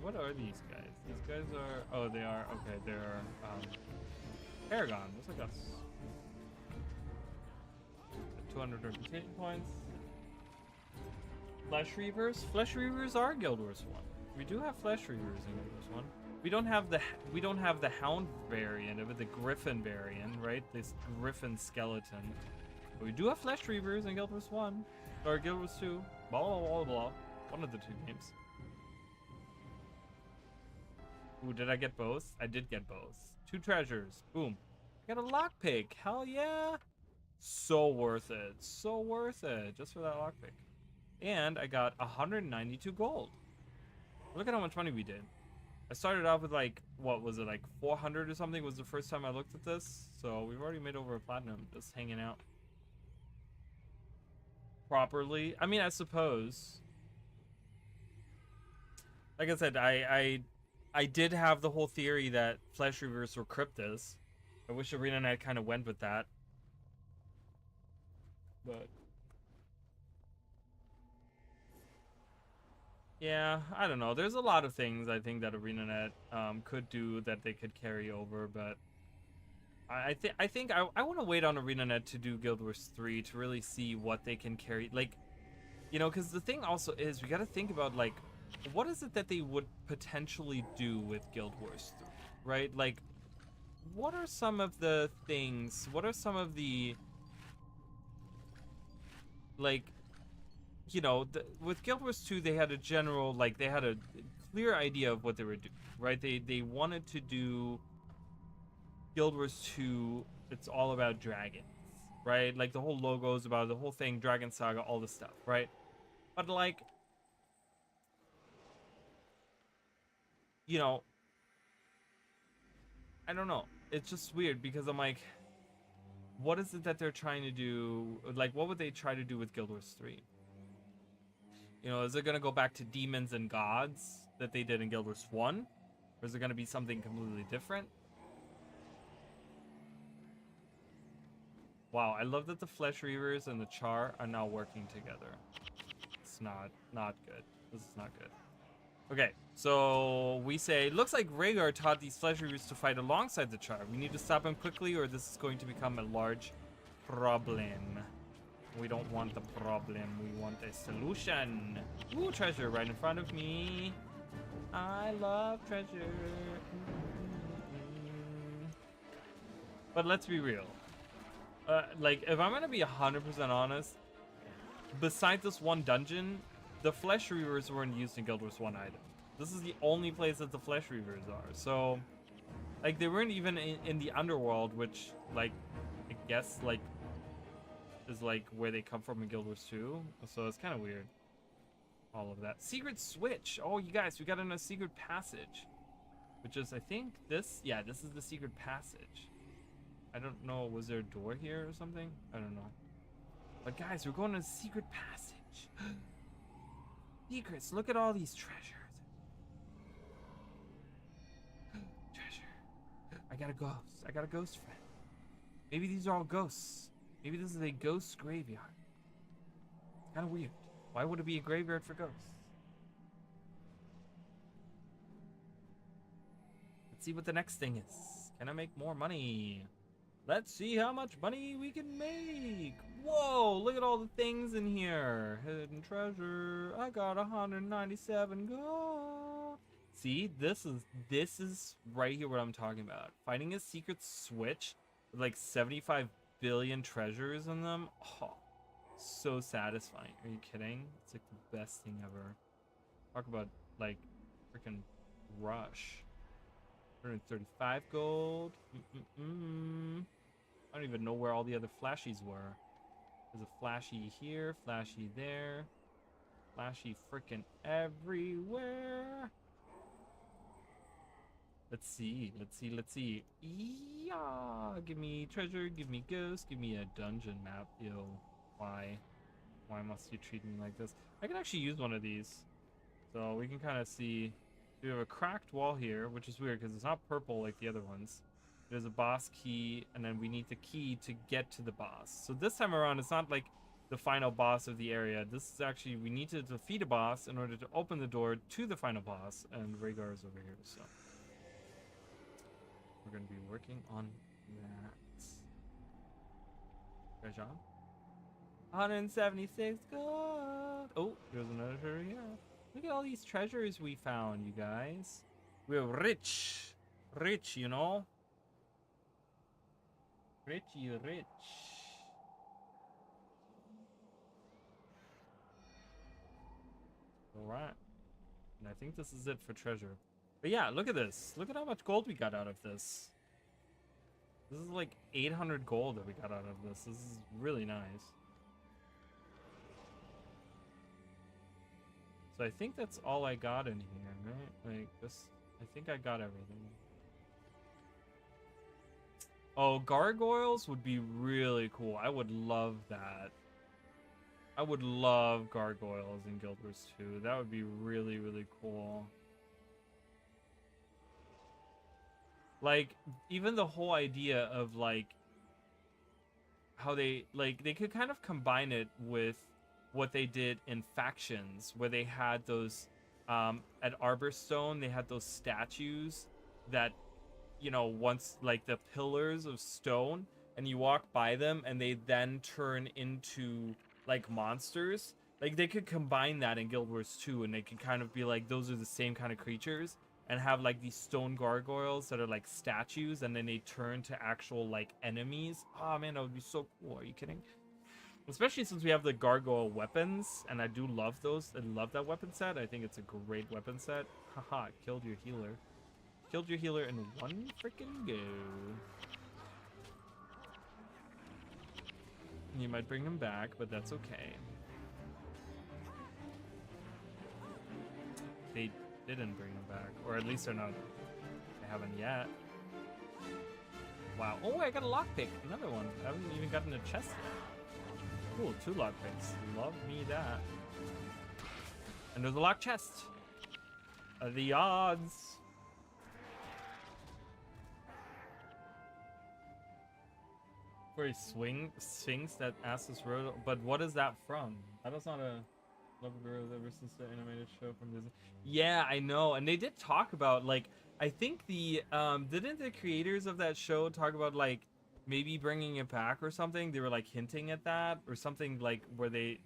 What are these guys? These guys are... Oh, they are... Okay, they're... Paragon. Looks like us. 200 reputation points. Flesh Reavers? Flesh Reavers are Guild Wars 1. We do have Flesh Reavers in Guild Wars 1. We don't have the Hound variant of it, the Griffin variant, right? This Griffin skeleton. But we do have Flesh Reavers in Guild Wars 1. Or Guild Wars 2. Blah, blah, blah, blah. One of the two games. Ooh, did I get both? I did get both. 2 treasures. Boom. I got a lockpick. Hell yeah. So worth it. So worth it. Just for that lockpick. And I got 192 gold. Look at how much money we did. I started off with like, what was it, like 400 or something was the first time I looked at this. So we've already made over a platinum just hanging out. Properly. I mean, I suppose. Like I said, I did have the whole theory that Flesh Reavers were Cryptas. I wish ArenaNet kind of went with that. But yeah, I don't know. There's a lot of things I think that ArenaNet could do that they could carry over, but I think I want to wait on ArenaNet to do Guild Wars 3 to really see what they can carry. Like, you know, because the thing also is we got to think about, like, what is it that they would potentially do with Guild Wars 3, right? Like, what are some of the things, what are some of the, like, you know, with Guild Wars 2, they had a general, like, they had a clear idea of what they were doing, right? They wanted to do Guild Wars 2, it's all about dragons, right? Like, the whole logo is about the whole thing, Dragon Saga, all this stuff, right? But, like, you know, I don't know. It's just weird because I'm like, what is it that they're trying to do? Like, what would they try to do with Guild Wars 3? You know, is it going to go back to demons and gods that they did in Guild Wars 1? Or is it going to be something completely different? Wow, I love that the Flesh Reavers and the Char are now working together. It's not good. This is not good. Okay, so we say, looks like Rhaegar taught these Flesh Reavers to fight alongside the Char. We need to stop him quickly or this is going to become a large problem. We don't want the problem, we want a solution. Ooh, treasure right in front of me. I love treasure. But let's be real. Like, if I'm gonna be 100% honest, besides this one dungeon, the Flesh Reavers weren't used in Guild Wars 1 either. This is the only place that the Flesh Reavers are. So, like, they weren't even in the underworld, which, like, I guess, like, is like where they come from in Guild Wars 2. So it's kind of weird. All of that. Secret switch. Oh, you guys, we got in a secret passage. Which is, I think, this. Yeah, this is the secret passage. I don't know. Was there a door here or something? I don't know. But guys, we're going to a secret passage. Secrets. Look at all these treasures. Treasure. I got a ghost. I got a ghost friend. Maybe these are all ghosts. Maybe this is a ghost graveyard. Kind of weird. Why would it be a graveyard for ghosts? Let's see what the next thing is. Can I make more money? Let's see how much money we can make. Whoa, look at all the things in here. Hidden treasure. I got 197 gold. See, this is right here what I'm talking about. Finding a secret switch with like 75 billion treasures in them. Oh, so satisfying. Are you kidding? It's like the best thing ever. Talk about like freaking rush. 135 gold. I don't even know where all the other flashies were. There's a flashy here, flashy there, flashy freaking everywhere. Let's see. Yeah, give me treasure, give me ghost, give me a dungeon map. Yo, why must you treat me like this? I can actually use one of these, so we can kind of see. We have a cracked wall here, which is weird because it's not purple like the other ones. There's a boss key, and then we need the key to get to the boss. So this time around, it's not like the final boss of the area. This is actually, we need to defeat a boss in order to open the door to the final boss, and Rhaegar is over here, so we're going to be working on that. Treasure. 176 gold. Oh, there's another treasure here. Look at all these treasures we found, you guys. We're rich. Rich, you know? Rich. Alright. And I think this is it for treasure. But yeah, look at this. Look at how much gold we got out of this. This is like 800 gold that we got out of this. This is really nice. So I think that's all I got in here, right? Like this, I think I got everything. Oh, gargoyles would be really cool. I would love that. I would love gargoyles in Guild Wars 2. That would be really, really cool. Like, even the whole idea of, like, how they could kind of combine it with what they did in Factions, where they had those, at Arborstone, they had those statues that, you know, once, like, the pillars of stone, and you walk by them, and they then turn into, like, monsters. Like, they could combine that in Guild Wars 2, and they could kind of be like, those are the same kind of creatures, and have, like, these stone gargoyles that are, like, statues, and then they turn to actual, like, enemies. Oh, man, that would be so cool. Are you kidding? Especially since we have the gargoyle weapons, and I do love those. I love that weapon set. I think it's a great weapon set. Haha, killed your healer. Killed your healer in one freaking go. You might bring him back, but that's okay. They didn't bring him back, or at least they're not. They haven't yet. Wow. Oh, I got a lockpick. Another one. I haven't even gotten a chest yet. Cool, 2 lockpicks. Love me that. And there's a locked chest. The odds. For a sphinx that asks us road, but what is that from? That is not a love girl ever since the animated show from Disney. Yeah, I know, and they did talk about, like, I think the didn't the creators of that show talk about, like, maybe bringing it back or something? They were like hinting at that, or something, like where they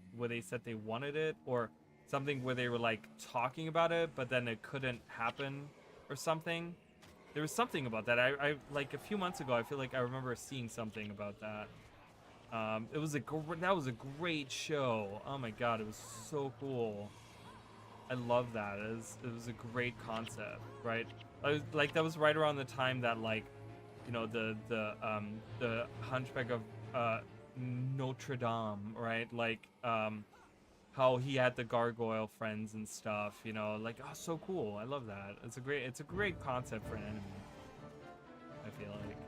said they wanted it, or something where they were like talking about it, but then it couldn't happen or something. There was something about that. I like a few months ago, I feel like I remember seeing something about that. That was a great show. Oh my god, it was so cool. I love that. It was a great concept, right? Like that was right around the time that, like, you know, the Hunchback of Notre Dame, right? Like how he had the gargoyle friends and stuff, you know, like, oh, so cool. I love that. It's a great concept for an anime. I feel like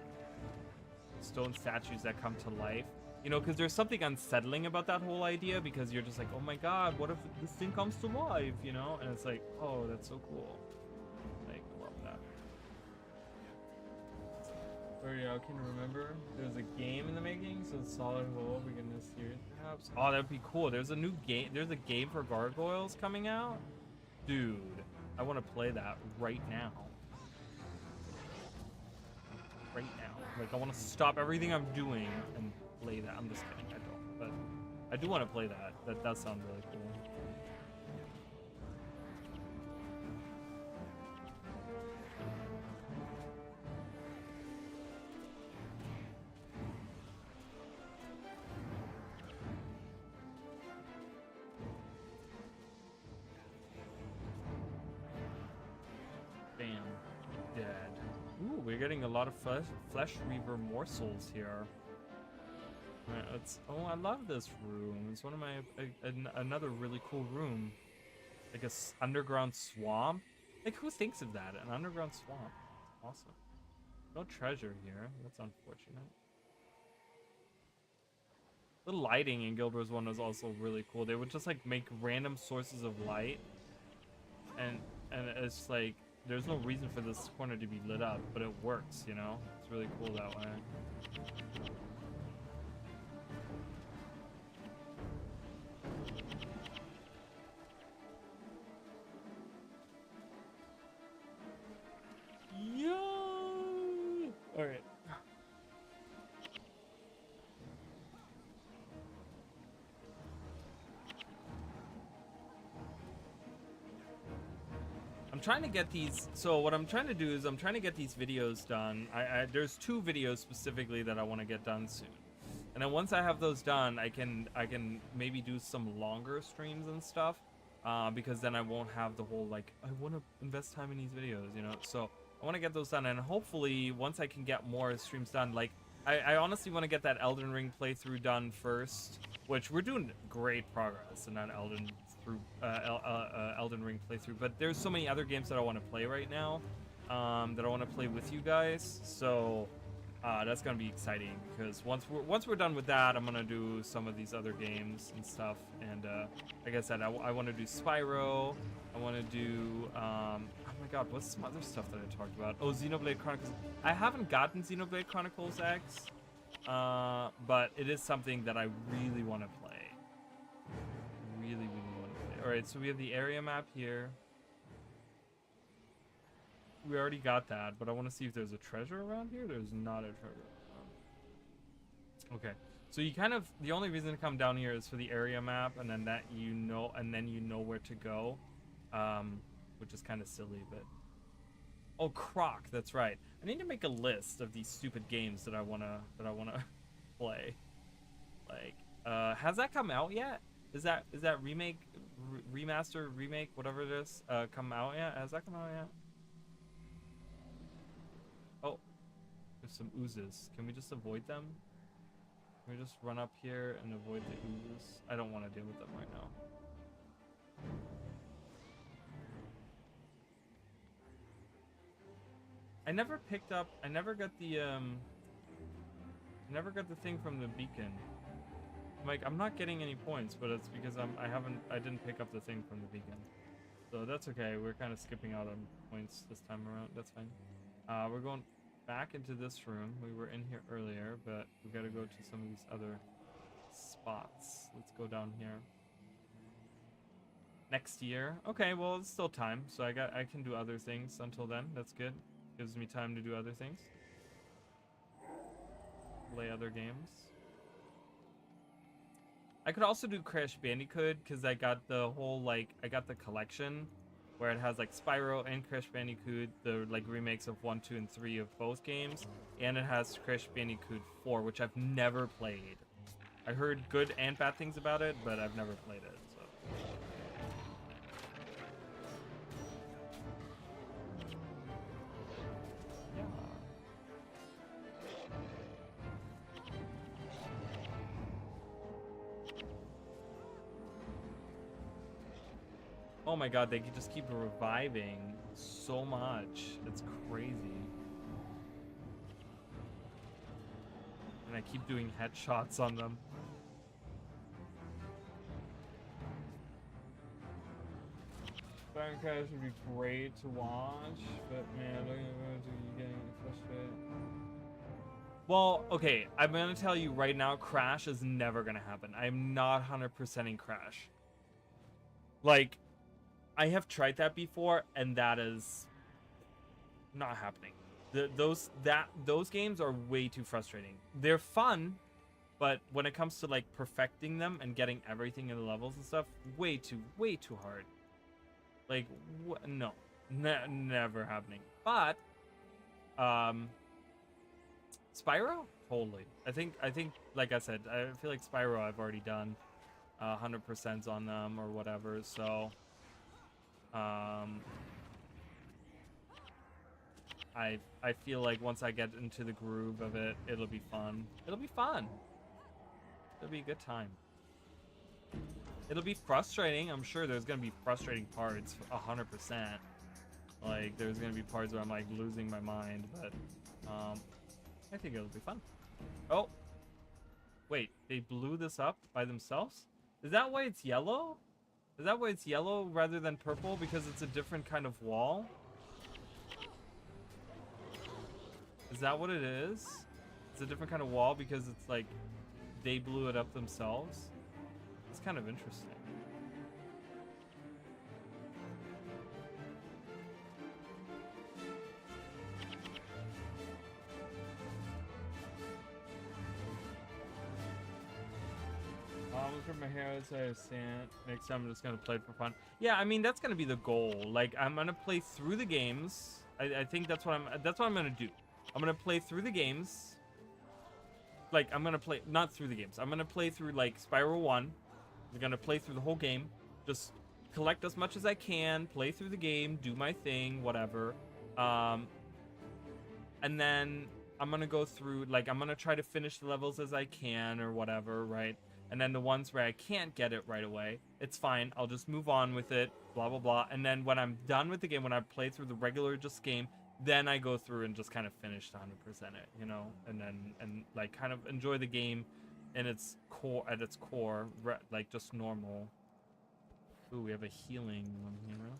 stone statues that come to life, you know, because there's something unsettling about that whole idea, because you're just like, oh my god, what if this thing comes to life, you know? And it's like, oh, that's so cool. Like, love that. Or yeah, I can remember there's a game in the making, so Solid will begin this series perhaps. Oh, that'd be cool. There's a new game. There's a game for gargoyles coming out, dude. I want to play that right now. Right now, like, I want to stop everything I'm doing and play that. I'm just kidding, I don't, but I do want to play that. That does sound really cool. We're getting a lot of flesh reaver morsels here. Oh, I love this room. It's one of my another really cool room, like a underground swamp. Like, who thinks of that? An underground swamp. Awesome. No treasure here. That's unfortunate. The lighting in Guild Wars 1 was also really cool. They would just like make random sources of light, and it's like, there's no reason for this corner to be lit up, but it works, you know? It's really cool that way. Yo! Alright. I'm trying to get these, so what I'm trying to do is I'm trying to get these videos done. There's 2 videos specifically that I want to get done soon. And then once I have those done, I can maybe do some longer streams and stuff, because then I won't have the whole, like, I want to invest time in these videos, you know? So I want to get those done, and hopefully once I can get more streams done, like, I honestly want to get that Elden Ring playthrough done first, which we're doing great progress in that Elden Ring playthrough, but there's so many other games that I want to play right now, that I want to play with you guys. So that's gonna be exciting, because once we're done with that, I'm gonna do some of these other games and stuff. And like I said, I want to do Spyro. I want to do oh my god, what's some other stuff that I talked about? Oh, Xenoblade Chronicles. I haven't gotten Xenoblade Chronicles X, but it is something that I really want to play. Really want to play. All right, so we have the area map here. We already got that, but I want to see if there's a treasure around here. There's not a treasure. Okay, so you kind of, the only reason to come down here is for the area map, and then that, you know, and then you know where to go, which is kind of silly, but oh, Croc, that's right. I need to make a list of these stupid games that I wanna play. Like, has that come out yet? Is that remake, remaster, remake, whatever it is, come out yet? Has that come out yet? Oh, there's some oozes. Can we just avoid them? Can we just run up here and avoid the oozes? I don't want to deal with them right now. I never got the Never got the thing from the beacon. I'm like, I'm not getting any points, but it's because I didn't pick up the thing from the beacon. So that's okay. We're kind of skipping out on points this time around. That's fine. We're going back into this room. We were in here earlier, but we gotta go to some of these other spots. Let's go down here. Next year. Okay, well, it's still time, so I can do other things until then. That's good. Gives me time to do other things. Play other games. I could also do Crash Bandicoot because I got the whole I got the collection where it has like Spyro and Crash Bandicoot, the like remakes of 1, 2, and 3 of both games, and it has Crash Bandicoot 4, which I've never played. I heard good and bad things about it, but I've never played it. So. Yeah. Oh my god, they can just keep reviving so much. It's crazy. And I keep doing headshots on them. Fire Crash would be great to watch, but man, looking at you getting frustrated. Well, okay, I'm gonna tell you right now, Crash is never gonna happen. I'm not 100%ing Crash. Like, I have tried that before, and that is not happening. Those games are way too frustrating. They're fun, but when it comes to like perfecting them and getting everything in the levels and stuff, way too hard. Like, no, never happening. But, Spyro, totally. I think, like I said, I feel like Spyro I've already done 100% on them or whatever. So, I feel like once I get into the groove of it, it'll be fun. It'll be fun. It'll be a good time. It'll be frustrating. I'm sure there's gonna be frustrating parts, 100%. Like, there's gonna be parts where I'm like losing my mind, but I think it'll be fun. Oh, wait, they blew this up by themselves? Is that why it's yellow? Is that why it's yellow rather than purple? Because it's a different kind of wall? Is that what it is? It's a different kind of wall because it's like they blew it up themselves? It's kind of interesting. Look at my hair, so I stand. Next time I'm just gonna play it for fun. Yeah, I mean that's gonna be the goal. Like, I'm gonna play through the games. I think that's what I'm gonna do. I'm gonna play through the games. Like, I'm gonna play not through the games. I'm gonna play through like Spyro 1. I'm gonna play through the whole game. Just collect as much as I can, play through the game, do my thing, whatever. And then I'm gonna go through, like, I'm gonna try to finish the levels as I can or whatever, right? And then the ones where I can't get it right away, it's fine. I'll just move on with it, blah, blah, blah. And then when I'm done with the game, when I play through the regular just game, then I go through and just kind of finish 100% it, you know? And then, like, kind of enjoy the game in its core, at its core, like, just normal. Ooh, we have a healing one here.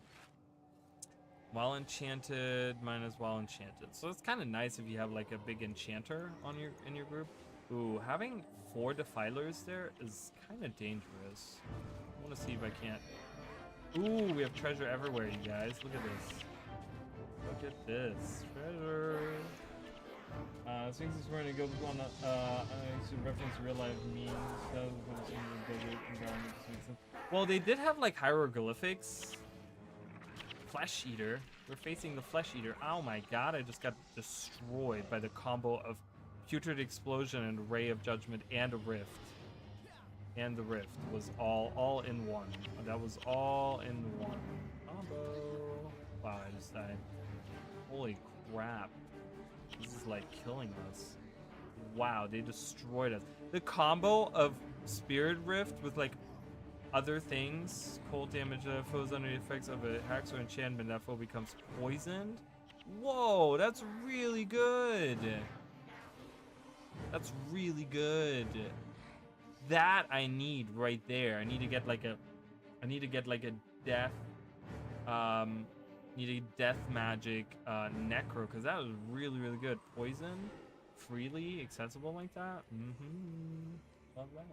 While enchanted, mine is while enchanted. So it's kind of nice if you have, like, a big enchanter on in your group. Ooh, having 4 defilers there is kind of dangerous. I want to see if I can't. Ooh, we have treasure everywhere, you guys. Look at this. Look at this. Treasure. Sphinx is wearing a guild one. To reference real life memes. Well, they did have like hieroglyphics. Flesh Eater. We're facing the Flesh Eater. Oh my god, I just got destroyed by the combo of Putrid Explosion and Ray of Judgment and a Rift. And the Rift was all in one. That was all in one. Combo. Wow, I just died. Holy crap. This is like killing us. Wow, they destroyed us. The combo of Spirit Rift with like other things. Cold damage foes under the effects of a hex or enchantment. That foe becomes poisoned. Whoa, that's really good. That's really good. That I need right there. I need to get like a death need a death magic necro, because that was really, really good. Poison freely accessible like that. Love that.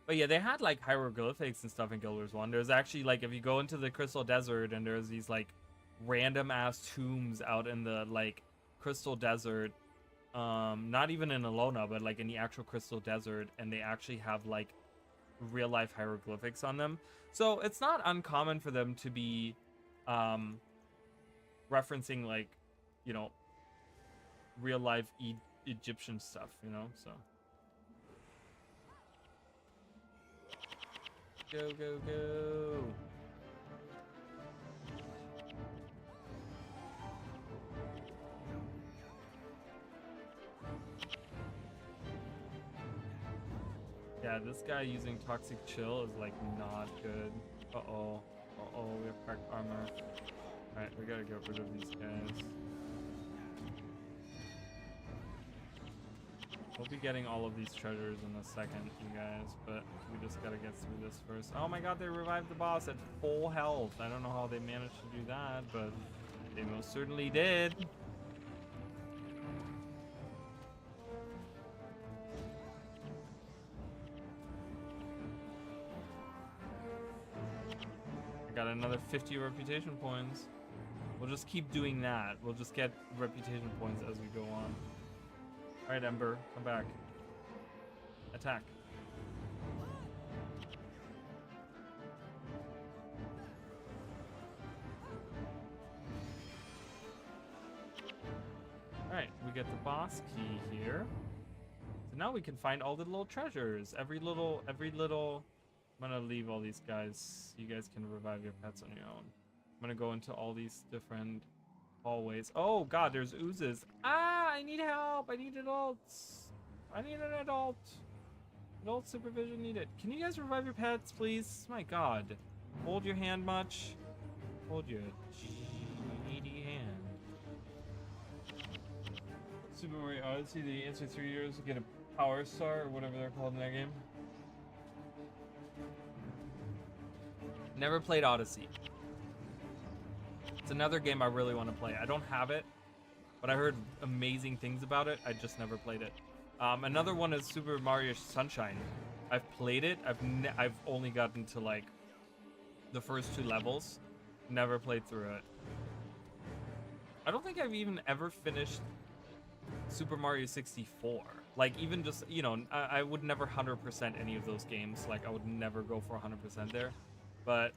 But yeah, they had like hieroglyphics and stuff in Guild Wars 1. There's actually like, if you go into the Crystal Desert and there's these like random ass tombs out in the like Crystal Desert, not even in Alona, but like in the actual Crystal Desert, and they actually have like real life hieroglyphics on them. So it's not uncommon for them to be referencing like, you know, real life Egyptian stuff, you know. So go, go, go. Yeah, this guy using Toxic Chill is like not good. Uh-oh. Uh-oh, we have cracked armor. Alright, we gotta get rid of these guys. We'll be getting all of these treasures in a second, you guys, but we just gotta get through this first. Oh my god, they revived the boss at full health. I don't know how they managed to do that, but they most certainly did. I got another 50 reputation points. We'll just keep doing that. We'll just get reputation points as we go on. Alright, Ember, come back. Attack. Alright, we get the boss key here. So now we can find all the little treasures. Every little... I'm gonna leave all these guys. You guys can revive your pets on your own. I'm gonna go into all these different hallways. Oh god, there's oozes. Ah, I need help. I need adults. I need an adult. Adult supervision needed. Can you guys revive your pets, please? My god. Hold your hand much. Hold your GD hand. Super Mario Odyssey, the answer 3 years to get a power star or whatever they're called in that game. Never played Odyssey. It's another game I really want to play. I don't have it, but I heard amazing things about it. I just never played it. Another one is Super Mario Sunshine. I've played it. I've only gotten to like the first 2 levels. Never played through it. I don't think I've even ever finished Super Mario 64. Like even just, you know, I would never 100% any of those games. Like I would never go for 100% there. But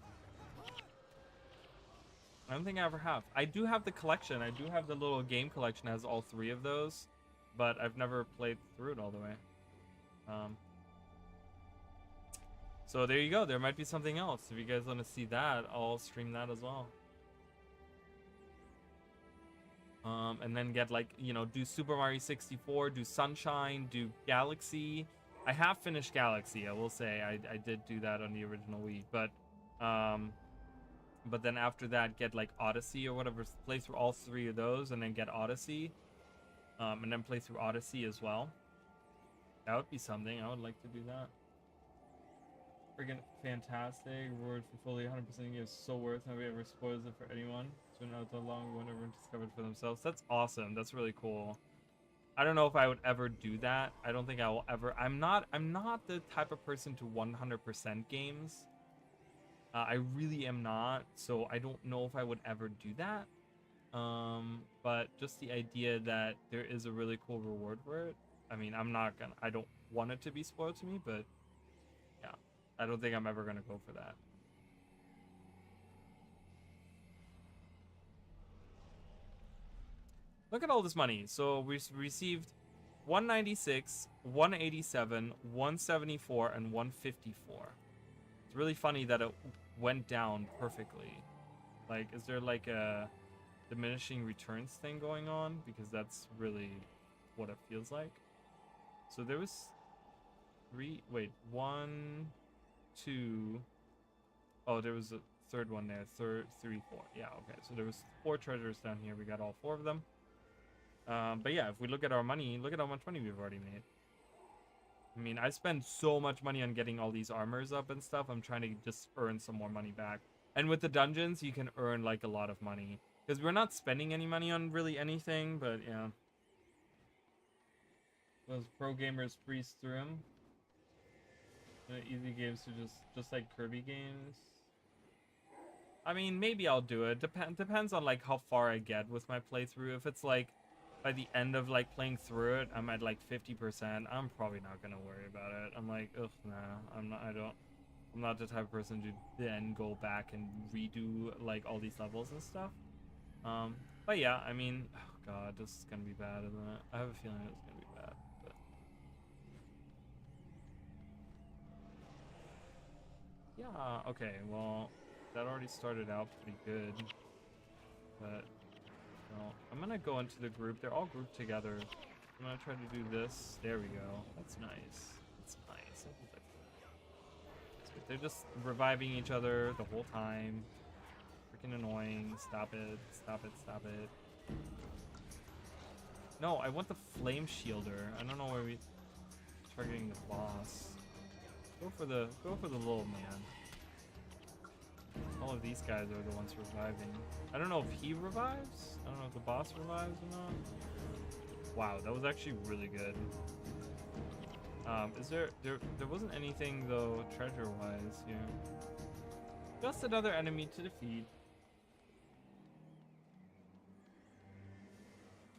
I don't think I ever have. I do have the collection. I do have the little game collection that has all 3 of those, but I've never played through it all the way. So there you go. There might be something else. If you guys want to see that, I'll stream that as well. And then get like, you know, do Super Mario 64, do Sunshine, do Galaxy. I have finished Galaxy, I will say. I did do that on the original Wii, but then after that, get like Odyssey or whatever, play through all 3 of those, and then get Odyssey, and then play through Odyssey as well. That would be something. I would like to do that. Friggin' fantastic. Reward for fully 100% is so worth. Nobody ever spoils it for anyone. It's been out so long, one ever discovered for themselves. That's awesome. That's really cool. I don't know if I would ever do that. I don't think I will ever. I'm not the type of person to 100% games. I really am not, so I don't know if I would ever do that. But just the idea that there is a really cool reward for it. I mean, I don't want it to be spoiled to me, but yeah, I don't think I'm ever gonna go for that. Look at all this money. So we received 196, 187, 174, and 154. It's really funny that it went down perfectly. Like, is there like a diminishing returns thing going on? Because that's really what it feels like. So there was 1, 2. Oh, there was a third one there. 3, 4. Yeah, okay. So there was 4 treasures down here. We got all 4 of them. But yeah, if we look at our money, look at how much money we've already made. I mean, I spend so much money on getting all these armors up and stuff. I'm trying to just earn some more money back. And with the dungeons, you can earn like a lot of money. Because we're not spending any money on really anything, but yeah. Those pro gamers breeze through them. The easy games to just like Kirby games. I mean, maybe I'll do it. Depends on like how far I get with my playthrough. If it's like by the end of like playing through it, I'm at like 50%. I'm probably not gonna worry about it. I'm like, ugh, nah. I'm not the type of person to then go back and redo like all these levels and stuff. But yeah, I mean, oh god, this is gonna be bad, isn't it? I have a feeling it's gonna be bad. But... yeah, okay, well, that already started out pretty good. But, well, I'm gonna go into the group. They're all grouped together. I'm gonna try to do this. There we go. That's nice. That's nice. That's good. They're just reviving each other the whole time. Freaking annoying. Stop it. Stop it. Stop it. No, I want the flame shielder. I don't know where we targeting the boss. Go for the little man. All of these guys are the ones reviving. I don't know if he revives. I don't know if the boss revives or not. Wow, that was actually really good. Is there wasn't anything though treasure-wise here. Just another enemy to defeat.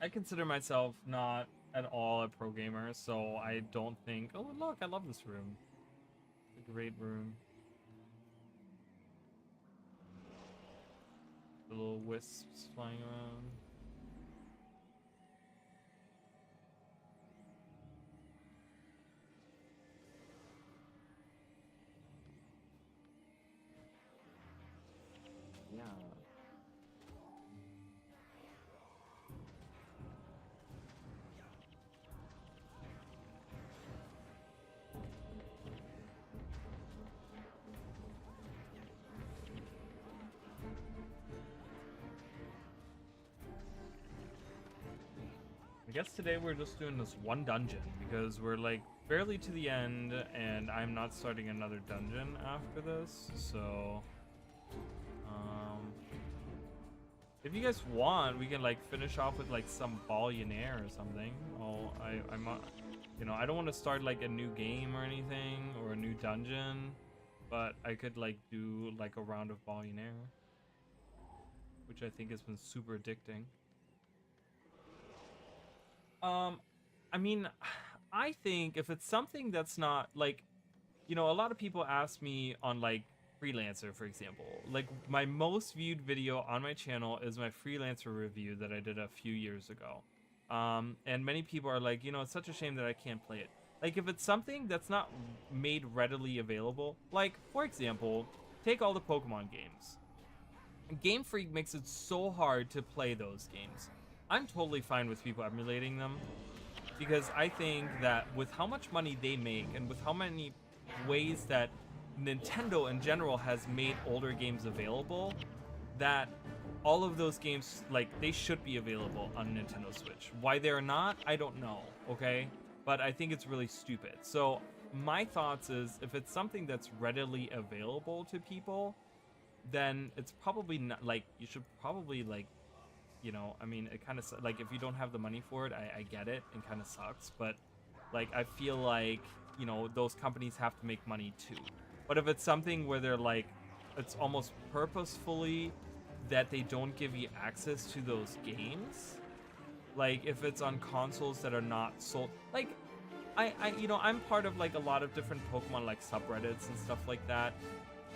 I consider myself not at all a pro gamer, so I don't think, oh look, I love this room. It's a great room. The little wisps flying around. Yeah. I guess today we're just doing this one dungeon because we're like barely to the end and I'm not starting another dungeon after this, so if you guys want, we can like finish off with like some billionaire or something. Oh, I'm you know, I don't want to start like a new game or anything or a new dungeon, but I could like do like a round of billionaire, which I think has been super addicting. I mean, I think if it's something that's not like, you know, a lot of people ask me on like Freelancer, for example, like my most viewed video on my channel is my Freelancer review that I did a few years ago. And many people are like, you know, it's such a shame that I can't play it. Like if it's something that's not made readily available, like for example, take all the Pokemon games. Game Freak makes it so hard to play those games. I'm totally fine with people emulating them because I think that with how much money they make and with how many ways that Nintendo in general has made older games available, that all of those games, like, they should be available on Nintendo Switch. Why they're not, I don't know, okay? But I think it's really stupid. So my thoughts is if it's something that's readily available to people, then it's probably not, like, you should probably, like, you know, I mean, it kind of, like, if you don't have the money for it, I get it, it kind of sucks, but, like, I feel like, you know, those companies have to make money too. But if it's something where they're, like, it's almost purposefully that they don't give you access to those games, like, if it's on consoles that are not sold, like, you know, I'm part of, like, a lot of different Pokemon, like, subreddits and stuff like that.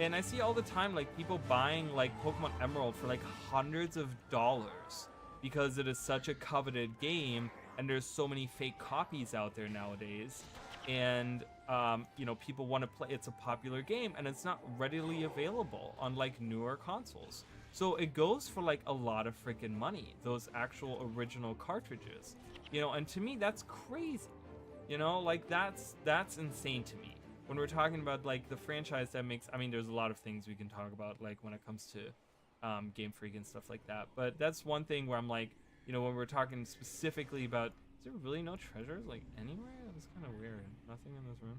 And I see all the time, like, people buying, like, Pokemon Emerald for, like, hundreds of dollars because it is such a coveted game and there's so many fake copies out there nowadays. And, you know, people want to play, it's a popular game and it's not readily available on, like, newer consoles. So it goes for, like, a lot of freaking money, those actual original cartridges. You know, and to me, that's crazy. You know, like, that's insane to me. When we're talking about, like, the franchise that makes, I mean, there's a lot of things we can talk about, like, when it comes to Game Freak and stuff like that. But that's one thing where I'm like, you know, when we're talking specifically about, is there really no treasures like anywhere? That's kind of weird. Nothing in this room.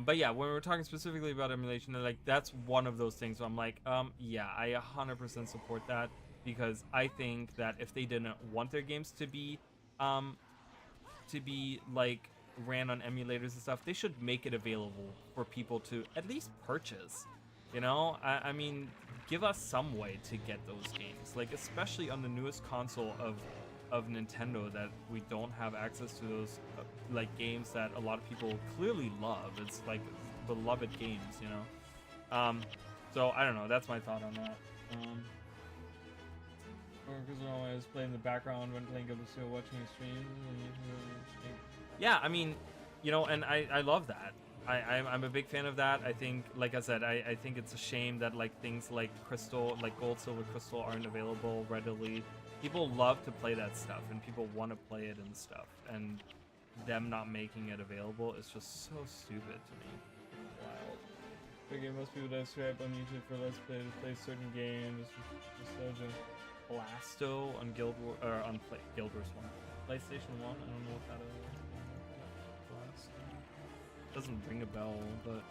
But yeah, when we're talking specifically about emulation, like that's one of those things where I'm like, yeah, I 100% support that, because I think that if they didn't want their games to be like ran on emulators and stuff, they should make it available for people to at least purchase. You know, I mean, give us some way to get those games, like especially on the newest console of Nintendo, that we don't have access to those like games that a lot of people clearly love. It's like beloved games, you know. So I don't know. That's my thought on that. Because I always play in the background when playing Guild Wars, watching your streams. Yeah, I mean, you know, and I love that. I'm a big fan of that. I think, like I said, I think it's a shame that like things like Crystal, like Gold, Silver, Crystal aren't available readily. People love to play that stuff, and people want to play it and stuff, and them not making it available is just so stupid to me. Wild. Again, most people that subscribe on YouTube for Let's Play to play certain games. Blasto on Guild Wars 1, PlayStation 1. I don't know what that is. Doesn't ring a bell, but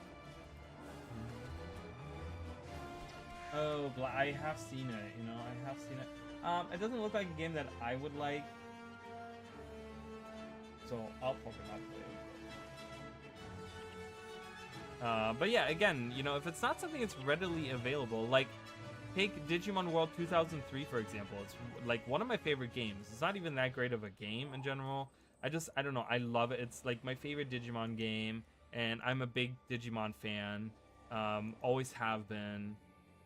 oh, I have seen it. You know, I have seen it. It doesn't look like a game that I would like, so I'll poke it up. But yeah, again, you know, if it's not something that's readily available, like take Digimon World 2003 for example. It's like one of my favorite games. It's not even that great of a game in general. I don't know, I love it. It's like my favorite Digimon game, and I'm a big Digimon fan. Always have been.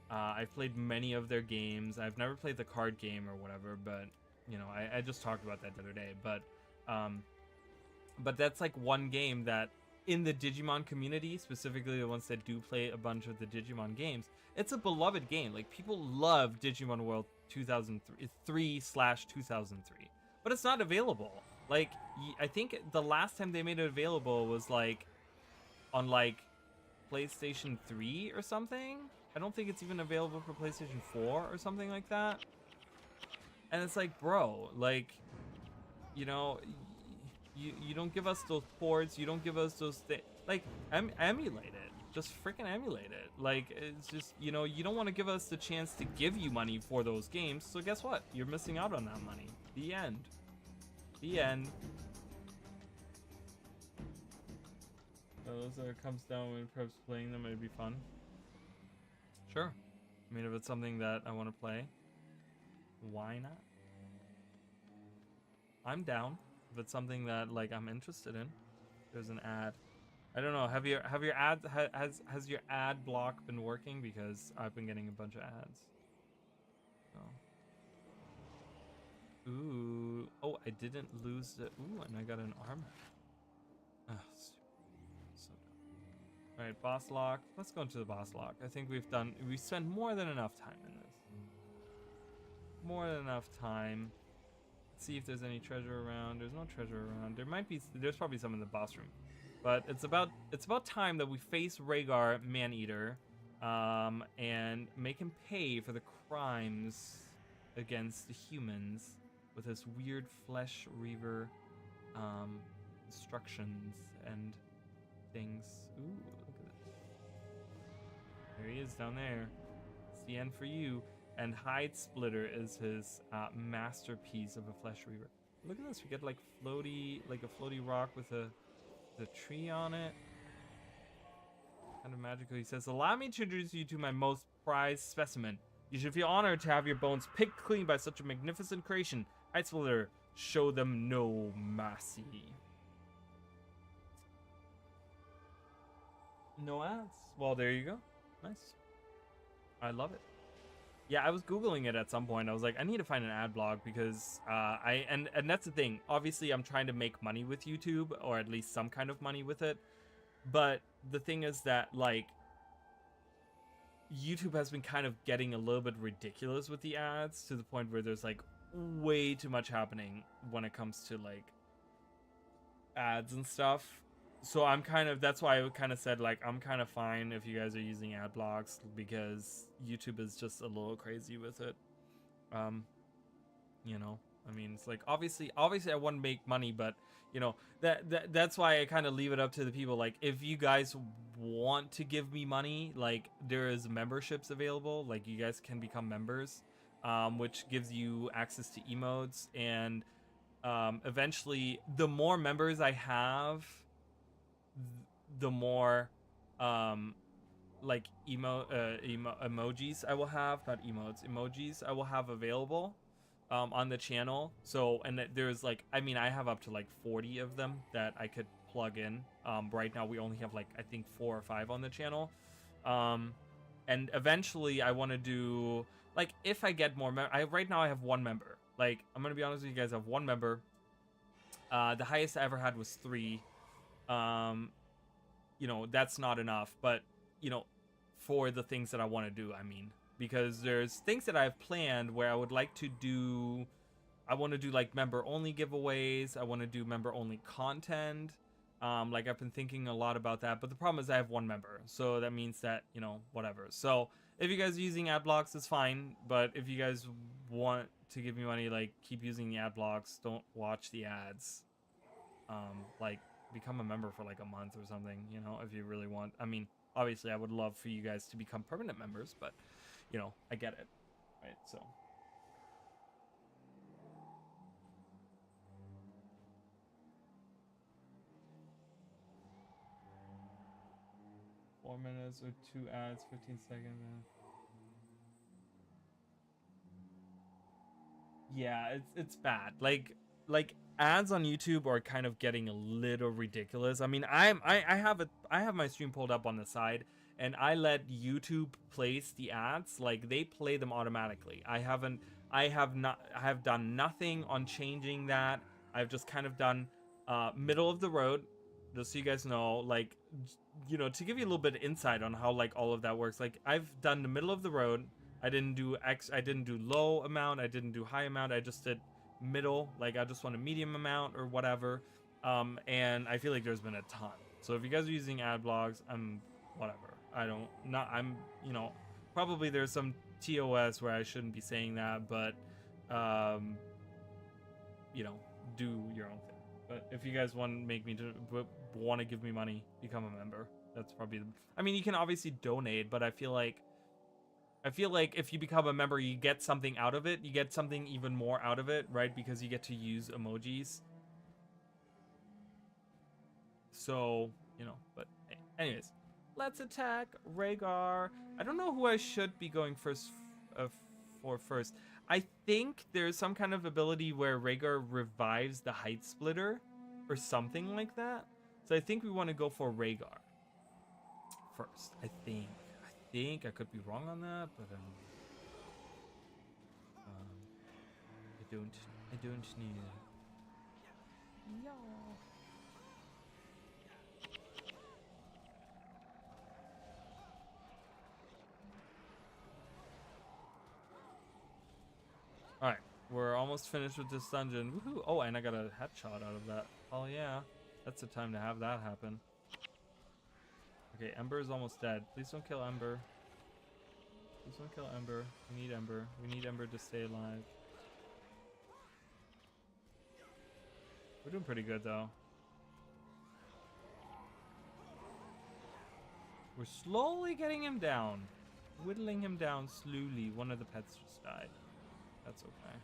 I've played many of their games. I've never played the card game or whatever, but you know, I just talked about that the other day. But that's like one game that in the Digimon community, specifically the ones that do play a bunch of the Digimon games, it's a beloved game. Like people love Digimon World 2003/2003, but it's not available. Like, I think the last time they made it available was like on like PlayStation 3 or something. I don't think it's even available for PlayStation 4 or something like that. And it's like, bro, like, you know, you don't give us those ports, you don't give us those things. Like, emulate it. Just freaking emulate it. Like, it's just, you know, you don't want to give us the chance to give you money for those games. So guess what? You're missing out on that money. The end. The end. So it comes down when Prep's playing them, it'd be fun. Sure. I mean, if it's something that I want to play, why not? I'm down. If it's something that like I'm interested in. There's an ad. I don't know. Have your ad has your ad block been working? Because I've been getting a bunch of ads. So. Ooh. Oh, I didn't lose the. Ooh, and I got an armor. Oh, so dumb. All right, boss lock. Let's go into the boss lock. I think we spent more than enough time in this. More than enough time. Let's see if there's any treasure around. There's no treasure around. There's probably some in the boss room. But it's about time that we face Rhaegar Maneater, and make him pay for the crimes against the humans with his weird flesh reaver instructions and things. Ooh, look at this. There he is down there. It's the end for you. And Hide Splitter is his masterpiece of a flesh reaver. Look at this. We get like a floaty rock with the tree on it. Kind of magical. He says, "Allow me to introduce you to my most prized specimen. You should feel honored to have your bones picked clean by such a magnificent creation. Hide Splitter, show them no mercy." No ads. Well, there you go. Nice. I love it. Yeah, I was Googling it at some point. I was like, I need to find an ad block because and that's the thing. Obviously, I'm trying to make money with YouTube, or at least some kind of money with it. But the thing is that, like, YouTube has been kind of getting a little bit ridiculous with the ads, to the point where there's like way too much happening when it comes to like ads and stuff. So that's why I kind of said, like, I'm kind of fine if you guys are using ad blocks, because YouTube is just a little crazy with it. You know, I mean, it's like obviously I want to make money, but you know that's why I kind of leave it up to the people. Like, if you guys want to give me money, like there is memberships available. Like you guys can become members, which gives you access to emotes, and eventually, the more members I have, the more like emojis I will have, not emotes, emojis I will have available on the channel. So, and there's like, I mean, I have up to like 40 of them that I could plug in. Right now we only have like, I think 4 or 5 on the channel. And eventually I want to do, like, if I get more, right now I have 1 member. Like, I'm going to be honest with you guys, I have 1 member. The highest I ever had was 3. You know, that's not enough, but you know, for the things that I want to do, I mean, because there's things that I've planned where I would like to do. I want to do like member only giveaways. I want to do member only content. Like I've been thinking a lot about that, but the problem is I have 1 member, so that means that, you know, whatever. So if you guys are using ad blocks, it's fine, but if you guys want to give me money, like, keep using the ad blocks, don't watch the ads. Like, become a member for like a month or something, you know, if you really want. I mean, obviously I would love for you guys to become permanent members, but you know, I get it, right? So $4 minutes with 2 ads, 15 seconds. Yeah, it's bad. Like ads on YouTube are kind of getting a little ridiculous. I mean, I have my stream pulled up on the side, and I let YouTube place the ads. Like, they play them automatically. I have done nothing on changing that. I've just kind of done middle of the road, just so you guys know, like, you know, to give you a little bit of insight on how like all of that works. Like, I've done the middle of the road. I didn't do low amount, I didn't do high amount, I just did middle. Like, I just want a medium amount or whatever. And I feel like there's been a ton. So if you guys are using ad blogs, I'm whatever. I'm, you know, probably there's some TOS where I shouldn't be saying that, but you know, do your own thing. But if you guys want to give me money, become a member. That's probably I mean, you can obviously donate, but I feel like if you become a member, you get something out of it. You get something even more out of it, right? Because you get to use emojis. So, you know, but anyways, let's attack Rhaegar. I don't know who I should be going first for first. I think there's some kind of ability where Rhaegar revives the height splitter or something like that. So I think we want to go for Rhaegar first, I think. I could be wrong on that, but I don't know. Yeah. All right, we're almost finished with this dungeon. Woohoo! Oh, and I got a headshot out of that. Oh yeah, that's the time to have that happen. Okay, Ember is almost dead. Please don't kill Ember. Please don't kill Ember. We need Ember. We need Ember to stay alive. We're doing pretty good, though. We're slowly getting him down. Whittling him down slowly. One of the pets just died. That's okay.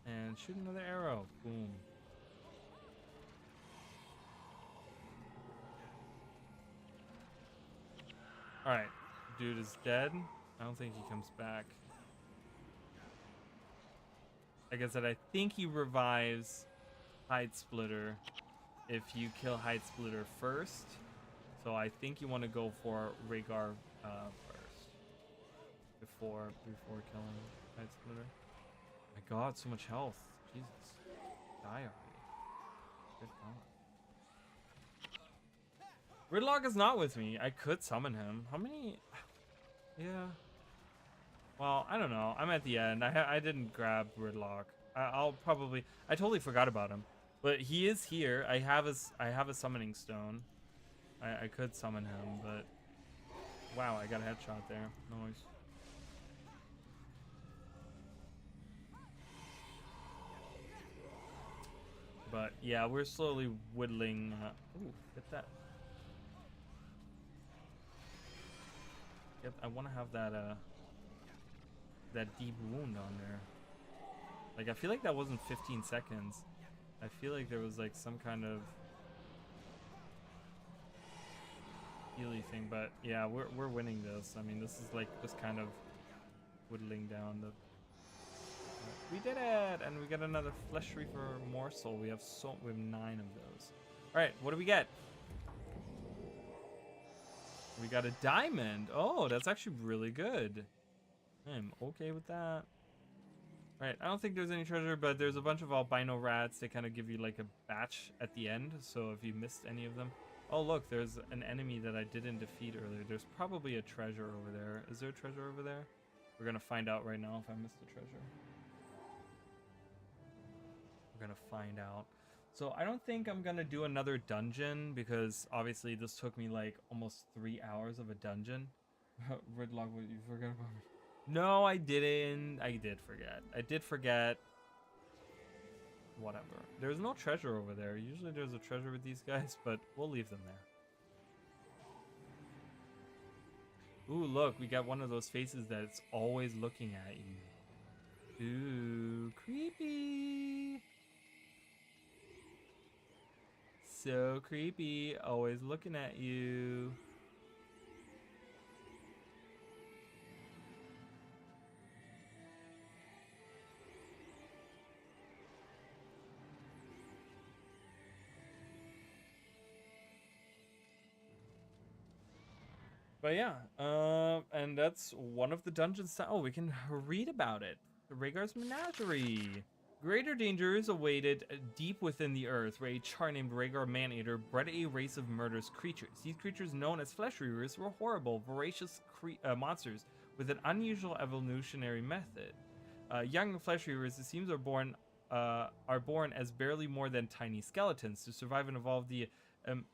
And shoot another arrow. Boom. Alright. Dude is dead. I don't think he comes back. Like I said, I think he revives Hide Splitter if you kill Hide Splitter first. So I think you want to go for Rhaegar first. Before killing Hide Splitter. My god, so much health. Jesus. Die already. Good god. Gridlock is not with me. I could summon him. How many? Yeah. Well, I don't know. I'm at the end. I didn't grab Gridlock. I'll probably. I totally forgot about him. But he is here. I have a summoning stone. I could summon him, but wow, I got a headshot there. Nice. But yeah, we're slowly whittling. Ooh, get that. I want to have that that deep wound on there. Like, I feel like that wasn't 15 seconds. I feel like there was like some kind of healy thing, but yeah, we're winning this. I mean, this is like just kind of whittling down the. We did it, and we got another flesh reaver morsel. We have 9 of those. All right, what do we get? We got a diamond. Oh, that's actually really good. I'm okay with that. Right, I don't think there's any treasure, but there's a bunch of albino rats. They kind of give you like a batch at the end, so if you missed any of them. Oh look, there's an enemy that I didn't defeat earlier. There's probably a treasure over there. Is there a treasure over there? We're gonna find out right now if I missed the treasure. We're gonna find out. So I don't think I'm gonna do another dungeon because obviously this took me like almost 3 hours of a dungeon. Redlock, you forgot about me. No, I didn't. I did forget. I did forget. Whatever. There's no treasure over there. Usually there's a treasure with these guys, but we'll leave them there. Ooh, look, we got one of those faces that's always looking at you. Ooh, creepy. So creepy, always looking at you. But yeah, and that's one of the dungeons. Oh, we can read about it. Rhaegar's Menagerie. Greater dangers awaited deep within the earth, where a char named Rhaegar Maneater bred a race of murderous creatures. These creatures, known as flesh reavers, were horrible, voracious monsters with an unusual evolutionary method. Young flesh reavers, it seems, are born as barely more than tiny skeletons. To survive and evolve, the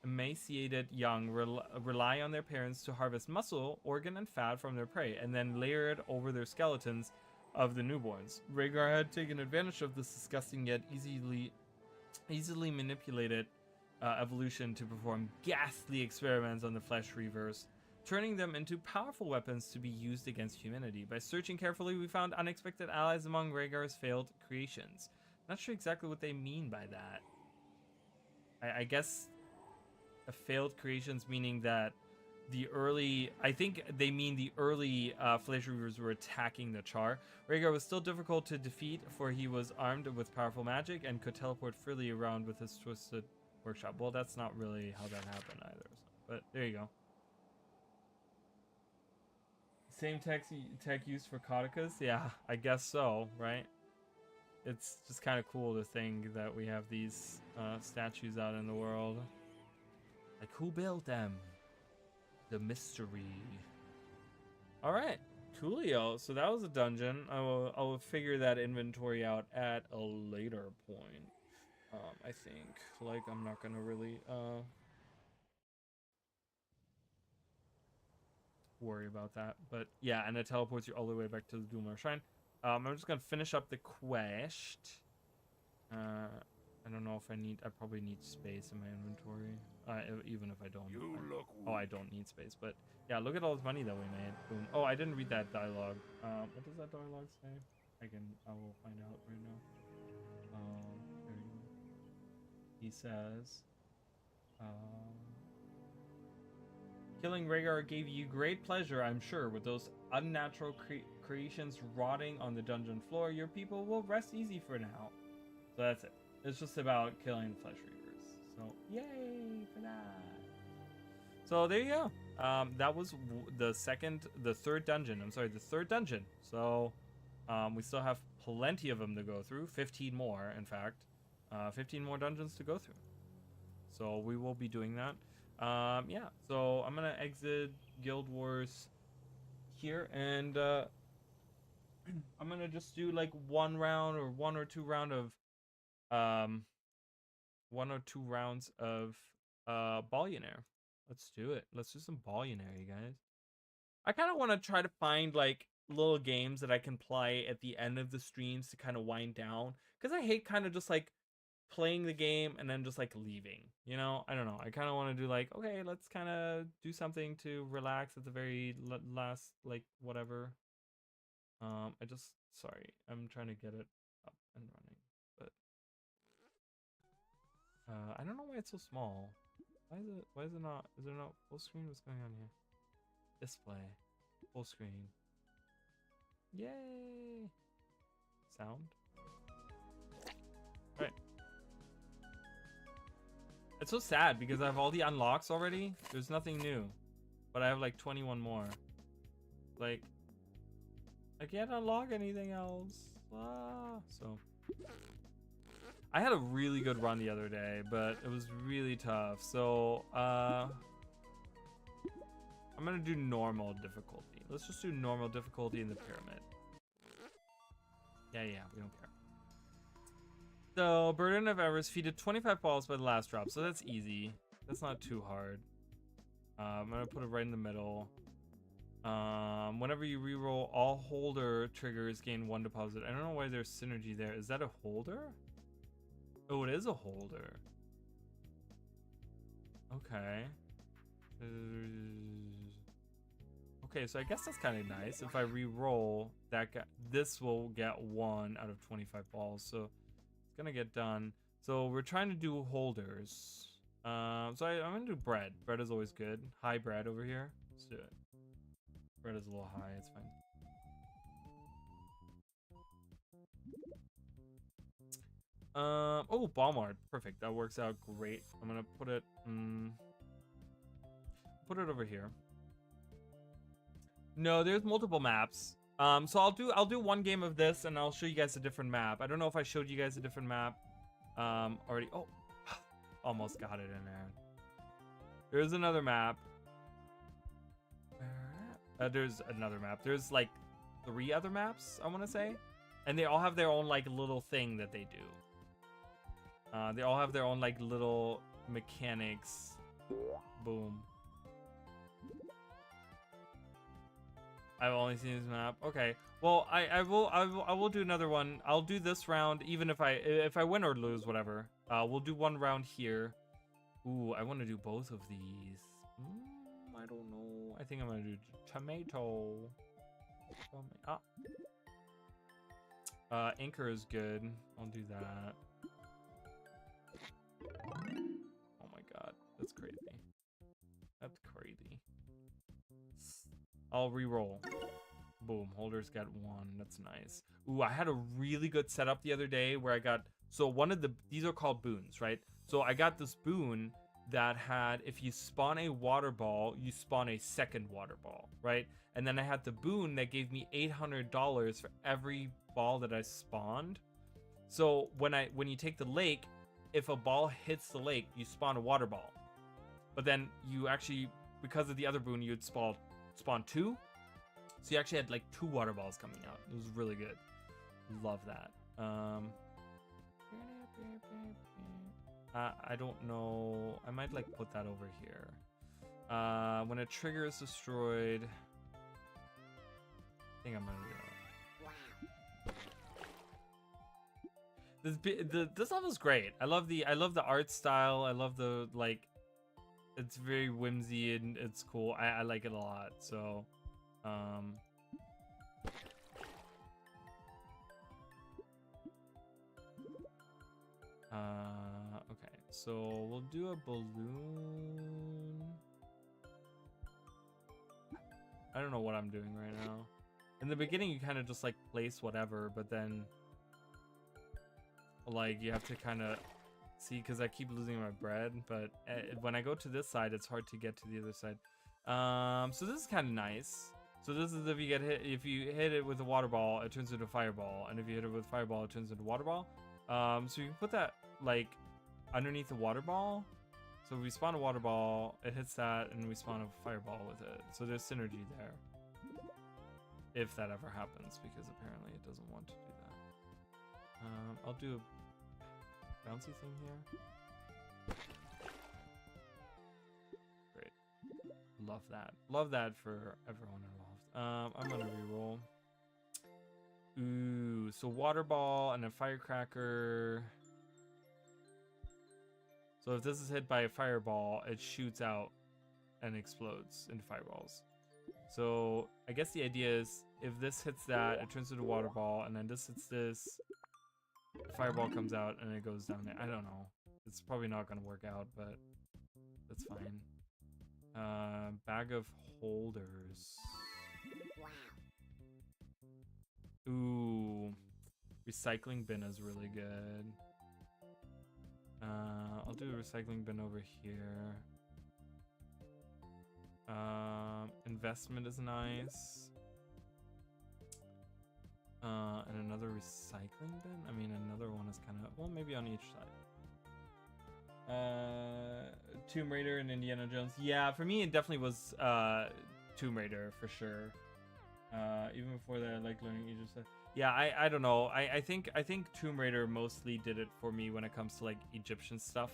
emaciated young rely on their parents to harvest muscle, organ, and fat from their prey, and then layer it over their skeletons of the newborns. Rhaegar had taken advantage of this disgusting yet easily manipulated evolution to perform ghastly experiments on the flesh reavers, turning them into powerful weapons to be used against humanity. By searching carefully, we found unexpected allies among Rhaegar's failed creations. Not sure exactly what they mean by that. I guess failed creations meaning that I think they mean the early flesh reavers were attacking the Char. Rhaegar was still difficult to defeat, for he was armed with powerful magic and could teleport freely around with his twisted workshop. Well, that's not really how that happened either. So, but there you go. Same tech used for Cauticus? Yeah, I guess so, right? It's just kind of cool to think that we have these statues out in the world. Like, who built them? The mystery. All right, coolio. So that was a dungeon. I will figure that inventory out at a later point. I think. Like, I'm not gonna really worry about that. But yeah, and it teleports you all the way back to the Doomar Shrine. I'm just gonna finish up the quest. I don't know if I probably need space in my inventory. Even if I don't. I don't need space, but yeah, look at all this money that we made. Boom. Oh, I didn't read that dialogue. What does that dialogue say? I will find out right now. There you go. He says, killing Rhaegar gave you great pleasure, I'm sure. With those unnatural creations rotting on the dungeon floor, your people will rest easy for now. So that's it. It's just about killing the flesh reavers. So yay for that. So there you go. That was the third dungeon. I'm sorry, the third dungeon. So we still have plenty of them to go through. 15 more, in fact. 15 more dungeons to go through. So we will be doing that. Yeah. So I'm gonna exit Guild Wars here, and I'm gonna just do like one or two rounds of Billionaire. Let's do it. Let's do some Billionaire, you guys. I kind of want to try to find like little games that I can play at the end of the streams to kind of wind down, because I hate kind of just like playing the game and then just like leaving, you know. I don't know, I kind of want to do like, okay, let's kind of do something to relax at the very last, like whatever. I just, sorry, I'm trying to get it up and running, but I don't know why it's so small. Why is it not, is there no full screen? What's going on here? Display, full screen. Yay! Sound. All right. It's so sad because I have all the unlocks already. There's nothing new, but I have like 21 more. Like, I can't unlock anything else. So I had a really good run the other day, but it was really tough. So I'm gonna do normal difficulty. Let's just do normal difficulty in the pyramid. Yeah, we don't care. So Burden of Everest feeded 25 balls by the last drop, so that's easy. That's not too hard. I'm gonna put it right in the middle. Whenever you reroll, all holder triggers gain 1 deposit. I don't know why there's synergy there. Is that a holder? Oh, it is a holder. Okay. Okay, so I guess that's kind of nice. If I re-roll, this will get 1 out of 25 balls, so it's gonna get done. So we're trying to do holders. So I'm gonna do bread. Bread is always good. High bread over here. Let's do it. Bread is a little high. It's fine. Oh, bomb art. Perfect. That works out great. I'm gonna put it over here. No, there's multiple maps. So I'll do one game of this and I'll show you guys a different map. I don't know if I showed you guys a different map already. Oh, almost got it in there. There's another map. There's another map. There's like 3 other maps, I want to say, and they all have their own like little thing that they do. They all have their own like little mechanics. Boom. I've only seen this map. Okay. Well, I will do another one. I'll do this round, even if I win or lose, whatever. We'll do one round here. Ooh, I want to do both of these. I don't know. I think I'm gonna do tomato. Anchor is good. I'll do that. Oh my god, that's crazy. That's crazy. I'll re-roll. Boom, holders got 1. That's nice. Ooh, I had a really good setup the other day where I got, so one of these are called boons, right? So I got this boon that had, if you spawn a water ball, you spawn a second water ball, right? And then I had the boon that gave me $800 for every ball that I spawned. So when you take the lake, if a ball hits the lake, you spawn a water ball. But then you actually, because of the other boon, you'd spawn 2. So you actually had like 2 water balls coming out. It was really good. Love that. I don't know. I might like put that over here. When a trigger is destroyed, I think I'm gonna do it. This level is great. I love the art style. I love the, like, it's very whimsy and it's cool. I like it a lot. So okay, so we'll do a balloon. I don't know what I'm doing right now. In the beginning, you kind of just like place whatever, but then like you have to kind of see, because I keep losing my bread. But when I go to this side, it's hard to get to the other side. So this is kind of nice. So this is if you get hit. If you hit it with a water ball, it turns into a fireball, and if you hit it with a fireball, it turns into a water ball. So you can put that like underneath the water ball. So we spawn a water ball, it hits that, and we spawn a fireball with it. So there's synergy there. If that ever happens, because apparently it doesn't want to do that. I'll do a bouncy thing here. Great. Love that. Love that for everyone involved. I'm gonna reroll. Ooh, so water ball and a firecracker. So if this is hit by a fireball, it shoots out and explodes into fireballs. So I guess the idea is if this hits that, it turns into a water ball, and then this hits this, the fireball comes out and it goes down there. I don't know. It's probably not gonna work out, but that's fine. Bag of holders. Ooh, recycling bin is really good. I'll do a recycling bin over here. Investment is nice. And another recycling bin? I mean, another one is kind of, well, maybe on each side. Tomb Raider and Indiana Jones. Yeah, for me, it definitely was Tomb Raider for sure. Even before that, I like learning Egypt stuff. Yeah, I don't know. I think Tomb Raider mostly did it for me when it comes to like Egyptian stuff.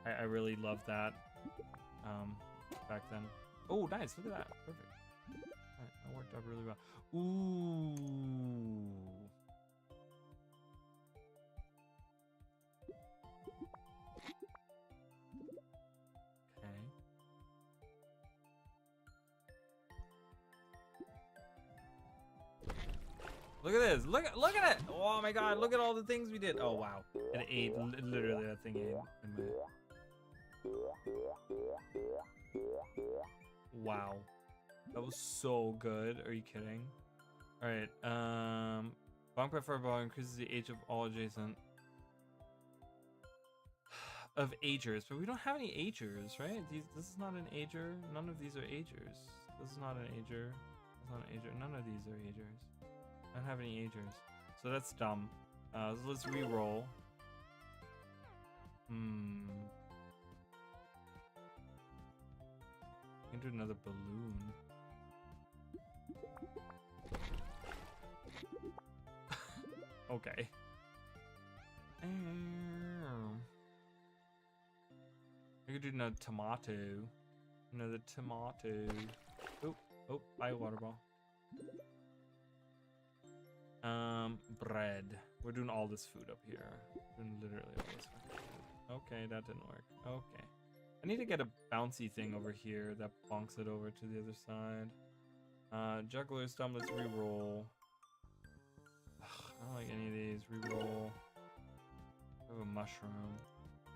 I really loved that back then. Oh, nice. Look at that. Perfect. All right, that worked out really well. Ooh. Okay. Look at this. Look at it. Oh my god. Look at all the things we did. Oh wow. It ate. Literally, that thing ate in my... Wow. That was so good. Are you kidding? Alright. Bonk by fireball increases the age of all adjacent of agers, but we don't have any agers, right? This is not an ager. None of these are agers. This is not an ager. This is not an ager. None of these are agers. I don't have any agers. So that's dumb. So let's re-roll. I can do another balloon. Okay. I could do another tomato. Another tomato. Oh, buy a water ball. Bread. We're doing all this food up here. We're doing literally all this food. Okay, that didn't work. Okay. I need to get a bouncy thing over here that bonks it over to the other side. Juggler's thumb, let's re-roll. I don't like any of these. Re-roll. I have a mushroom.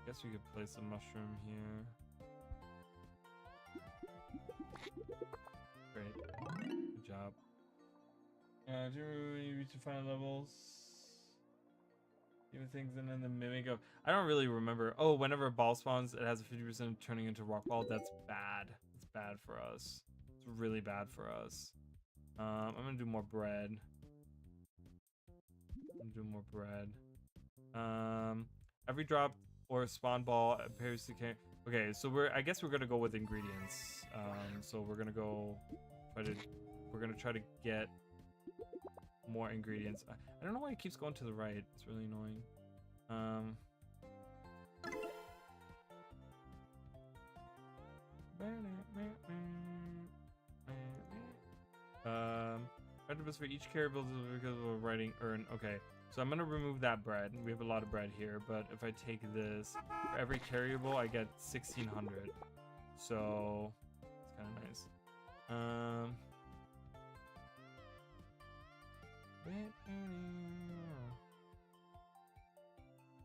Guess we could place a mushroom here. Great. Good job. Do you reach the final levels? Even things and then the mimic of... I don't really remember. Oh, whenever a ball spawns, it has a 50% turning into rock ball. That's bad. It's bad for us. It's really bad for us. I'm gonna do more bread. Every drop or spawn ball appears to carry... Okay, so I guess we're gonna go with ingredients. So we're gonna try to get more ingredients. I don't know why it keeps going to the right. It's really annoying. Bread for each carry builds because of writing earn. Okay, so I'm gonna remove that bread. We have a lot of bread here, but if I take this, for every carryable, I get 1,600. So it's kind of nice.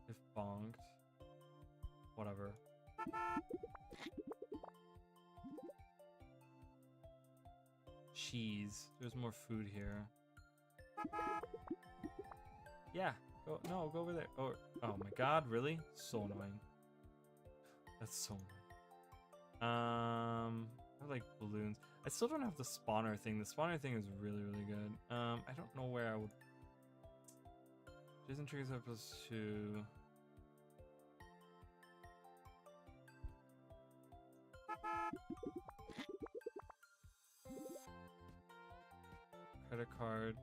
If bonked, whatever. Cheese. There's more food here. Yeah. Go over there. Oh my god, really? So annoying. That's so annoying. I like balloons. I still don't have the spawner thing. The spawner thing is really, really good. I don't know where I would... Jason triggers up plus 2. Credit card.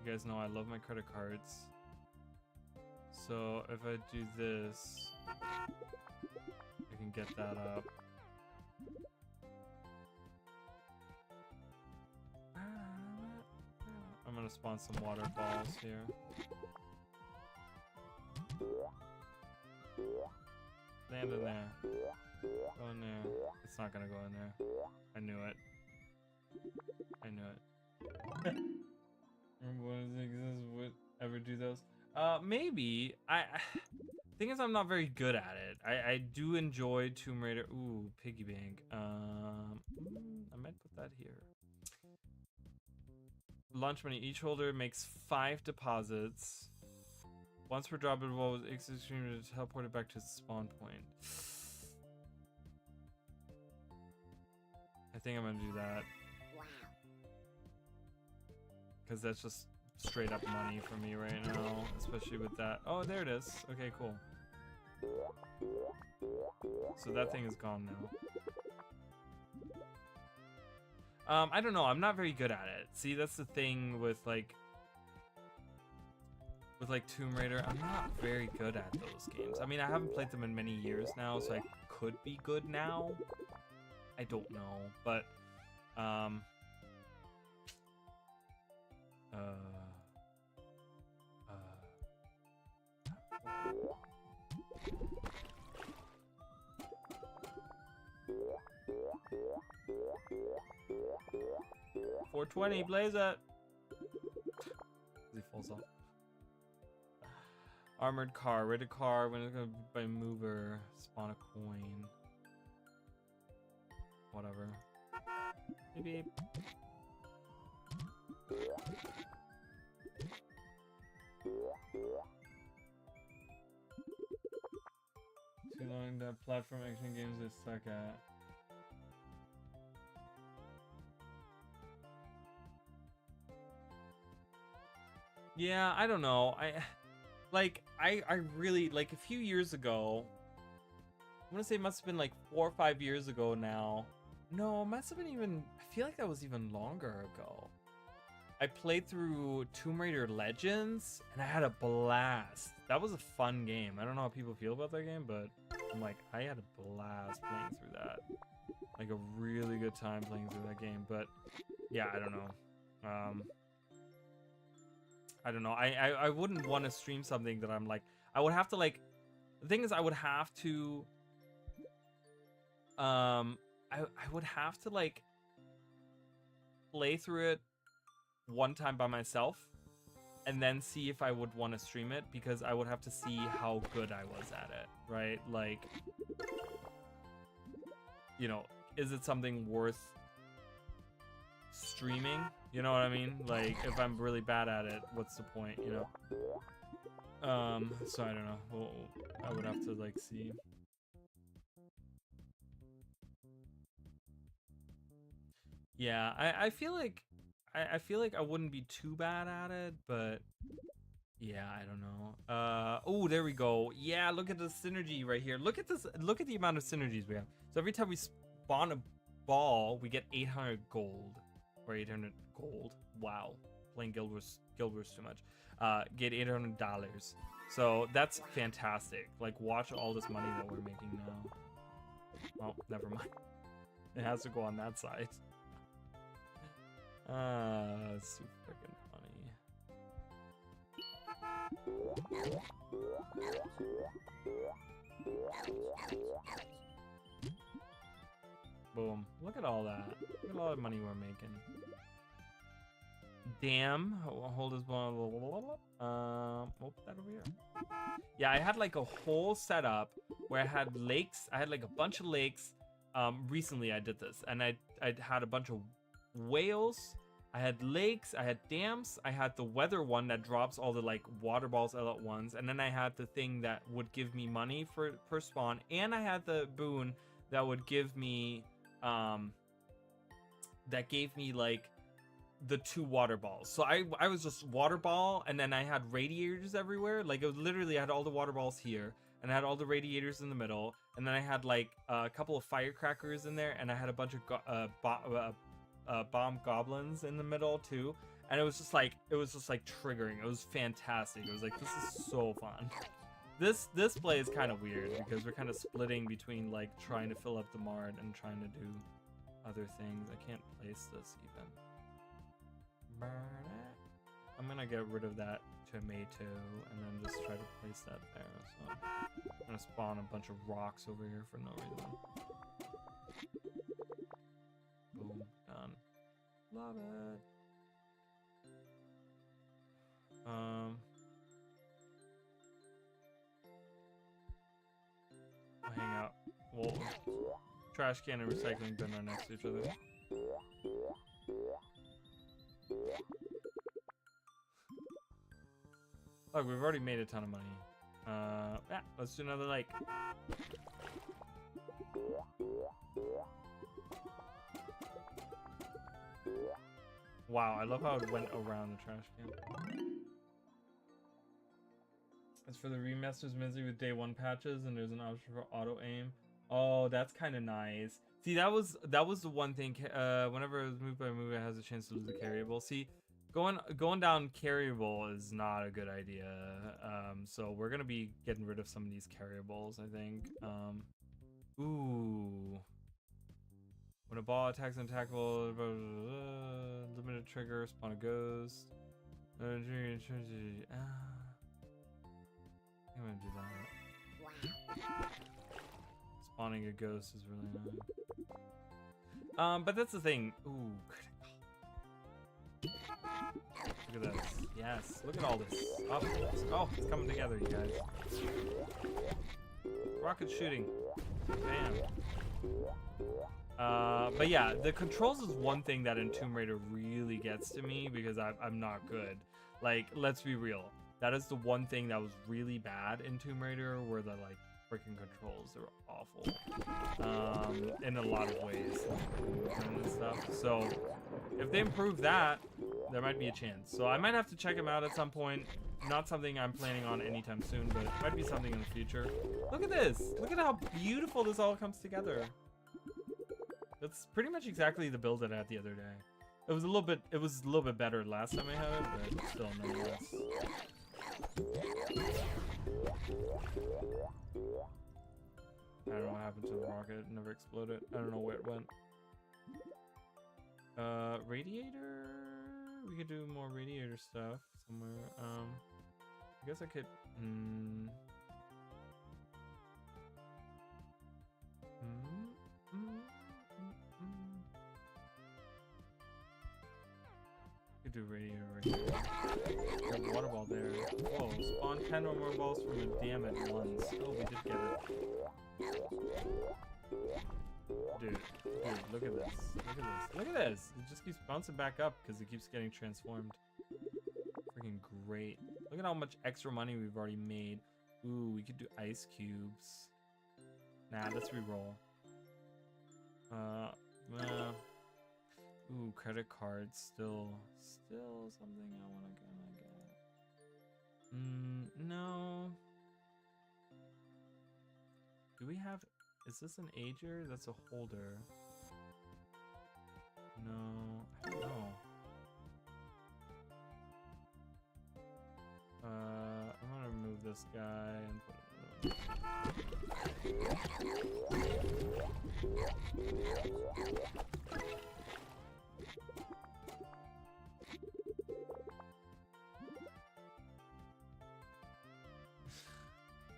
You guys know I love my credit cards. So if I do this, I can get that up. I'm gonna spawn some water balls here. Land in there. Go in there. It's not gonna go in there. I knew it. I knew it. Would ever do those? Maybe. Thing is, I'm not very good at it. I do enjoy Tomb Raider. Ooh, piggy bank. I might put that here. Launch money. Each holder makes 5 deposits. Once per drop, it will extremely teleport it back to its spawn point. I think I'm gonna do that. Because that's just straight up money for me right now, especially with that. Oh, there it is. Okay, cool. So that thing is gone now. I don't know. I'm not very good at it. See, that's the thing with like Tomb Raider. I'm not very good at those games. I mean, I haven't played them in many years now, so I could be good now. I don't know, but 420, blaze it. He falls off. Armored car, rated car, when it's gonna be by mover, spawn a coin. Whatever. Maybe. Too long that platform action games they suck at. Yeah, I don't know. I really, like, a few years ago, I want to say it must have been like 4 or 5 years ago now. No, it must have been even, I feel like that was even longer ago. I played through Tomb Raider Legends and I had a blast. That was a fun game. I don't know how people feel about that game, but I'm like, I had a blast playing through that. Like a really good time playing through that game, but yeah, I don't know. I don't know. I wouldn't want to stream something that I'm like, I would have to like, the thing is I would have to, I would have to like play through it one time by myself and then see if I would want to stream it, because I would have to see how good I was at it, right? Like, you know, is it something worth streaming? You know what I mean? Like, if I'm really bad at it, what's the point, you know? So I don't know. Well, I would have to like see. Yeah, I feel like I feel like I wouldn't be too bad at it, but yeah, I don't know. Oh, there we go. Yeah, look at the synergy right here. Look at this. Look at the amount of synergies we have. So every time we spawn a ball, we get 800 gold. Or 800 gold. Wow. Playing Guild Wars too much. Get $800. So that's fantastic. Like, watch all this money that we're making now. Oh, never mind. It has to go on that side. Super freaking funny. Boom. Look at all that. Look at all the money we're making. Damn. Hold this one. Oh, that over here. Yeah, I had like a whole setup where I had lakes. I had like a bunch of lakes. Recently I did this, and I had a bunch of whales. I had lakes, I had dams, I had the weather one that drops all the like water balls all at once, and then I had the thing that would give me money per spawn, and I had the boon that would give me that gave me like the 2 water balls. So I was just water ball, and then I had radiators everywhere. Like, it was literally, I had all the water balls here, and I had all the radiators in the middle, and then I had like a couple of firecrackers in there, and I had a bunch of bomb goblins in the middle too, and it was just like triggering. It was fantastic. It was like, this is so fun. This play is kind of weird because we're kind of splitting between like trying to fill up the mart and trying to do other things. I can't place this even. I'm gonna get rid of that tomato, and then just try to place that there. So I'm gonna spawn a bunch of rocks over here for no reason. Boom, done. Love it. We'll hang out. Well, trash can and recycling bin are next to each other. Look, we've already made a ton of money. Yeah, let's do another lake. Wow, I love how it went around the trash can. It's for the remasters Misery with day 1 patches, and there's an option for auto aim. Oh, that's kind of nice. See, that was the one thing. Whenever it was moved by move, it has a chance to lose a carryable. See, going down carryable is not a good idea. So we're gonna be getting rid of some of these carryables, I think. Ooh. When a ball attacks an attackable, limited trigger, spawn a ghost. I'm gonna do that. Spawning a ghost is really annoying. But that's the thing. Ooh, look at this. Yes, look at all this. Oh, it's coming together, you guys. Rocket shooting. Bam. But yeah, the controls is one thing that in Tomb Raider really gets to me because I'm not good. Like, let's be real. That is the one thing that was really bad in Tomb Raider, were the like freaking controls. They were awful in a lot of ways and stuff. So if they improve that, there might be a chance. So I might have to check them out at some point. Not something I'm planning on anytime soon, but it might be something in the future. Look at this. Look at how beautiful this all comes together. That's pretty much exactly the build that I had the other day. It was a little bit better last time I had it, but still nonetheless. I don't know what happened to the rocket. It never exploded. I don't know where it went. Radiator? We could do more radiator stuff somewhere. I guess I could... Could do radiator right here. Got a water ball there. Whoa, spawn 10 or more balls from a dam at once. Oh, we did get it. Dude, look at this. Look at this. Look at this. It just keeps bouncing back up because it keeps getting transformed. Freaking great. Look at how much extra money we've already made. Ooh, we could do ice cubes. Nah, let's re-roll. Ooh, credit cards. Still something I want to get. No. Do we have... Is this an ager? That's a holder. No, I don't know. I'm gonna remove this guy and put it.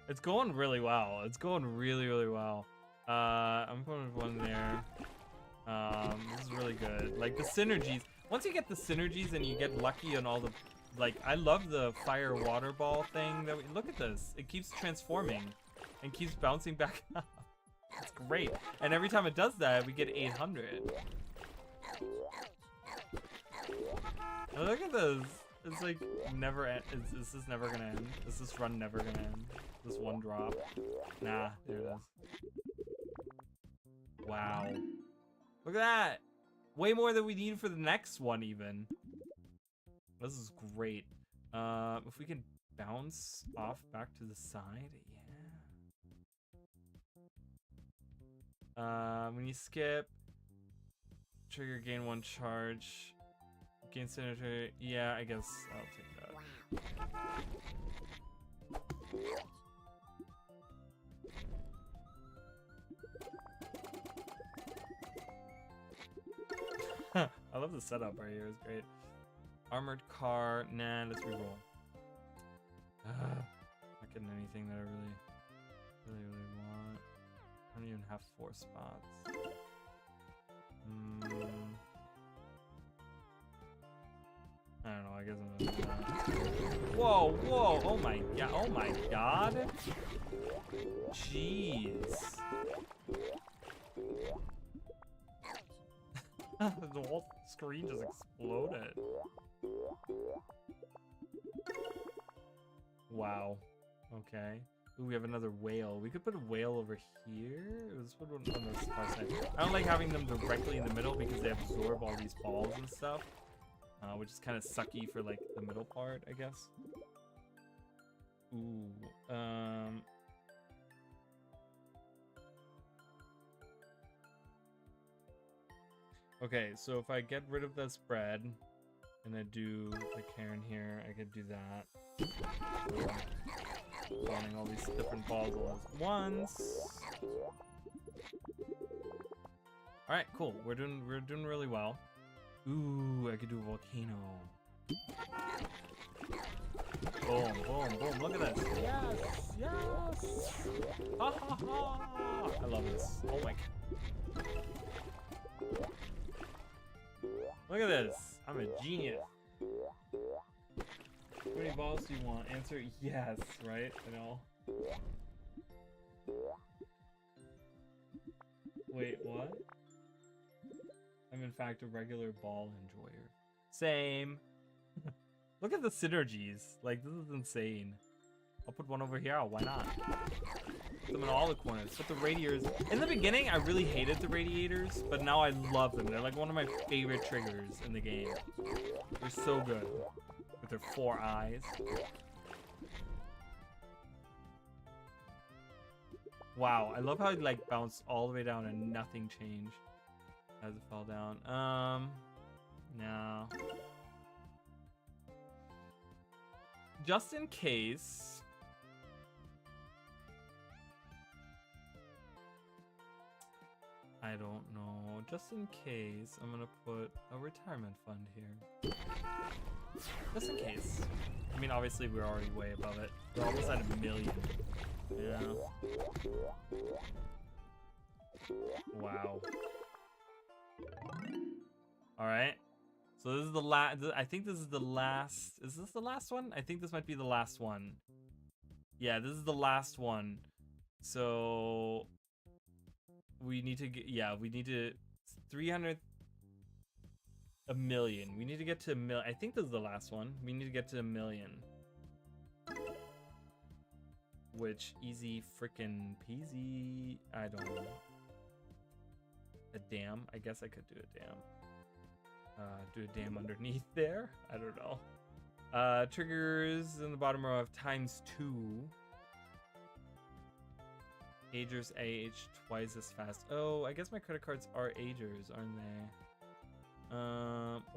It's going really well. It's going really, really well. I'm putting one there. This is really good. Like the synergies. Once you get the synergies and you get lucky on all the, like, I love the fire water ball thing. That look at this. It keeps transforming and keeps bouncing back up. It's great. And every time it does that, we get 800. Oh, look at this. It's like never end. Is this never gonna end? Is this run never gonna end? This one drop? Nah, there it is. Wow. Look at that! Way more than we need for the next one, even. This is great. If we can bounce off back to the side, yeah. When you skip, trigger gain 1 charge. Gain synergy. Yeah, I guess I'll take that. I love the setup right here. It's great. Armored car. Nah, let's reroll. Not getting anything that I really want. I don't even have 4 spots. I don't know, I guess I'm gonna do that. Whoa, whoa, oh my god. Jeez. The whole screen just exploded. Wow. Okay. Ooh, we have another whale. We could put a whale over here. Let's put one on this far side. I don't like having them directly in the middle because they absorb all these balls and stuff. Which is kind of sucky for like the middle part, I guess. Ooh. Okay, so if I get rid of the spread and I do the Karen here, I could do that. Spawning all these different balls all at once. All right, cool. We're doing really well. Ooh, I could do a volcano. Boom, boom, boom. Look at this. Yes, yes. Ha ha ha. I love this. Oh my god. Look at this. I'm a genius. How many balls do you want? Answer yes, right? I know. Wait, what? I'm in fact a regular ball enjoyer. Same. Look at the synergies. Like, this is insane. I'll put one over here. Oh, why not? Put them in all the corners. Put the radiators. In the beginning, I really hated the radiators, but now I love them. They're like one of my favorite triggers in the game. They're so good. With their 4 eyes. Wow, I love how it like bounced all the way down and nothing changed as it fell down. No. Just in case. I don't know. Just in case, I'm gonna put a retirement fund here. Just in case. I mean, obviously we're already way above it. We're almost at 1 million. Yeah. Wow. All right. So this is the last. I think this is the last. Is this the last one? I think this might be the last one. Yeah, this is the last one. So we need to get. Yeah, we need to 300. 1 million. We need to get to 1 million. I think this is the last one. We need to get to 1 million. Which easy freaking peasy. I don't know. A dam. I guess I could do a dam. Do a dam underneath there. I don't know. Triggers in the bottom row of ×2. Agers age twice as fast. Oh, I guess my credit cards are agers, aren't they?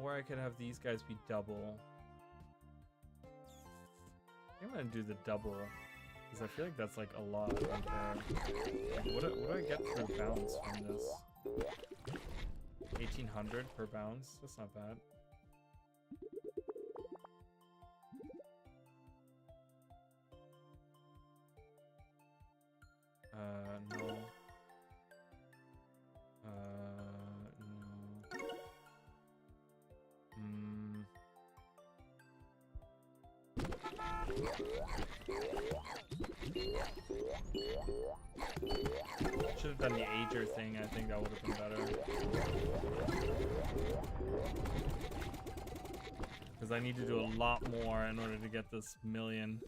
Or I could have these guys be double. I think I'm gonna do the double. Because I feel like that's like a lot right there. What do I get per bounce from this? 1800 per bounce? That's not bad. No. No. Should have done the ager thing. I think that would have been better. Because I need to do a lot more in order to get this 1 million.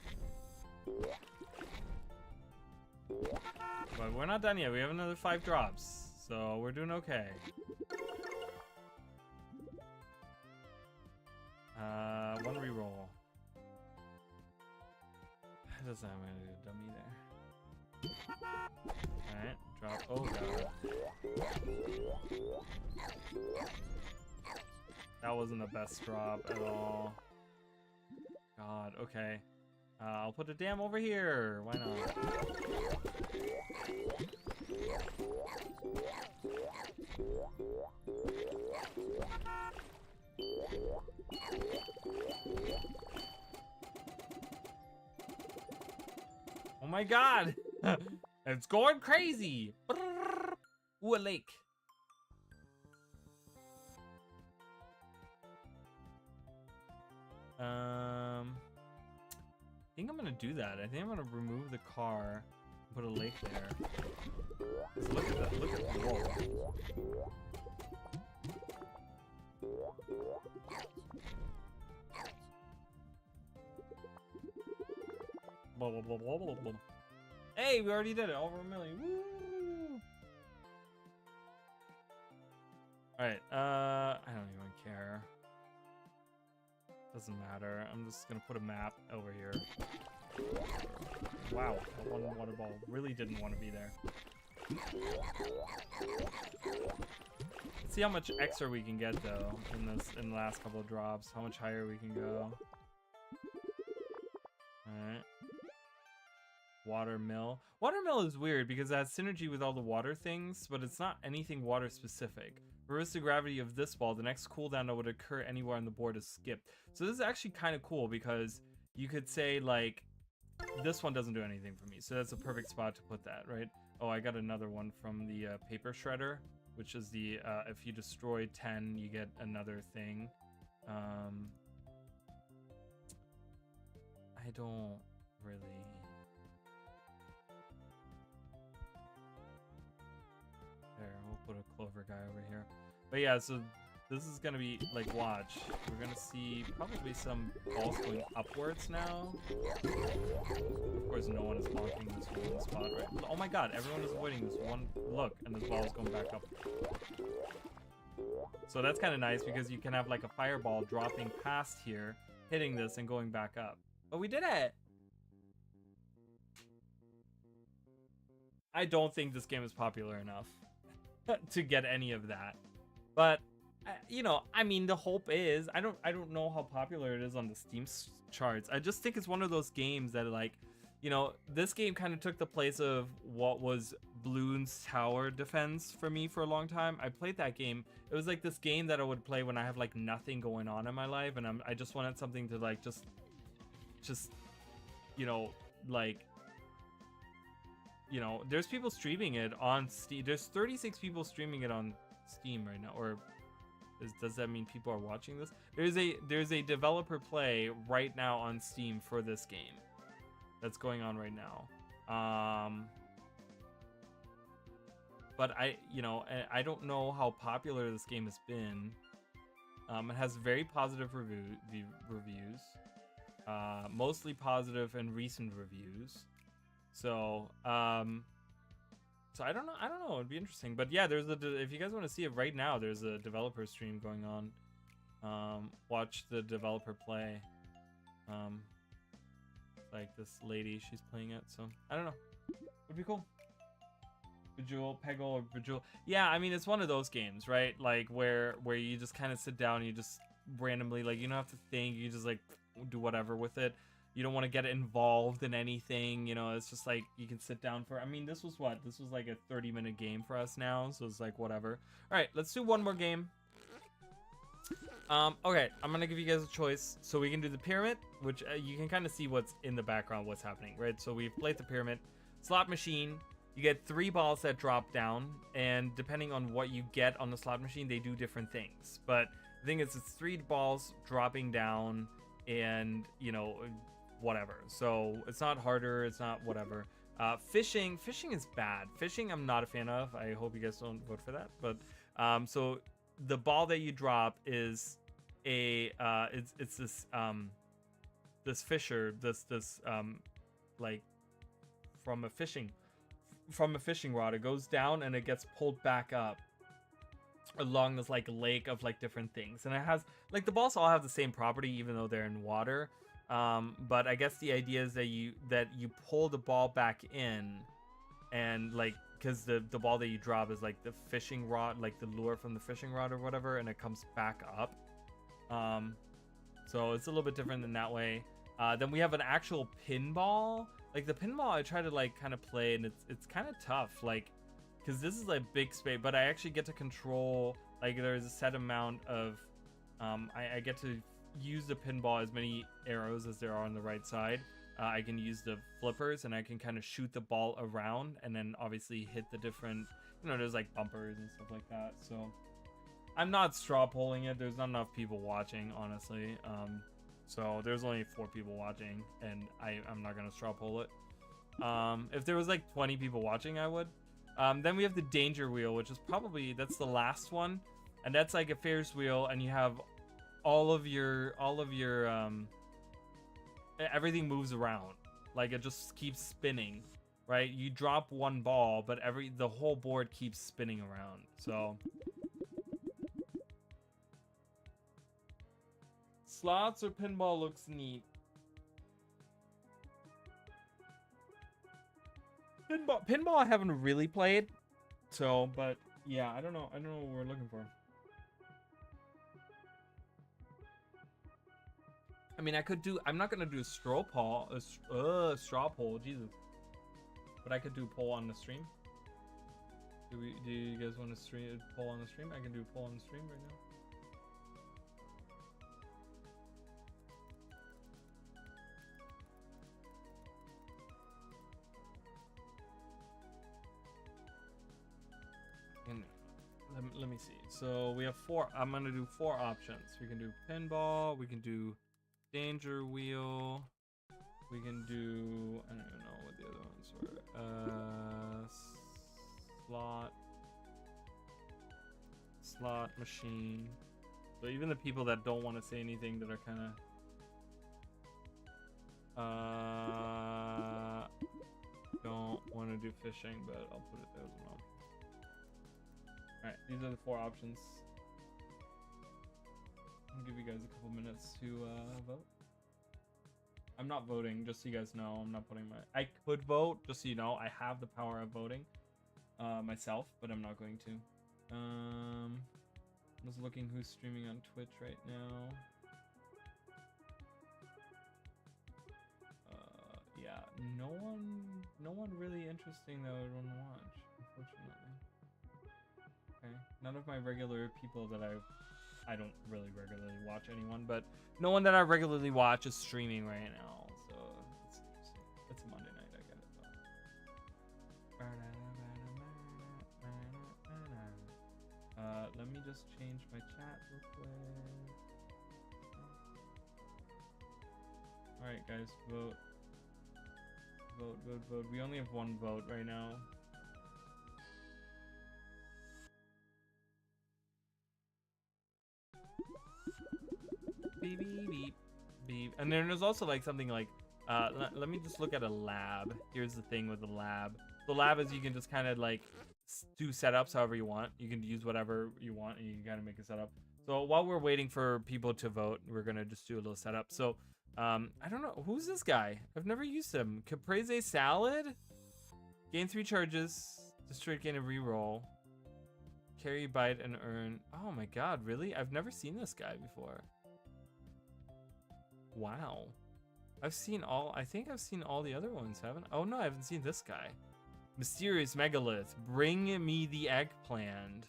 But we're not done yet. We have another 5 drops. So we're doing okay. One reroll. That doesn't have any dummy there. Alright, drop. Oh god. That wasn't the best drop at all. God, okay. I'll put a dam over here. Why not? my god. It's going crazy. Ooh, a lake. I think I'm gonna do that. I think I'm gonna remove the car, put a lake there. Look at that. Look at the wall. Blah, blah, blah, blah, blah, blah. Hey, we already did it. Over a million. Woo! Alright, I don't even care. Doesn't matter. I'm just gonna put a map over here. Wow, that one water ball really didn't want to be there. Let's see how much extra we can get though in the last couple of drops. How much higher we can go. Alright. Watermill. Watermill is weird because it has synergy with all the water things, but it's not anything water specific. Reverse the gravity of this ball, the next cooldown that would occur anywhere on the board is skipped. So this is actually kind of cool because you could say like, this one doesn't do anything for me. So that's a perfect spot to put that, right? Oh, I got another one from the paper shredder, which is the, if you destroy 10, you get another thing. I don't really... There, we'll put a clover guy over here. But yeah, so this is gonna be like, watch. We're gonna see probably some balls going upwards now. Of course, no one is blocking this one spot, right? Oh my god, everyone is avoiding this one look, and this ball is going back up. So that's kind of nice because you can have like a fireball dropping past here, hitting this, and going back up. But we did it! I don't think this game is popular enough to get any of that. But you know, I mean, the hope is I don't know how popular it is on the Steam charts. I just think it's one of those games that, like, you know, this game kind of took the place of what was Bloons Tower Defense for me for a long time. I played that game. It was like this game that I would play when I have like nothing going on in my life, and I just wanted something to like just you know, like, you know, there's people streaming it on Steam. There's 36 people streaming it on Steam right now, or does that mean people are watching this? There's a developer play right now on Steam for this game that's going on right now. But I don't know how popular this game has been. It has very positive reviews, mostly positive and recent reviews. So so I don't know. It'd be interesting. But yeah, if you guys want to see it right now, there's a developer stream going on. Watch the developer play. Like this lady, she's playing it. So I don't know. It'd be cool. Bejewel, Peggle, or Bejewel. Yeah, I mean, it's one of those games, right? Like where you just kind of sit down and you just randomly, like, you don't have to think. You just like do whatever with it. You don't want to get involved in anything, you know. It's just like you can sit down for, I mean, this was like a 30-minute game for us now, so it's like whatever. All right, let's do one more game. Okay, I'm gonna give you guys a choice. So we can do the pyramid, which you can kind of see what's in the background, what's happening, right? So we've played the pyramid. Slot machine, you get 3 balls that drop down, and depending on what you get on the slot machine, they do different things. But the thing is, it's 3 balls dropping down, and, you know, whatever. So it's not harder, it's not whatever. Fishing is bad. Fishing I'm not a fan of. I hope you guys don't vote for that. But so the ball that you drop is a it's this this fisher, this like from a fishing rod. It goes down and it gets pulled back up along this like lake of like different things, and it has like, the balls all have the same property even though they're in water. But I guess the idea is that you pull the ball back in, and like, because the ball that you drop is like the fishing rod, like the lure from the fishing rod or whatever, and it comes back up. So it's a little bit different than that way. Then we have an actual pinball. Like the pinball, I try to like kind of play, and it's kind of tough, like, because this is like big space, but I actually get to control, like, there's a set amount of I get to use the pinball as many arrows as there are on the right side, I can use the flippers and I can kind of shoot the ball around and then obviously hit the different, you know, there's like bumpers and stuff like that. So I'm not straw polling it. There's not enough people watching, honestly. So there's only 4 people watching, and I'm not gonna straw poll it. If there was like 20 people watching, I would. Then we have the danger wheel, which is probably, that's the last one, and that's like a Ferris wheel, and you have all of your everything moves around, like it just keeps spinning, right? You drop one ball, but the whole board keeps spinning around. So slots or pinball looks neat. Pinball I haven't really played, so, but yeah, I don't know what we're looking for. I mean, I'm not gonna do a straw poll, Jesus, but I could do a poll on the stream. Do you guys want to stream poll on the stream? I can do a poll on the stream right now. Let me see. So we have 4. I'm gonna do 4 options. We can do pinball. We can do danger wheel. We can do, I don't even know what the other ones were. Slot machine. So even the people that don't want to say anything, that are kind of don't want to do fishing, but I'll put it there as well. Alright, these are the 4 options. I'll give you guys a couple minutes to vote. I'm not voting, just so you guys know. I'm not putting I could vote, just so you know. I have the power of voting myself, but I'm not going to. I'm just looking who's streaming on Twitch right now. Yeah, no one really interesting that I would want to watch, unfortunately. Okay, none of my regular people that I don't really regularly watch anyone, but no one that I regularly watch is streaming right now, so it's a Monday night, I get it though. Let me just change my chat real quick. Alright guys, vote. Vote. We only have 1 vote right now. Beep, beep, beep. And then there's also like something like, let me just look at a lab. Here's the thing with the lab. The lab is you can just kind of like do setups however you want. You can use whatever you want and you gotta make a setup. So while we're waiting for people to vote, we're gonna just do a little setup. So I don't know, who's this guy? I've never used him. Caprese salad? Gain 3 charges, destroy, gain a reroll. Carry, bite, and earn. Oh my god, really? I've never seen this guy before. Wow. I think I've seen all the other ones, haven't I? Oh no, I haven't seen this guy. Mysterious Megalith. Bring me the eggplant.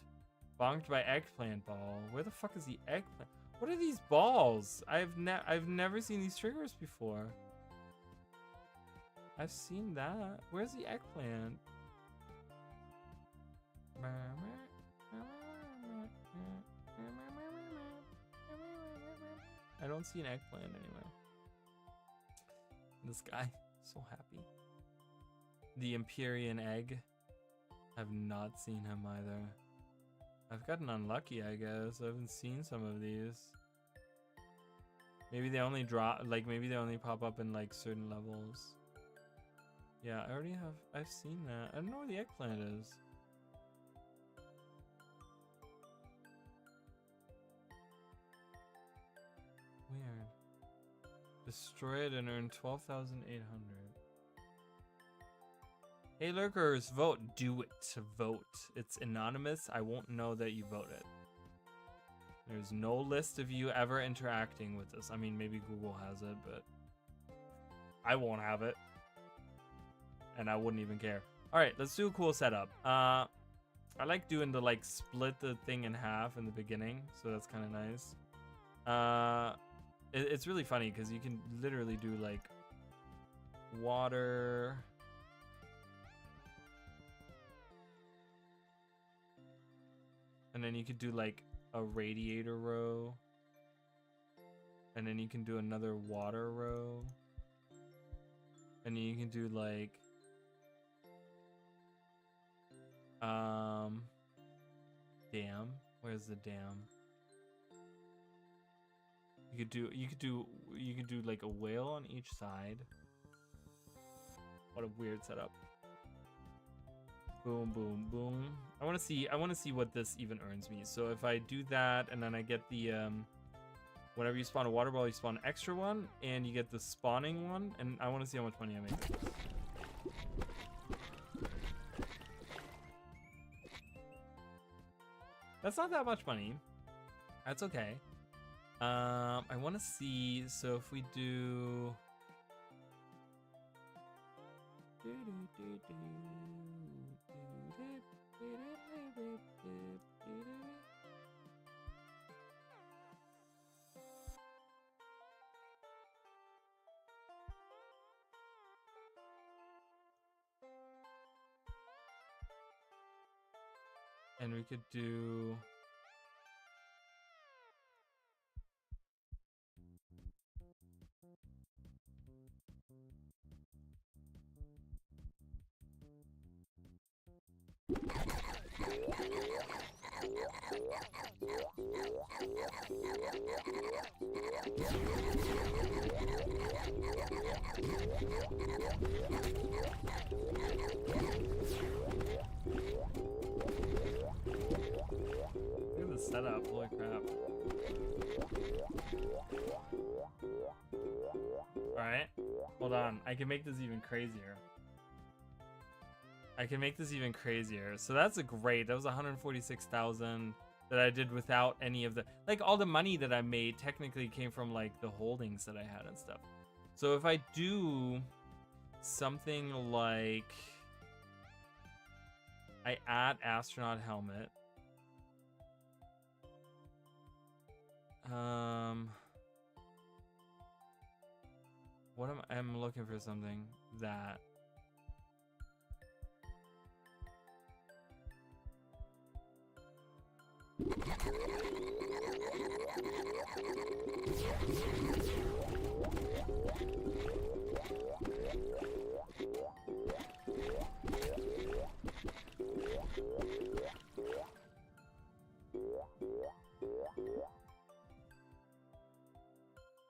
Bonked by eggplant ball. Where the fuck is the eggplant? What are these balls? I've never seen these triggers before. I've seen that. Where's the eggplant? I don't see an eggplant anywhere. This guy, so happy. The Empyrean egg. I've not seen him either. I've gotten unlucky, I guess. I haven't seen some of these. Maybe they only drop, like maybe they only pop up in like certain levels. Yeah, I've seen that. I don't know where the eggplant is. Weird. Destroy it and earn 12,800. Hey lurkers, vote. Do it. Vote. It's anonymous. I won't know that you voted. There's no list of you ever interacting with this. I mean, maybe Google has it, but I won't have it. And I wouldn't even care. Alright, let's do a cool setup. I like doing the like split the thing in half in the beginning, so that's kind of nice. It's really funny because you can literally do like water. And then you could do like a radiator row. And then you can do another water row. And then you can do like dam. Where's the dam? You could do like a whale on each side. What a weird setup. Boom, boom, boom. I want to see what this even earns me. So if I do that and then I get the whenever you spawn a water ball, you spawn an extra one and you get the spawning one, and I want to see how much money I make. That's not that much money. That's okay. I want to see, so if we do and we could do look at the setup, holy crap. Alright, hold on. I can make this even crazier. So that's a great. That was 146,000 that I did without any of the, like, all the money that I made technically came from like the holdings that I had and stuff. So if I do something like I add astronaut helmet, what am I'm looking for something that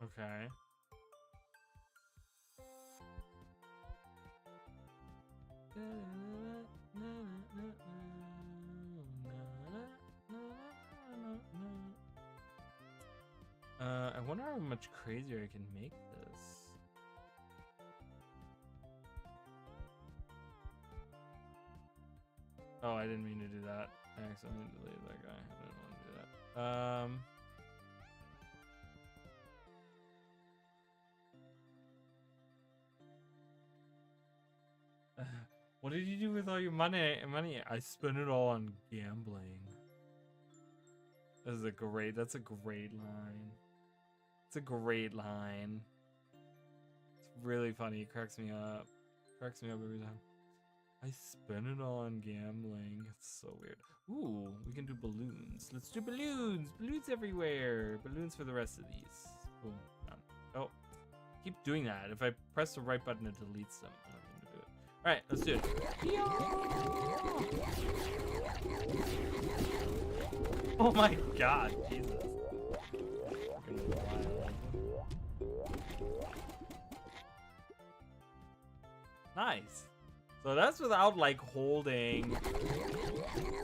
okay. I wonder how much crazier I can make this. Oh, I didn't mean to do that. I accidentally deleted that guy. I didn't want to do that. What did you do with all your money? I spent it all on gambling. That's a great line. It's a great line. It's really funny. It cracks me up. Cracks me up every time. I spent it all on gambling. It's so weird. Ooh, we can do balloons. Let's do balloons. Balloons everywhere. Balloons for the rest of these. Boom. Done. Oh, keep doing that. If I press the right button, it deletes them. I don't mean to do it. All right, let's do it. Oh my God, Jesus. Nice. So that's without like holding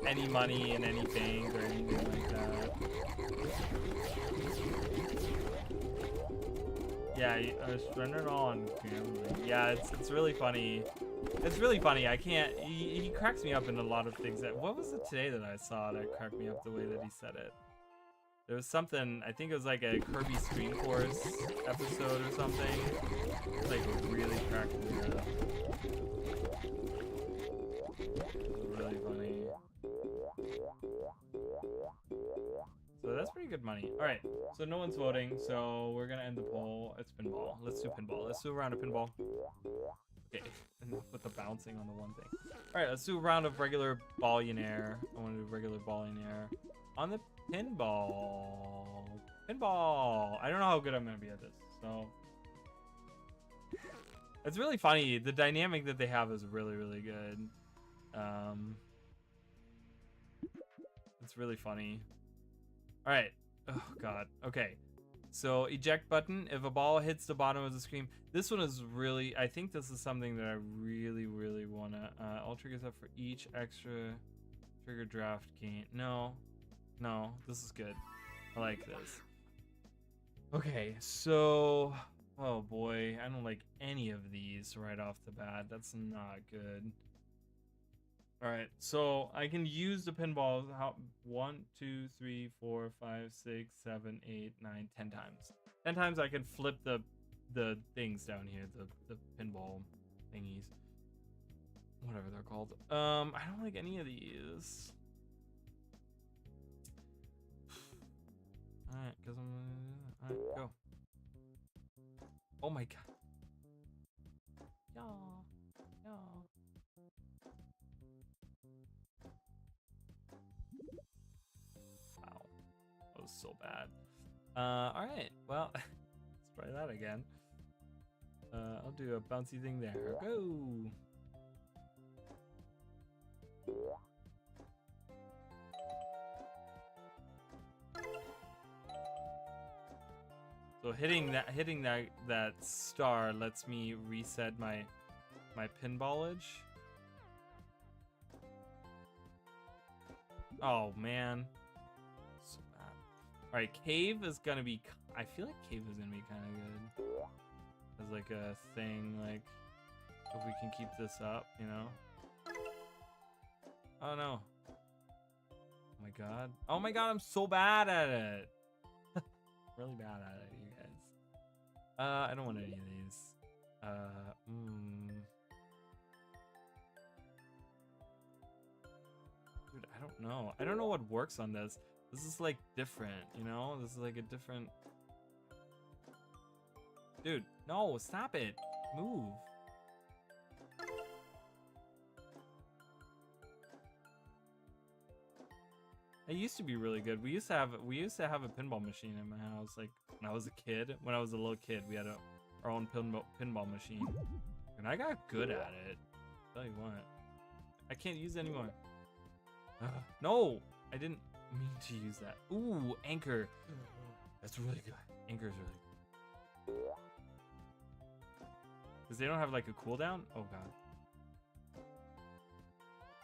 any money in any bank or anything like that. Yeah, I spend it all on gambling. Yeah, it's really funny. It's really funny. I can't. He cracks me up in a lot of things. What was it today that I saw that cracked me up the way that he said it? There was something. I think it was like a Kirby Stream Course episode or something. It's like really cracked me up. Really funny. So that's pretty good good money. All right, so no one's voting, so we're gonna end the poll. It's pinball. Let's do pinball. Let's do a round of pinball. Okay, enough with the bouncing on the one thing. All right, let's do a round of regular billionaire. I want to do regular billionaire on the pinball. Pinball. I don't know how good I'm gonna be at this, so it's really funny. The dynamic that they have is really, really good. It's really funny. All right. Oh God. Okay. So eject button. If a ball hits the bottom of the screen, this one is really. I think this is something that I really, really wanna. All triggers up for each extra trigger draft gain. No, this is good. I like this. Okay. So, oh boy, I don't like any of these right off the bat. That's not good. All right, so I can use the pinballs 1, 2, 3, 4, 5, 6, 7, 8, 9, 10 times. 10 times I can flip the things down here, the pinball thingies, whatever they're called. I don't like any of these. All right, cause all right, go. Oh my God. Y'all. Was so bad. All right, well, let's try that again. I'll do a bouncy thing there. Go. So hitting that star lets me reset my pinballage. Oh man. All right, cave is gonna be. I feel like cave is gonna be kind of good as like a thing. Like if we can keep this up, you know. Oh no! Oh my god! Oh my god! I'm so bad at it. Really bad at it, you guys. I don't want any of these. Dude, I don't know. I don't know what works on this. This is like different, you know? This is like a different... Dude, no, stop it. Move. It used to be really good. We used to have a pinball machine in my house. Like when I was a kid, when I was a little kid, we had our own pinball machine. And I got good at it. I'll tell you what. I can't use it anymore. No, I didn't mean to use that. Ooh, anchor. That's really good. Anchor is really good. Because they don't have like a cooldown? Oh god.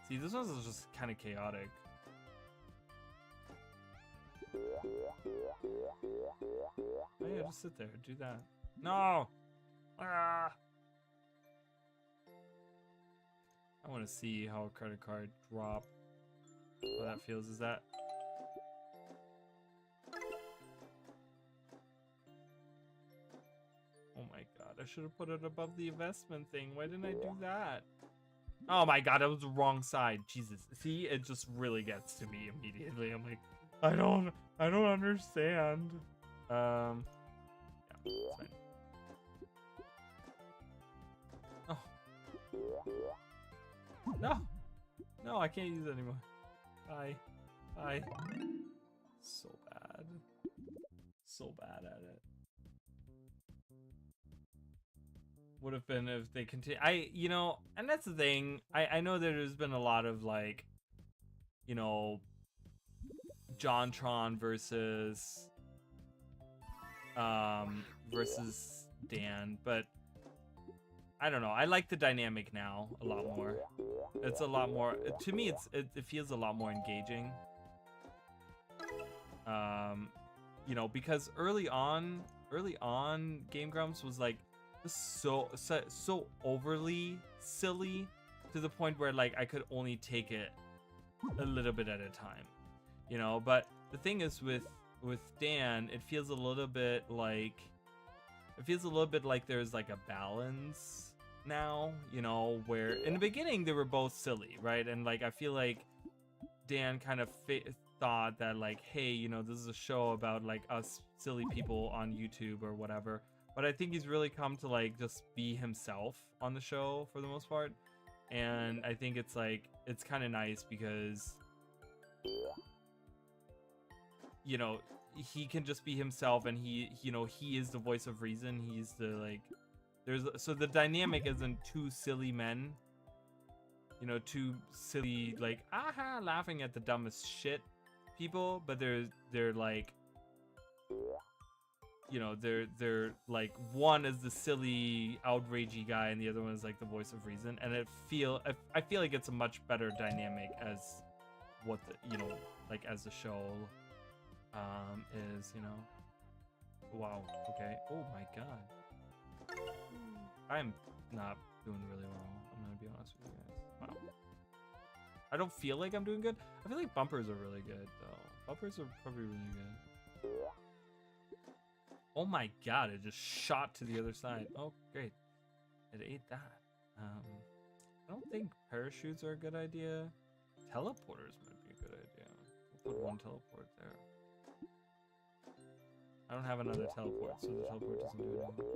See, this one's just kind of chaotic. Oh yeah, just sit there. Do that. No! Ah! I want to see how a credit card drop. How that feels. Is that... Oh my god, I should have put it above the investment thing. Why didn't I do that? Oh my god, that was the wrong side. Jesus. See, it just really gets to me immediately. I'm like, I don't understand. Yeah, it's fine. Oh. No. No, I can't use it anymore. Bye. Bye. So bad. So bad at it. Would have been if they continue. You know, and that's the thing. I know that there's been a lot of like, you know, JonTron versus Dan, but I don't know. I like the dynamic now a lot more. It's a lot more, to me, it feels a lot more engaging. You know, because early on Game Grumps was like so overly silly to the point where like I could only take it a little bit at a time, you know. But the thing is with Dan, it feels a little bit like there's like a balance now, you know, where in the beginning they were both silly, right? And like I feel like Dan kind of thought that like, hey, you know, this is a show about like us silly people on YouTube or whatever. But I think he's really come to like just be himself on the show for the most part. And I think it's like, it's kind of nice because, you know, he can just be himself, and he, you know, he is the voice of reason. He's the like, so the dynamic isn't two silly men, you know, two silly like aha laughing at the dumbest shit people, but they're like, you know, they're like, one is the silly outragey guy and the other one is like the voice of reason, and I feel like it's a much better dynamic as what the, you know, like as the show is, you know. Wow, okay. Oh my god, I'm not doing really well, I'm gonna be honest with you guys. Wow, I don't feel like I'm doing good. I feel like bumpers are really good though. Bumpers are probably really good. Oh my god, it just shot to the other side. Oh, great. It ate that. I don't think parachutes are a good idea. Teleporters might be a good idea. We'll put one teleport there. I don't have another teleport, so the teleport doesn't do anything.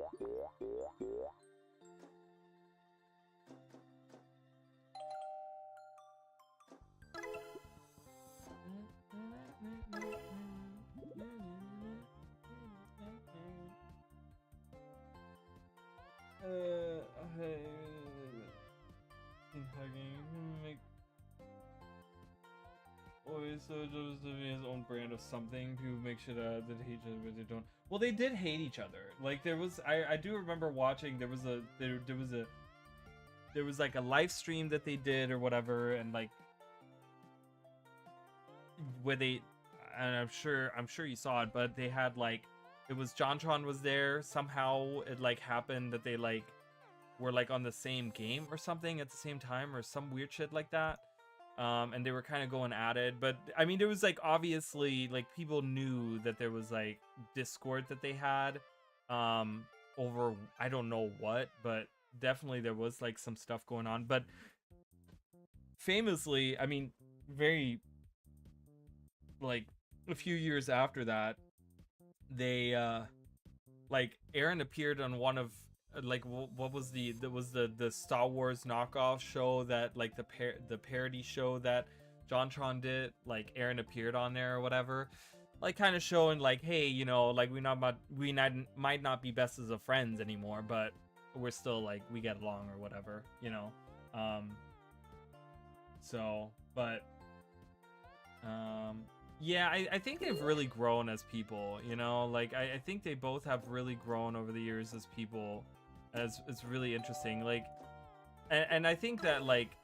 Always so just his own brand of something. People make sure that they hate each other, but they don't. Well, they did hate each other. Like there was, I do remember watching. There was like a live stream that they did or whatever, and like where they, and I'm sure you saw it, but they had like, it was JonTron was there. Somehow it like happened that they like were like on the same game or something at the same time or some weird shit like that. And they were kind of going at it, but I mean, there was like obviously like people knew that there was like discord that they had over I don't know what, but definitely there was like some stuff going on. But famously, I mean, very like a few years after that, they like Aaron appeared on one of like what was the Star Wars knockoff show that like the parody show that JonTron did. Like Aaron appeared on there or whatever, like kind of showing like, hey, you know, like we might not be best as of friends anymore, but we're still like we get along or whatever, you know. So but yeah, I think they've really grown as people, you know. Like I think they both have really grown over the years as people. It's really interesting, like, and I think that like,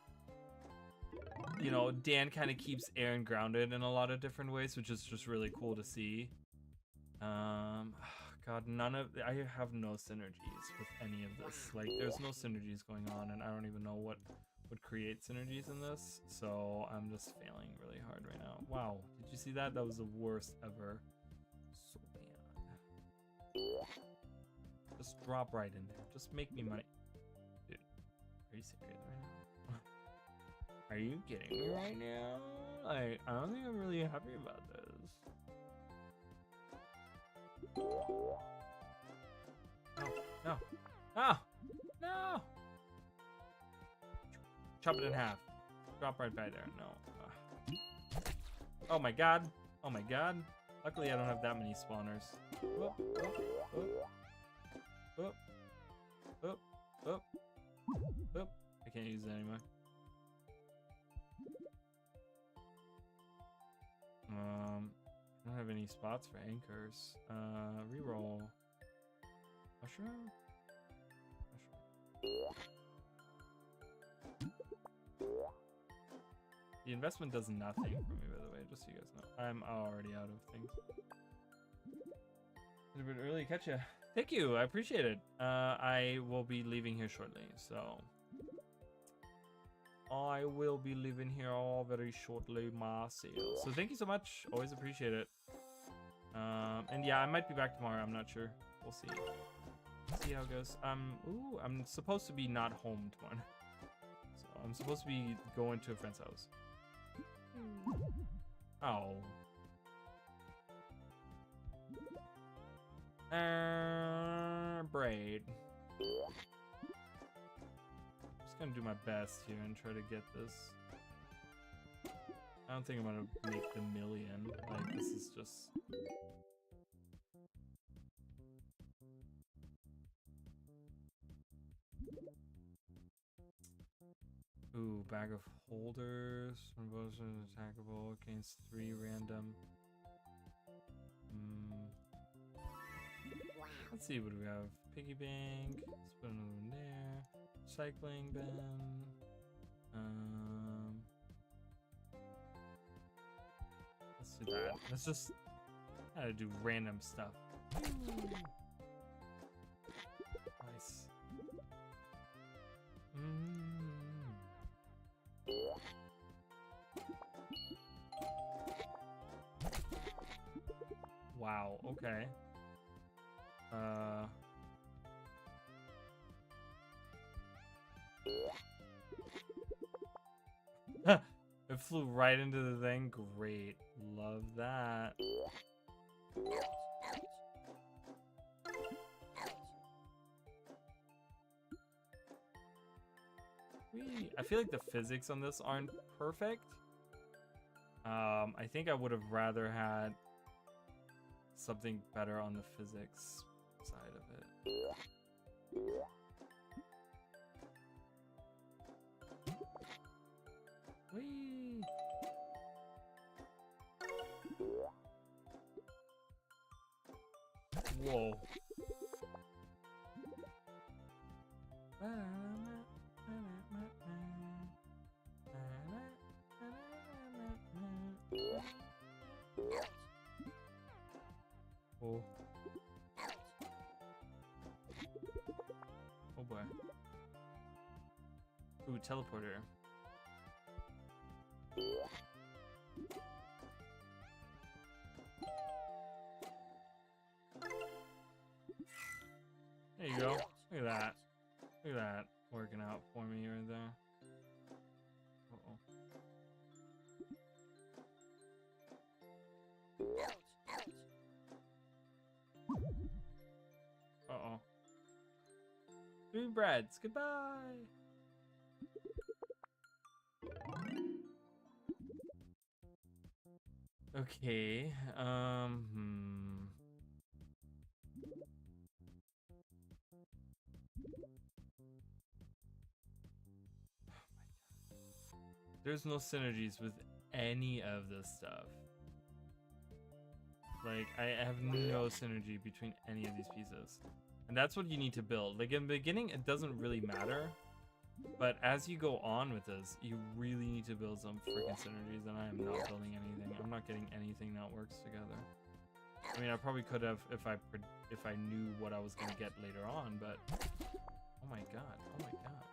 you know, Dan kind of keeps Aaron grounded in a lot of different ways, which is just really cool to see. God, I have no synergies with any of this. Like, there's no synergies going on, and I don't even know what would create synergies in this. So I'm just failing really hard right now. Wow, did you see that? That was the worst ever. So bad. Just drop right in there. Just make me money. Dude, are you serious right now? Are you kidding me right now? Like, I don't think I'm really happy about this. No. No. No. Chop it in half. Drop right by there. No. Oh my god. Oh my god. Luckily, I don't have that many spawners. Whoop, whoop, whoop. Oop, oop, oop, oop. I can't use that anymore. I don't have any spots for anchors. Reroll. Mushroom? The investment does nothing for me, by the way, just so you guys know. I'm already out of things. Did it really catch you? Thank you, I appreciate it. I will be leaving here shortly, so I will be leaving here all very shortly myself. So thank you so much. Always appreciate it. And yeah, I might be back tomorrow. I'm not sure. We'll see. See how it goes. Ooh, I'm supposed to be not home tomorrow. So I'm supposed to be going to a friend's house. Oh. Braid. Just gonna do my best here and try to get this. I don't think I'm gonna make the million. Like, this is just... Ooh, bag of holders. One bonus is attackable against 3 random. Let's see what we have. Piggy bank. Let's put another one there. Cycling bin. Let's do that. Let's just gotta do random stuff. Nice. Wow, okay. It flew right into the thing. Great. Love that. I feel like the physics on this aren't perfect. I think I would have rather had something better on the physics side of it. Whee! Whoa. Oh. Oh boy. Ooh, teleporter. There you go. Look at that. Look at that working out for me right there. Uh-oh. Uh-oh. 3 breads. Goodbye. Okay. There's no synergies with any of this stuff. Like, I have no synergy between any of these pieces. And that's what you need to build. Like, in the beginning, it doesn't really matter. But as you go on with this, you really need to build some freaking synergies, and I am not building anything. I'm not getting anything that works together. I mean, I probably could have if I knew what I was going to get later on, but... Oh my god, oh my god.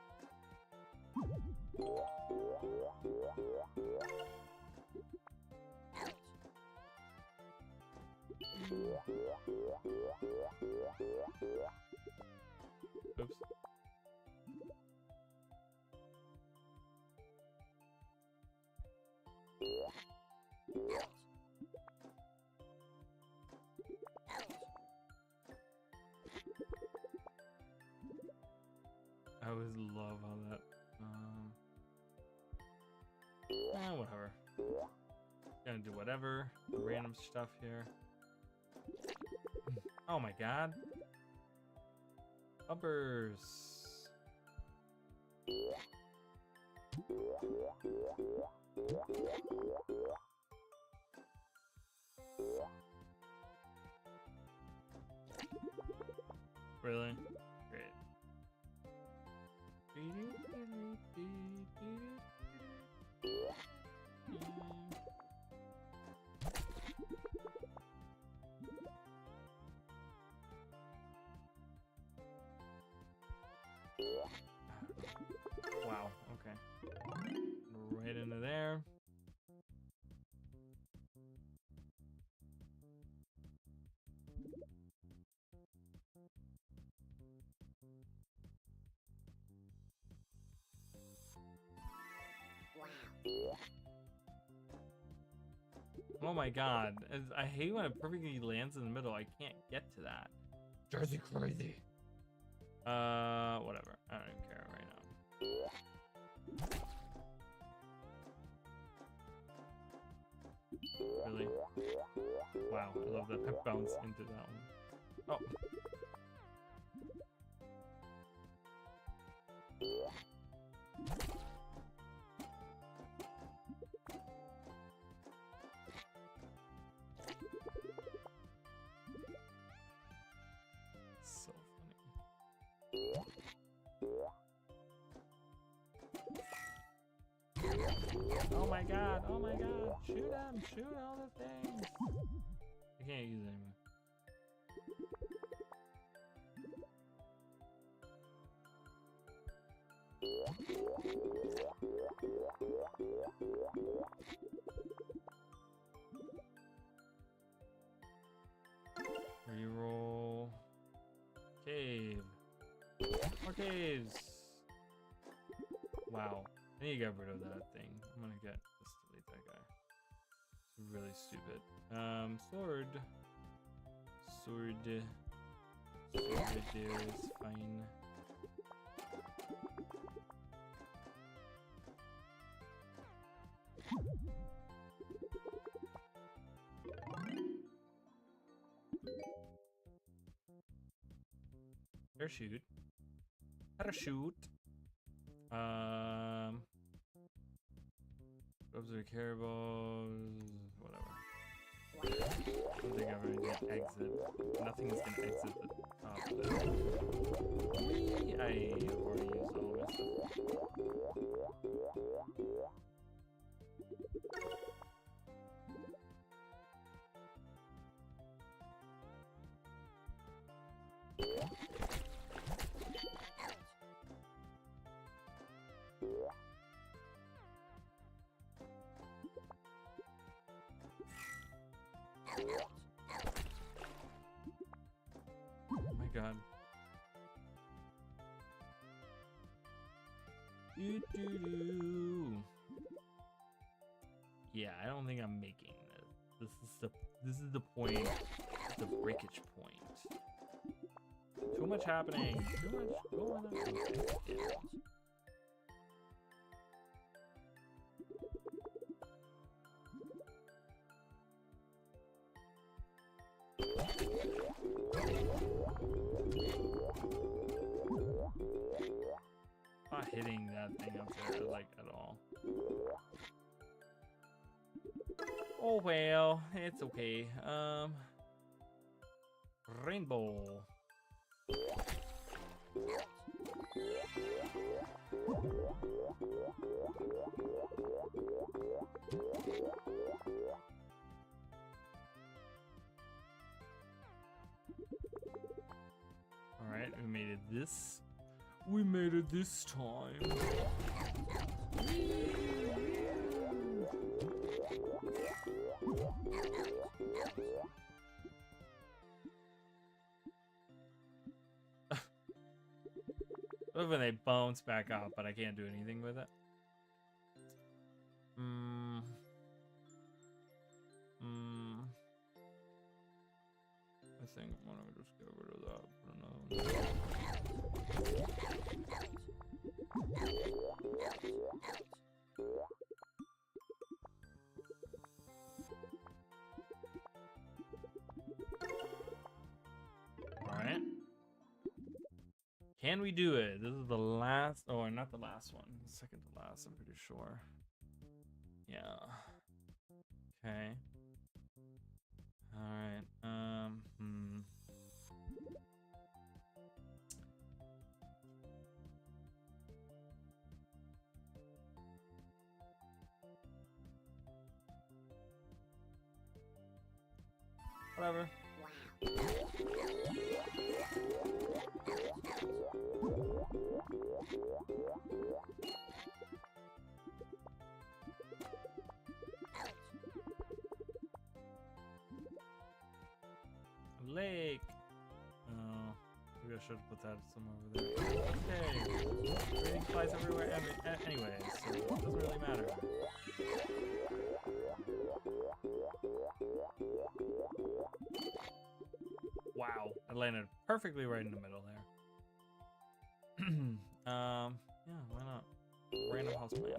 Oops. I always love how that, whatever. Gonna do whatever. Random stuff here. Oh my god. Bumpers. Really? Great. Wow, okay. Right into there. Oh my god. I hate when it perfectly lands in the middle. I can't get to that. Jersey crazy. Whatever. I don't even care right now. Really? Wow, I love that I bounced into that one. Oh. So funny. Oh my god, oh my god. Shoot him, shoot all the things. I can't use it anymore. Reroll. Cave. More caves. Wow. I need to get rid of that thing. I'm gonna just delete that guy. It's really stupid. Sword. Sword is fine. Parachute. Parachute. Gloves are caribous. Whatever. I don't think I'm going to exit. Nothing is going to exit the top of it. Whee! I already used all my stuff. Oh my god. Yeah, I don't think I'm making this. This is the point, the breakage point. Too much happening. Too much going on. Okay, damn it. Not hitting that thing up there like at all. Oh well, it's okay. Rainbow. All right, we made it this. We made it this time. I love when they bounce back up, but I can't do anything with it. I think I'm gonna just get rid of that for another one. Alright. Can we do it? This is the last, oh, not the last one. The second to last, I'm pretty sure. Yeah. Okay. Alright. Whatever. Lake. Oh, maybe I should put that somewhere over there. Okay. Everything flies everywhere anyway, so it doesn't really matter. It landed perfectly right in the middle there. Yeah, why not? Random house plan.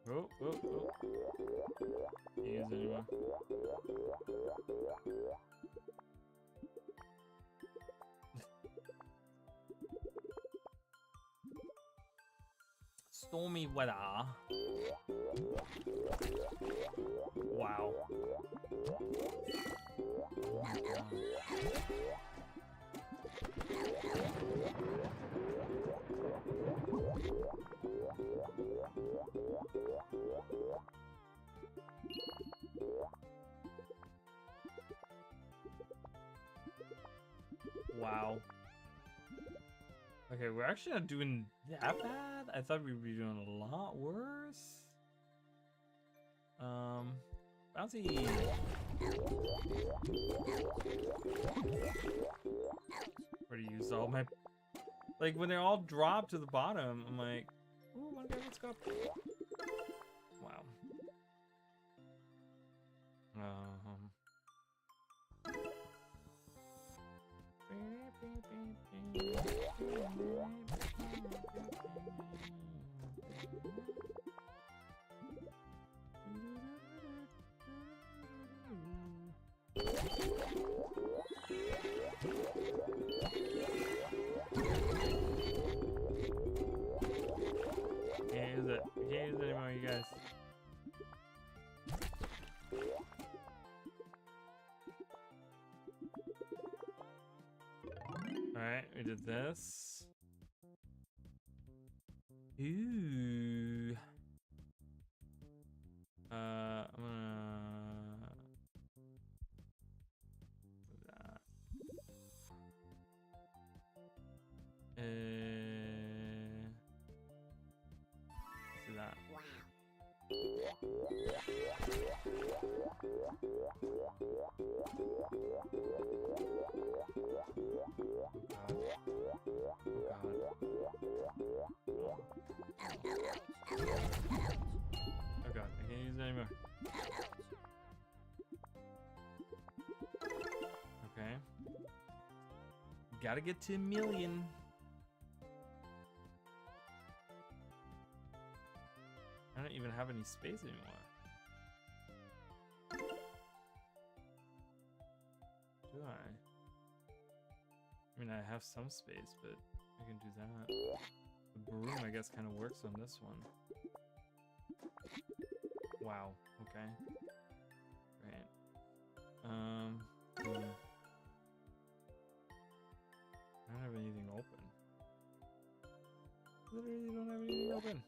Oh. Can't use it anymore. Stormy weather. Wow. Oh my God. Wow. Okay, we're actually not doing that bad. I thought we'd be doing a lot worse. Bouncy. Where to use all my... Like, when they all drop to the bottom, I'm like, ooh, one guy, let's go. Wow. Can't use it. I can't use it anymore, you guys. Alright, we did this. Ooh. I'm gonna do that. Let's do that. Oh God, I can't use it anymore. Okay. Gotta get to 1,000,000. I don't even have any space anymore. Do I? I mean, I have some space, but I can do that. The broom, I guess, kind of works on this one. Wow. Okay. Right. I don't have anything open. Literally don't have anything open.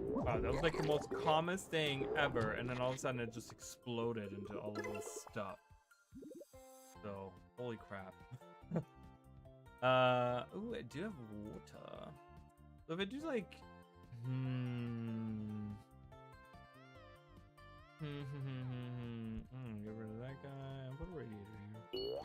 Wow, that was like the most calmest thing ever, and then all of a sudden it just exploded into all of this stuff. So, holy crap. Ooh, I do have water. So if I do like, get rid of that guy and put a radiator here.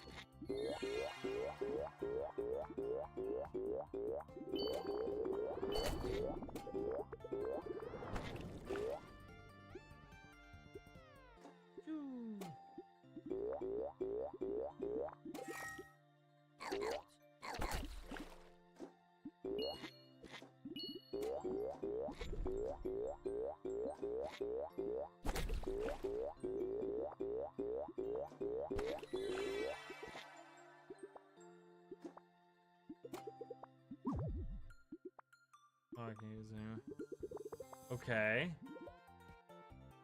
Oh, I can't use it anymore. Okay.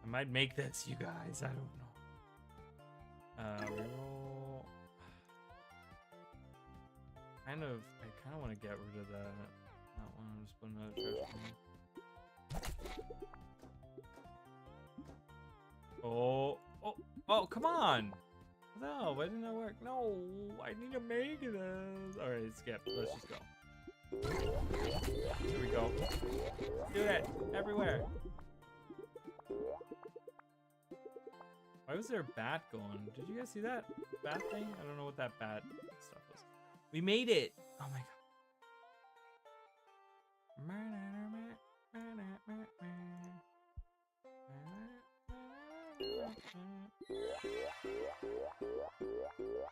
I might make this, you guys. I don't know. Reroll. I kind of want to get rid of that one. I'm just putting another trash can. Oh, come on! No, why didn't that work? No, I need to make this. All right, skip. Let's just go. Here we go. Do it everywhere. Why was there a bat going? Did you guys see that bat thing? I don't know what that bat stuff was. We made it! Oh my god.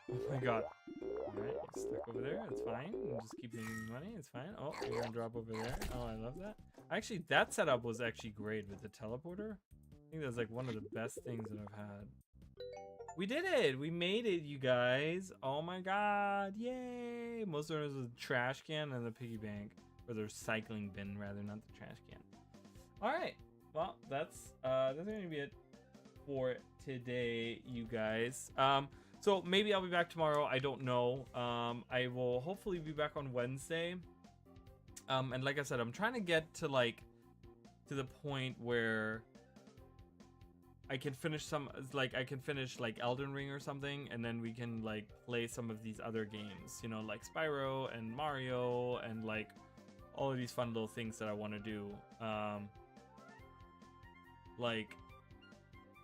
Oh my god. Alright, stuck over there. It's fine. We'll just keep making money. It's fine. Oh, we're gonna drop over there. Oh, I love that. Actually, that setup was actually great with the teleporter. I think that's like one of the best things that I've had. We did it! We made it, you guys! Oh my god! Yay! Most of it was a trash can and the piggy bank. Or the recycling bin, rather, not the trash can. Alright. Well, that's gonna be it for today, you guys. So maybe I'll be back tomorrow. I don't know. I will hopefully be back on Wednesday. And like I said, I'm trying to get to the point where I can finish like Elden Ring or something, and then we can like play some of these other games, you know, like Spyro and Mario and like all of these fun little things that I want to do. Like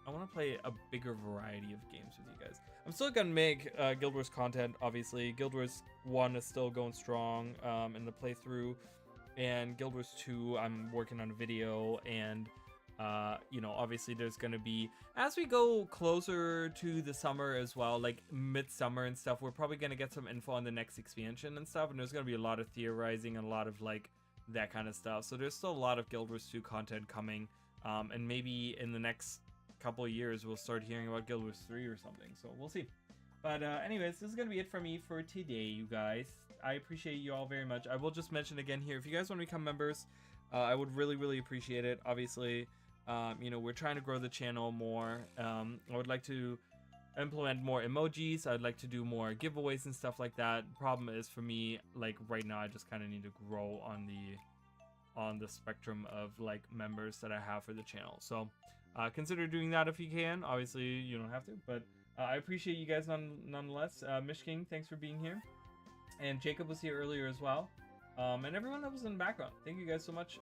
I want to play a bigger variety of games with you guys. I'm still gonna make Guild Wars content, obviously. Guild Wars 1 is still going strong in the playthrough, and Guild Wars 2 I'm working on a video, and you know, obviously there's gonna be, as we go closer to the summer as well, like midsummer and stuff, we're probably gonna get some info on the next expansion and stuff, and there's gonna be a lot of theorizing and a lot of like that kind of stuff. So there's still a lot of Guild Wars 2 content coming, and maybe in the next couple of years we'll start hearing about Guild Wars 3 or something, so we'll see. But anyways, this is gonna be it for me for today, you guys. I appreciate you all very much. I will just mention again here, if you guys want to become members, I would really appreciate it. Obviously, you know, we're trying to grow the channel more. I would like to implement more emojis. I'd like to do more giveaways and stuff like that. Problem is, for me, like right now I just kind of need to grow on the spectrum of like members that I have for the channel. So consider doing that if you can. Obviously you don't have to, but I appreciate you guys nonetheless. Mish King, thanks for being here, and Jacob was here earlier as well, and everyone that was in the background, thank you guys so much